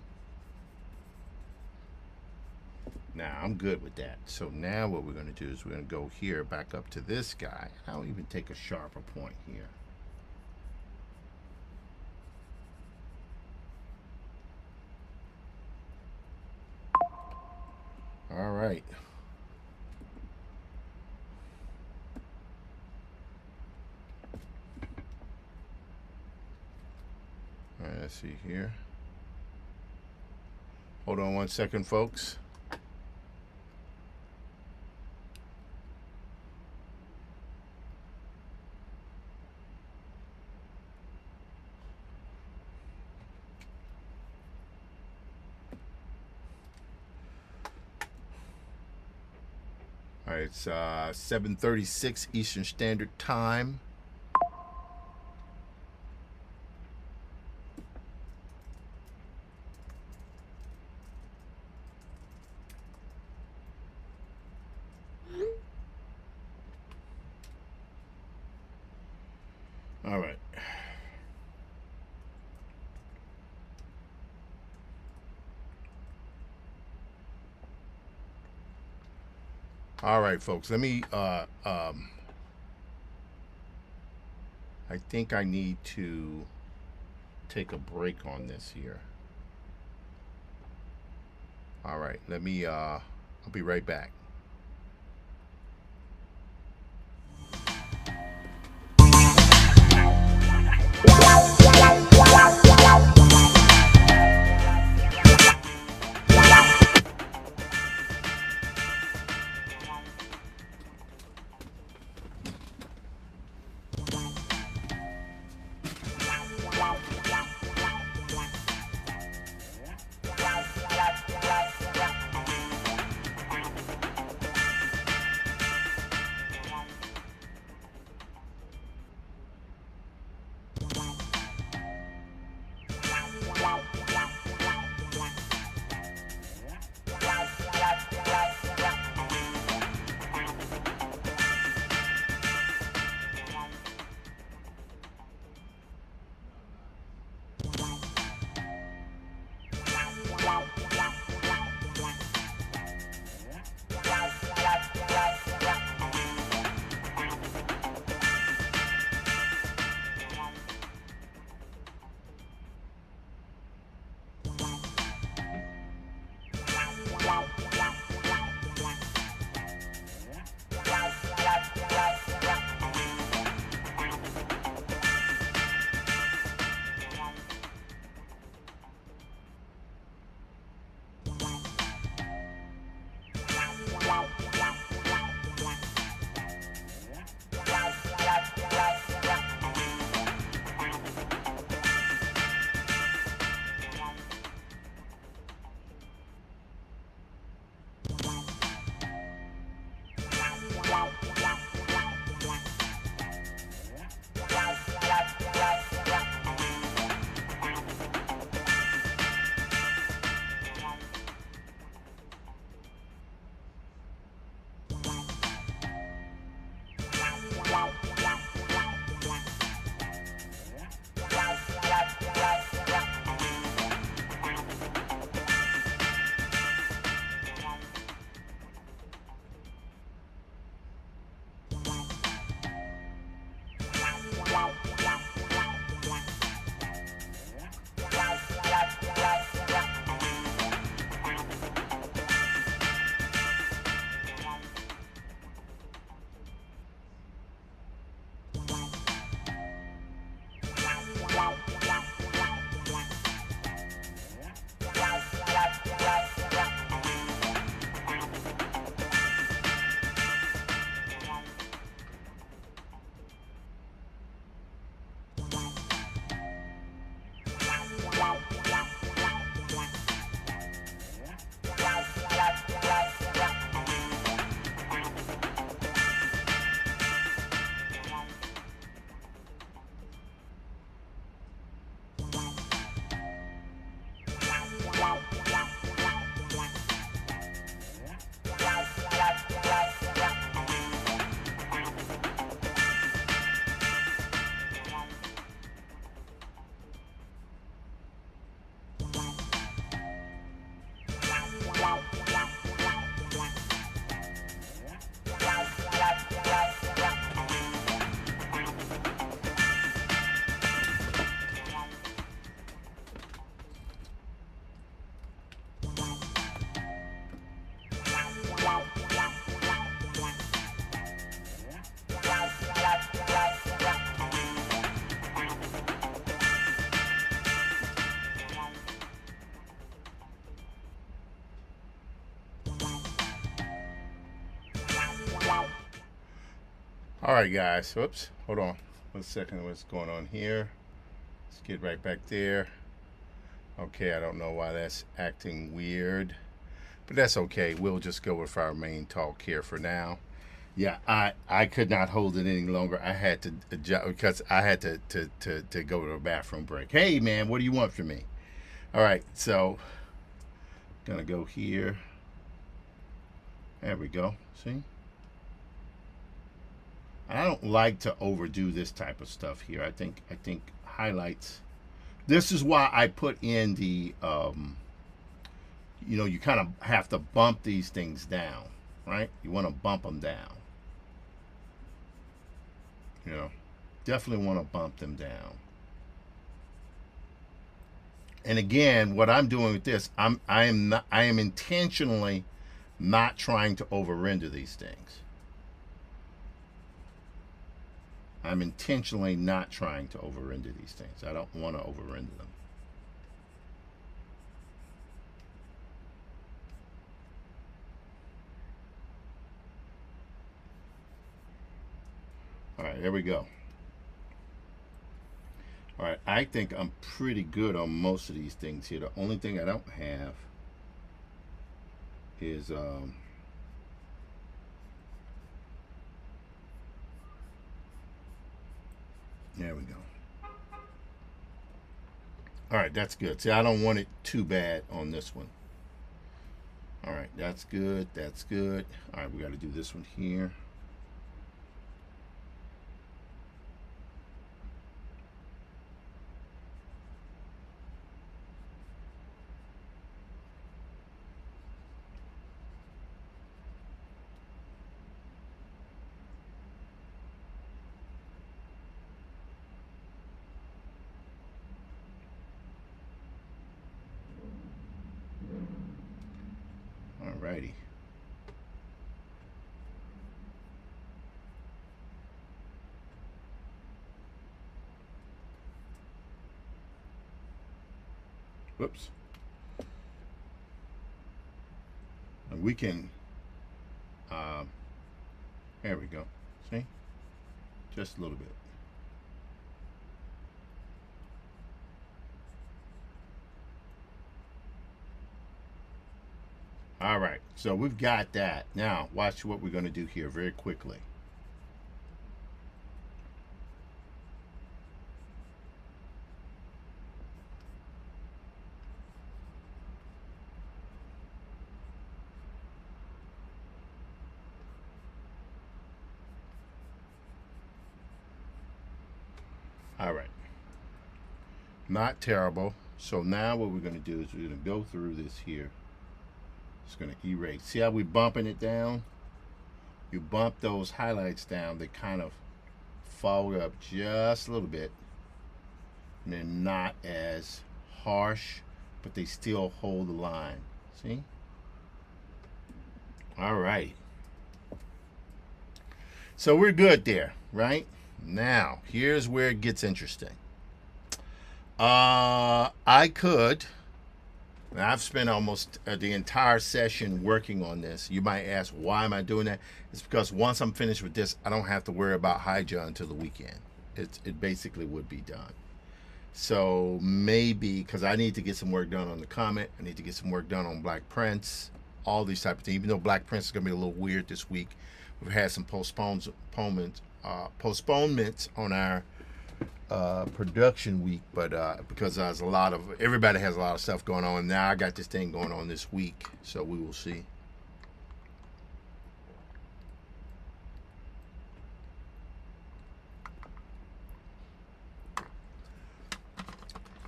Speaker 1: Now I'm good with that. So now what we're going to do is we're going to go here, back up to this guy. I'll even take a sharper point here. All right. All right, let's see here. Hold on one second, folks. All right, it's 7:36 Eastern Standard Time. All right. All right, folks. Let me. I think I need to take a break on this here. All right. Let me. I'll be right back. All right, guys. Whoops. Hold on. 1 second. What's going on here? Let's get right back there. Okay, I don't know why that's acting weird, but that's okay. We'll just go with our main talk here for now. Yeah, I could not hold it any longer. I had to adjust because I had to go to a bathroom break. Hey, man, what do you want from me? All right, so gonna go here. There we go. See? I don't like to overdo this type of stuff here. I think highlights. This is why I put in the you kind of have to bump these things down, right? You want to bump them down. Definitely want to bump them down. And again, what I'm doing with this, I am intentionally not trying to over render these things. I'm intentionally not trying to over render these things. I don't want to over render them. All right, there we go. All right, I think I'm pretty good on most of these things here. The only thing I don't have is there we go. All right, that's good. See, I don't want it too bad on this one. All right, that's good. That's good. All right, we got to do this one here. Alrighty. Whoops. And we can, there we go. See? Just a little bit. All right, so we've got that. Now, watch what we're going to do here very quickly. All right. Not terrible. So now what we're going to do is we're going to go through this here. It's going to erase. See how we're bumping it down? You bump those highlights down, they kind of fold up just a little bit. And they're not as harsh, but they still hold the line. See? All right. So we're good there, right? Now, here's where it gets interesting. I could, and I've spent almost the entire session working on this. You might ask, why am I doing that? It's because once I'm finished with this, I don't have to worry about Hydra until the weekend. It basically would be done. So maybe, because I need to get some work done on the Comet, I need to get some work done on Black Prince, all these type of things. Even though Black Prince is going to be a little weird this week, we've had some postponements on our production week, but because there's everybody has a lot of stuff going on. Now I got this thing going on this week, so we will see.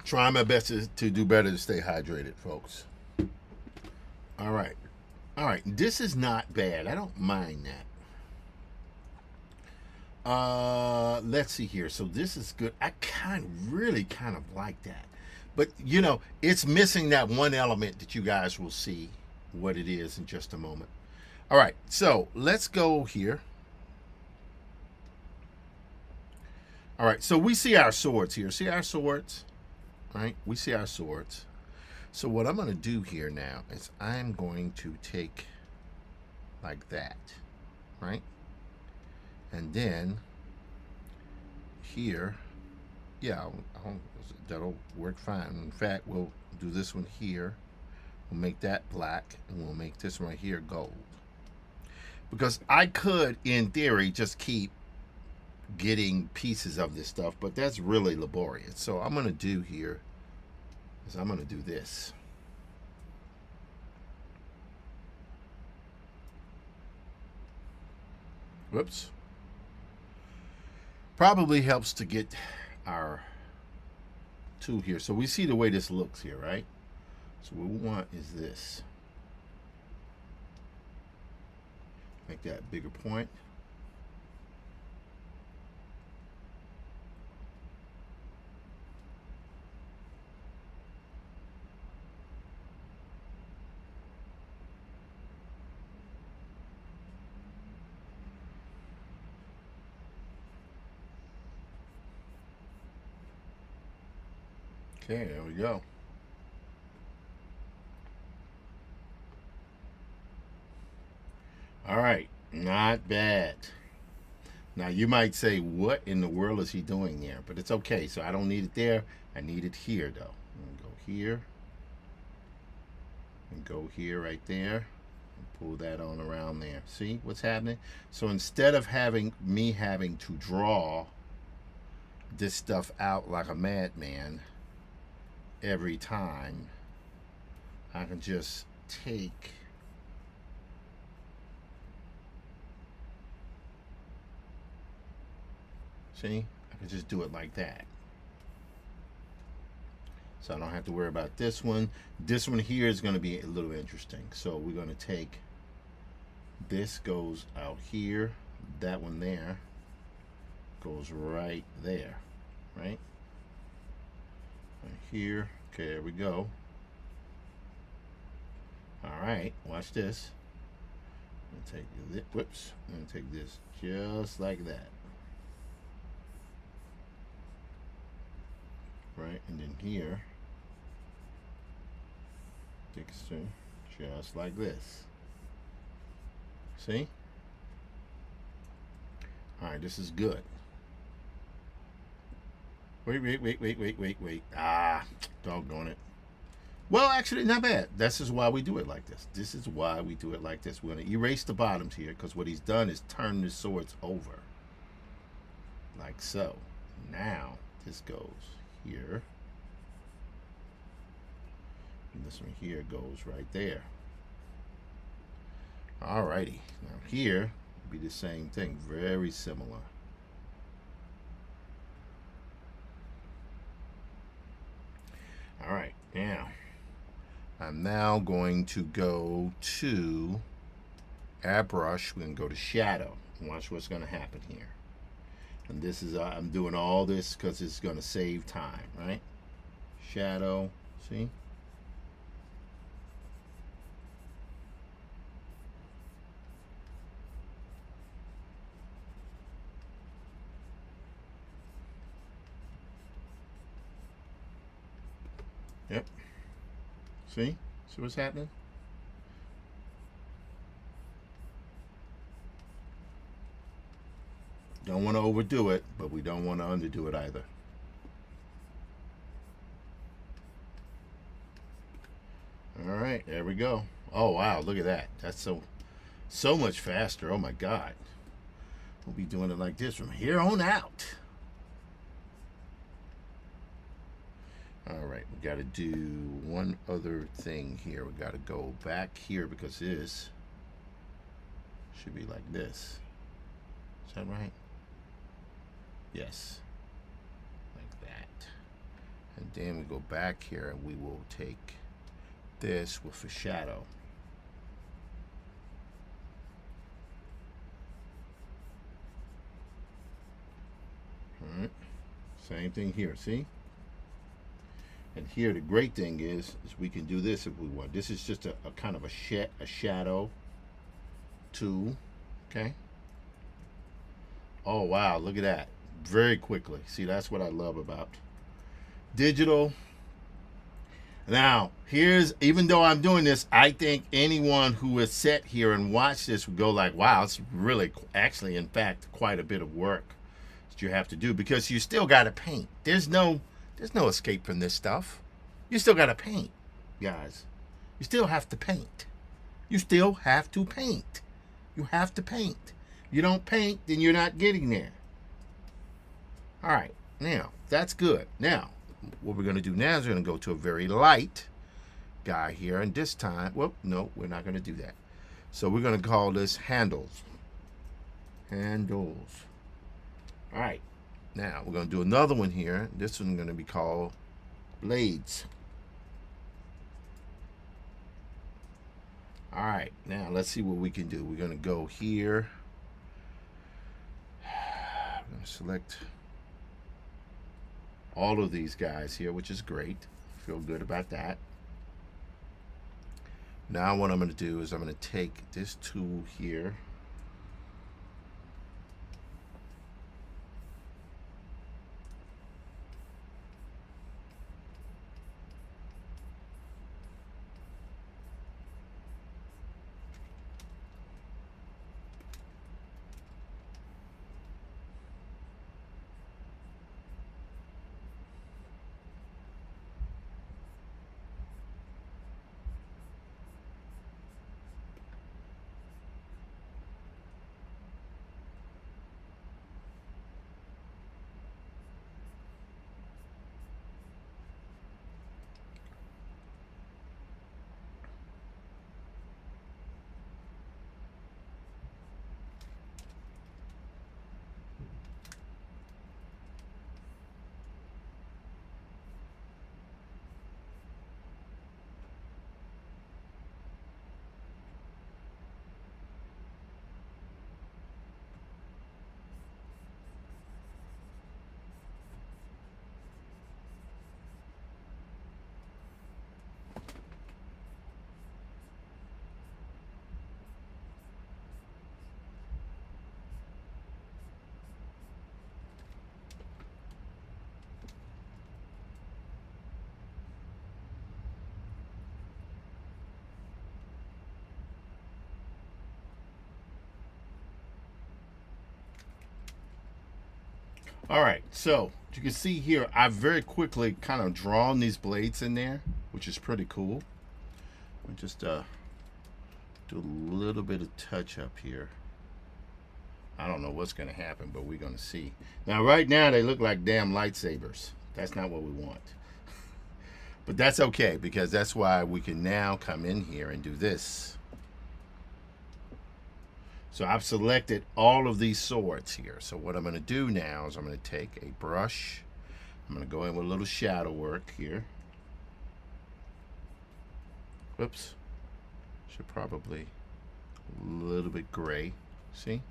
Speaker 1: Trying my best to do better to stay hydrated, folks. All right. This is not bad. I don't mind that. Let's see here. So this is good. I really kind of like that. But, it's missing that one element that you guys will see what it is in just a moment. All right. So let's go here. All right. So we see our swords here. See our swords? Right? We see our swords. So what I'm going to do here now is I'm going to take like that, right? And then here, yeah, that'll work fine. In fact, we'll do this one here. We'll make that black, and we'll make this one right here gold. Because I could, in theory, just keep getting pieces of this stuff, but that's really laborious. So I'm going to do here is I'm going to do this. Whoops. Probably helps to get our tool here. So we see the way this looks here, right? So what we want is this. Make that bigger point. Okay, there we go. All right, not bad. Now you might say, what in the world is he doing there? But it's okay. So I don't need it there. I need it here though. I'm gonna go here and go here right there and pull that on around there. See what's happening? So instead of having to draw this stuff out like a madman every time, I can just take see, I can just do it like that. So I don't have to worry about this one. This one here is going to be a little interesting. So we're going to take this, goes out here, that one there goes right there, right here. Okay, there we go. All right, watch this. I'm gonna take this, whoops, I'm gonna take this just like that, right? And then here, take it just like this. See? All right, this is good. Wait. Ah, doggone it. Well, actually, not bad. This is why we do it like this. This is why we do it like this. We're going to erase the bottoms here because what he's done is turn the swords over. Like so. Now, this goes here. And this one here goes right there. Alrighty. Now here, be the same thing. Very similar. All right, now I'm now going to go to airbrush. We're going to go to shadow and watch what's going to happen here. And this is I'm doing all this because it's going to save time, right? Shadow, see? Yep. See? See what's happening? Don't want to overdo it, but we don't want to underdo it either. All right, there we go. Oh wow, look at that. That's so much faster. Oh my God. We'll be doing it like this from here on out. All right, we got to do one other thing here. We got to go back here because this should be like this. Is that right? Yes, like that. And then we go back here and we will take this with a shadow. All right, same thing here, see? And here the great thing is we can do this if we want. This is just a kind of a shadow tool, okay? Oh wow, look at that. Very quickly. See, that's what I love about digital. Now, even though I'm doing this, I think anyone who has sat here and watched this would go like, wow, it's really, actually, in fact, quite a bit of work that you have to do, because you still got to paint. There's no escape from this stuff. You still got to paint, guys. You still have to paint. You still have to paint. You have to paint. You don't paint, then you're not getting there. All right, now, that's good. Now, what we're going to do now is we're going to go to a very light guy here, and this time, well, no, we're not going to do that. So we're going to call this handles. Handles. All right, now we're going to do another one here. This one's going to be called blades. All right, now let's see what we can do. We're going to go here. I'm going to select all of these guys here, which is great. Feel good about that. Now what I'm going to do is I'm going to take this tool here. All right, so you can see here, I've very quickly kind of drawn these blades in there, which is pretty cool. I'll just do a little bit of touch up here. I don't know what's going to happen, but we're going to see. Now, right now, they look like damn lightsabers. That's not what we want. But that's okay, because that's why we can now come in here and do this. So I've selected all of these swords here. So what I'm going to do now is I'm going to take a brush. I'm going to go in with a little shadow work here. Whoops. Should probably a little bit gray. See?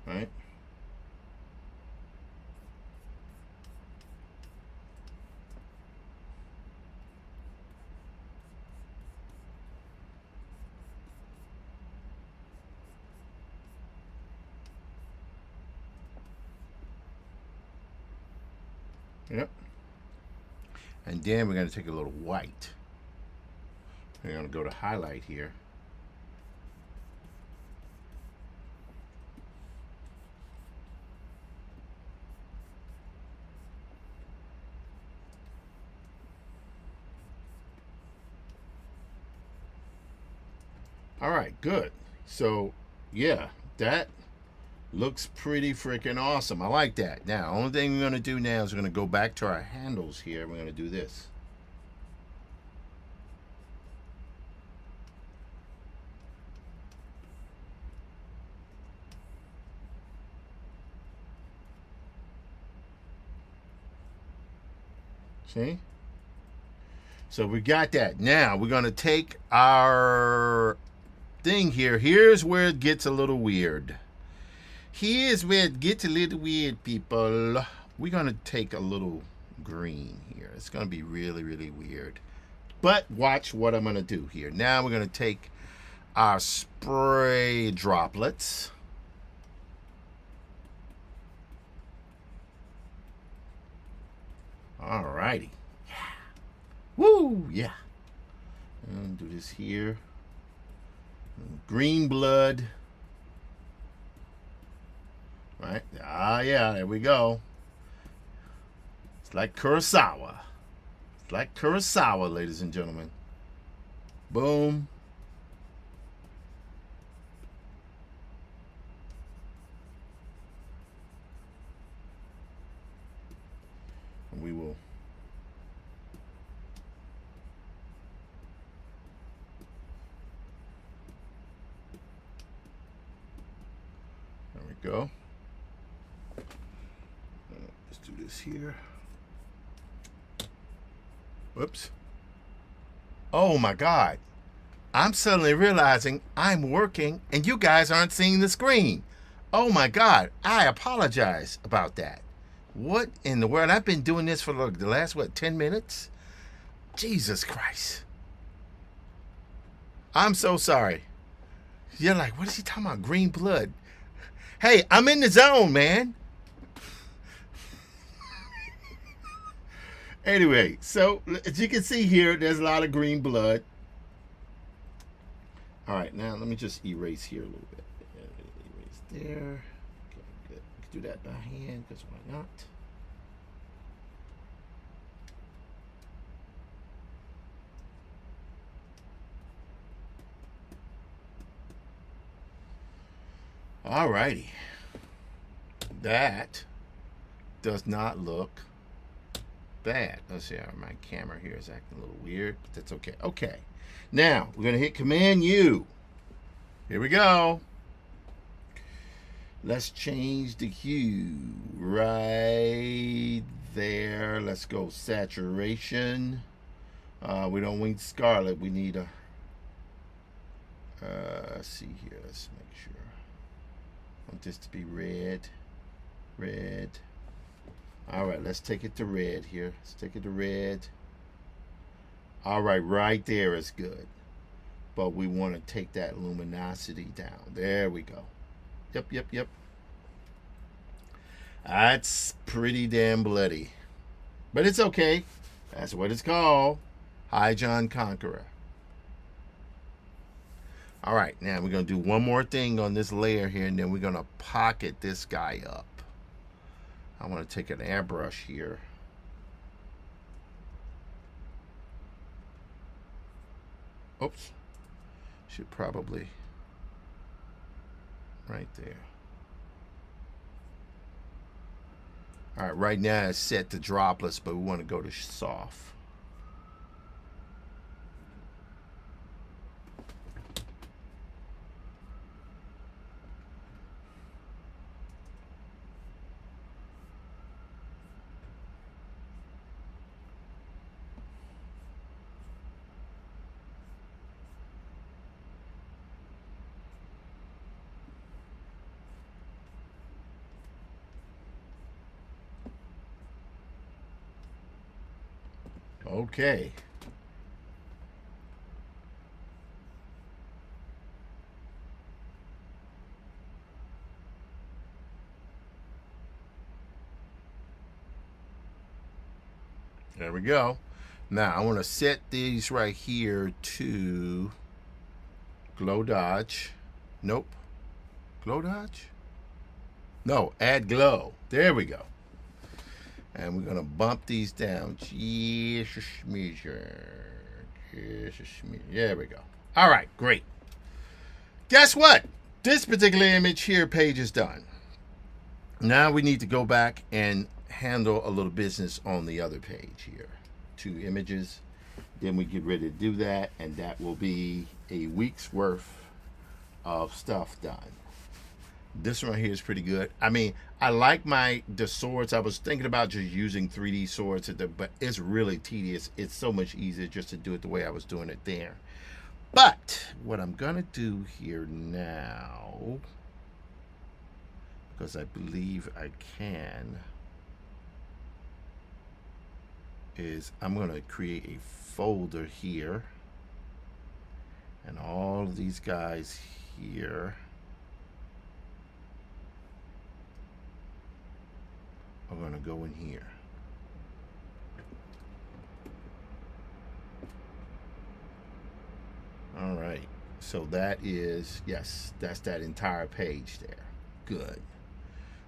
Speaker 1: Right? Yep. And then we're going to take a little white. We're going to go to highlight here. All right, good. So, yeah, that looks pretty freaking awesome. I like that. Now, only thing we're going to do now is we're going to go back to our handles here. We're going to do this. See? So we got that. Now, we're going to take our thing here. Here's where it gets a little weird. Here's where it gets a little weird, people. We're going to take a little green here. It's going to be really, really weird. But watch what I'm going to do here. Now we're going to take our spray droplets. All righty. Woo, yeah. And do this here. Green blood. Right? Ah, yeah, there we go. It's like Kurosawa. It's like Kurosawa, ladies and gentlemen. Boom. And we will. There we go. Let's do this here. Whoops. Oh my God. I'm suddenly realizing I'm working and you guys aren't seeing the screen. Oh my God. I apologize about that. What in the world? I've been doing this for the last, 10 minutes? Jesus Christ. I'm so sorry. You're like, what is he talking about? Green blood. Hey, I'm in the zone, man. Anyway, so as you can see here, there's a lot of green blood. All right, now let me just erase here a little bit. Erase there. Okay, good. We can do that by hand, because why not? All righty. That does not look bad. Let's see, my camera here is acting a little weird, but that's okay. Okay. Now, we're going to hit Command U. Here we go. Let's change the hue right there. Let's go saturation. We don't want scarlet. We need a... let's see here. Let's make sure. I want this to be red. Red. All right, let's take it to red here. Let's take it to red. All right, right there is good. But we want to take that luminosity down. There we go. Yep, yep, yep. That's pretty damn bloody. But it's okay. That's what it's called. High John Conqueror. All right, now we're going to do one more thing on this layer here, and then we're going to pocket this guy up. I want to take an airbrush here. Oops. Should probably right there. All right, right now it's set to droplets, but we want to go to soft. Okay. There we go. Now I want to set these right here to glow dodge. Nope. Glow dodge? No, add glow. There we go. And we're going to bump these down. There we go. All right, great. Guess what? This particular image here page is done. Now we need to go back and handle a little business on the other page here. 2 images. Then we get ready to do that, and that will be a week's worth of stuff done. This one right here is pretty good. I mean, I like the swords. I was thinking about just using 3D swords, but it's really tedious. It's so much easier just to do it the way I was doing it there. But what I'm going to do here now, because I believe I can, is I'm going to create a folder here. And all of these guys here are going to go in here. So that is, yes, that's that entire page there. Good.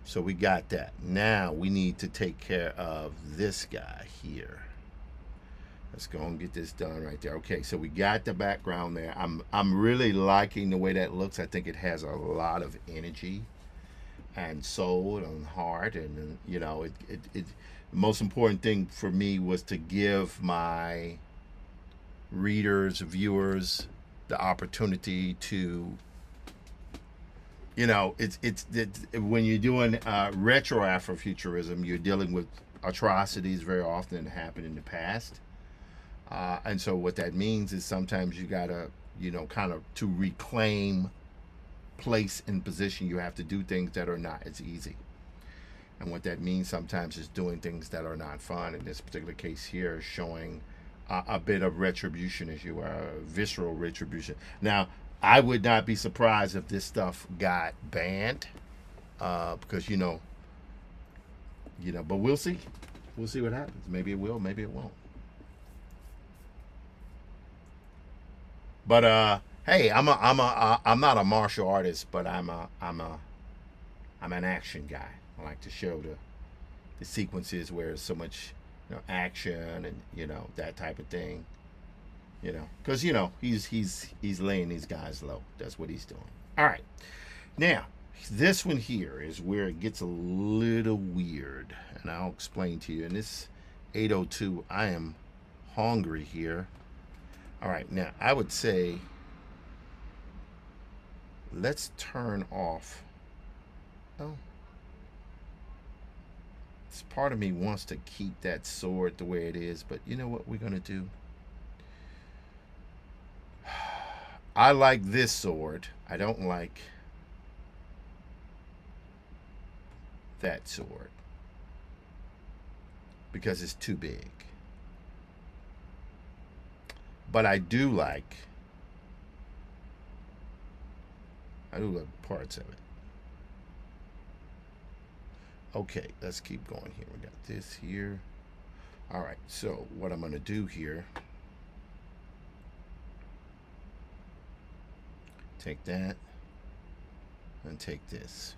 Speaker 1: So we got that. Now we need to take care of this guy here. Let's go and get this done right there. Okay, so we got the background there. I'm really liking the way that looks. I think it has a lot of energy and soul and heart, and you know, the most important thing for me was to give my readers, viewers, the opportunity to, you know, it's when you're doing retro Afrofuturism, you're dealing with atrocities very often that happened in the past, and so what that means is sometimes you gotta, you know, kind of to reclaim place and position, you have to do things that are not as easy. And what that means sometimes is doing things that are not fun. In this particular case here, showing a bit of retribution, as you are, visceral retribution. Now, I would not be surprised if this stuff got banned, because you know, but we'll see. We'll see what happens. Maybe it will, maybe it won't. But hey, I'm not a martial artist, but I'm an action guy. I like to show the sequences where there's so much, you know, action and, you know, that type of thing. You know, because you know he's laying these guys low. That's what he's doing. All right, now this one here is where it gets a little weird, and I'll explain to you. In this 802, I am hungry here. All right, now I would say let's turn off. Oh, this part of me wants to keep that sword the way it is, but you know what we're gonna do? I like this sword. I don't like that sword because it's too big. But I do like parts of it. Okay, let's keep going here. We got this here. All right, so what I'm going to do here, take that and take this.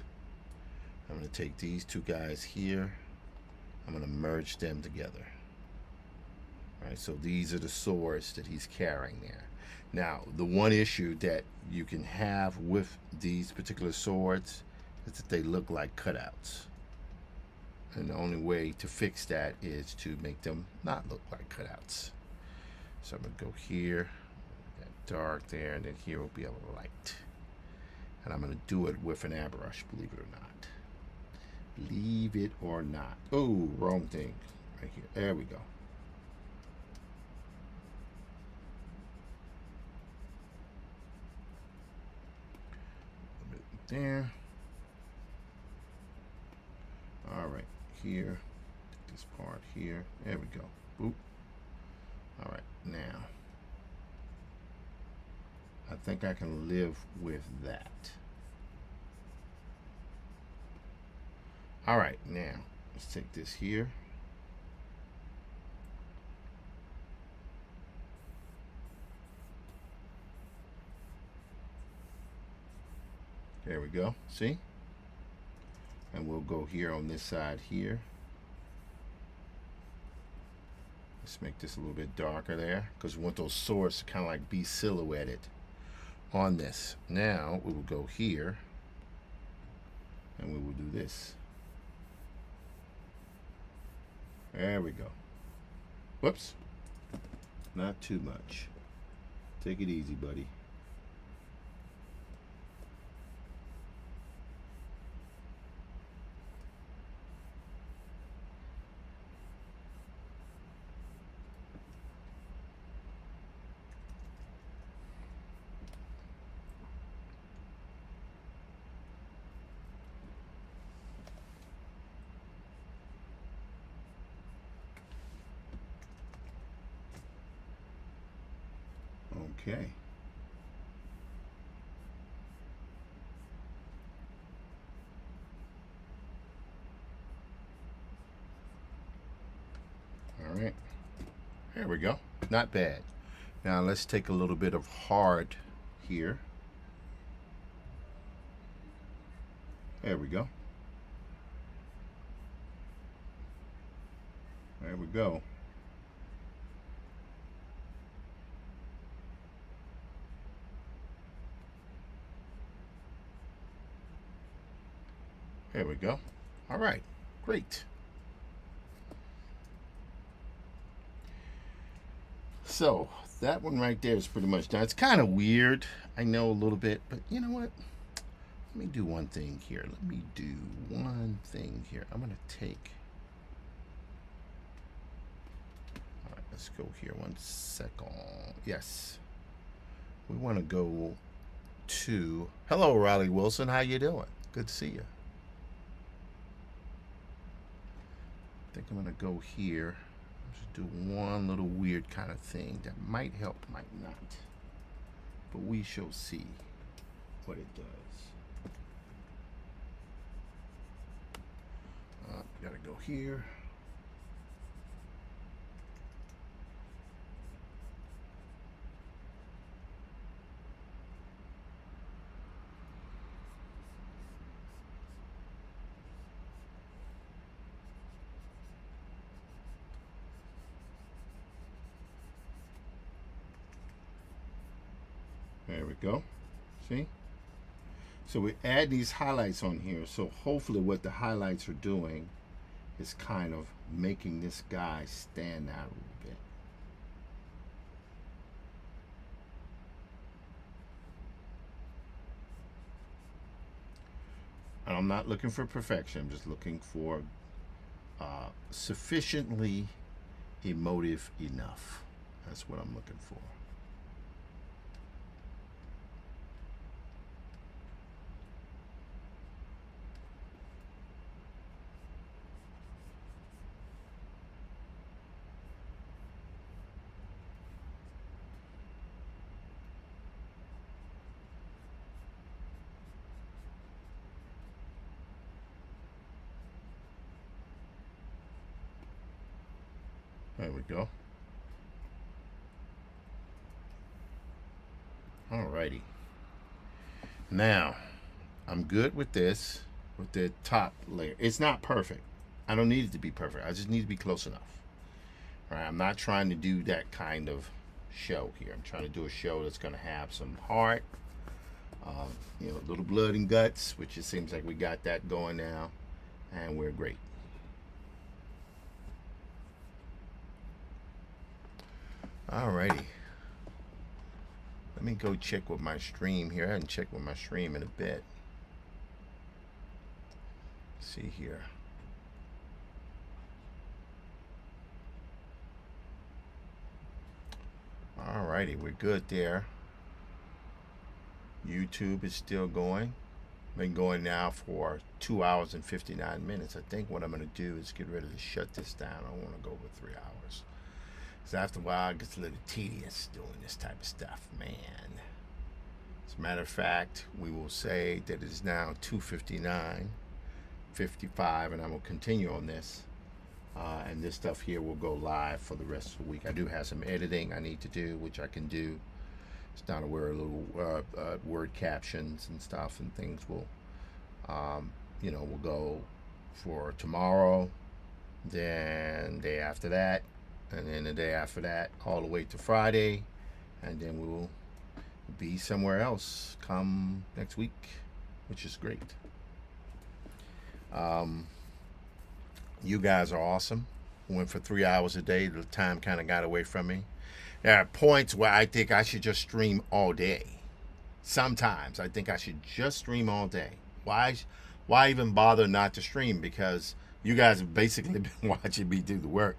Speaker 1: I'm going to take these two guys here. I'm going to merge them together. All right, so these are the swords that he's carrying there. Now, the one issue that you can have with these particular swords is that they look like cutouts. And the only way to fix that is to make them not look like cutouts. So I'm going to go here, that dark there, and then here will be a light. And I'm going to do it with an airbrush, believe it or not. Believe it or not. Oh, wrong thing. Right here. There we go. There. All right, here, this part here. There we go. Boop. All right, now I think I can live with that. All right, now let's take this here. There we go. See? And we'll go here on this side here. Let's make this a little bit darker there because we want those swords to kind of like be silhouetted on this. Now we will go here and we will do this. There we go. Whoops. Not too much. Take it easy, buddy. Okay. All right. There we go. Not bad. Now let's take a little bit of hard here. There we go. There we go. There we go. All right, great. So that one right there is pretty much done. It's kind of weird, I know, a little bit, but you know what? Let me do one thing here. I'm gonna take. All right, let's go here. 1 second. Yes, we want to go to. Hello, Riley Wilson. How you doing? Good to see you. I think I'm gonna go here. Just do one little weird kind of thing that might help, might not, but we shall see what it does. Gotta go here. There we go. See? So we add these highlights on here. So hopefully what the highlights are doing is kind of making this guy stand out a little bit. And I'm not looking for perfection. I'm just looking for sufficiently emotive enough. That's what I'm looking for. There we go. Alrighty. Now, I'm good with this, with the top layer. It's not perfect. I don't need it to be perfect. I just need to be close enough. Right? I'm not trying to do that kind of show here. I'm trying to do a show that's going to have some heart, you know, a little blood and guts, which it seems like we got that going now, and we're great. Alrighty. Let me go check with my stream here. I haven't checked with my stream in a bit. Let's see here. Alrighty, we're good there. YouTube is still going. Been going now for 2 hours and 59 minutes. I think what I'm going to do is get ready to shut this down. I don't want to go over 3 hours. So after a while, it gets a little tedious doing this type of stuff, man. As a matter of fact, we will say that it is now 2:59:55, and I will continue on this. And this stuff here will go live for the rest of the week. I do have some editing I need to do, which I can do. It's down to where a little word captions and stuff and things will, you know, will go for tomorrow, then day after that, and then the day after that, all the way to Friday, and then we will be somewhere else come next week, which is great. You guys are awesome. Went for 3 hours a day. The time kind of got away from me. There are points where I think I should just stream all day. Sometimes I think I should just stream all day. Why even bother not to stream? Because you guys have basically been watching me do the work.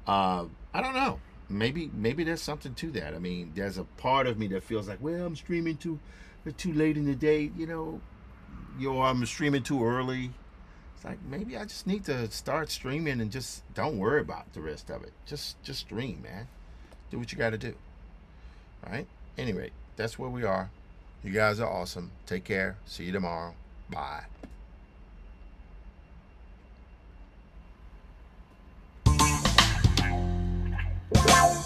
Speaker 1: I don't know. Maybe there's something to that. I mean, there's a part of me that feels like, well, I'm streaming too late in the day. You know, I'm streaming too early. It's like maybe I just need to start streaming and just don't worry about the rest of it. Just stream, man. Do what you got to do. All right? Anyway, that's where we are. You guys are awesome. Take care. See you tomorrow. Bye.
Speaker 2: Wow.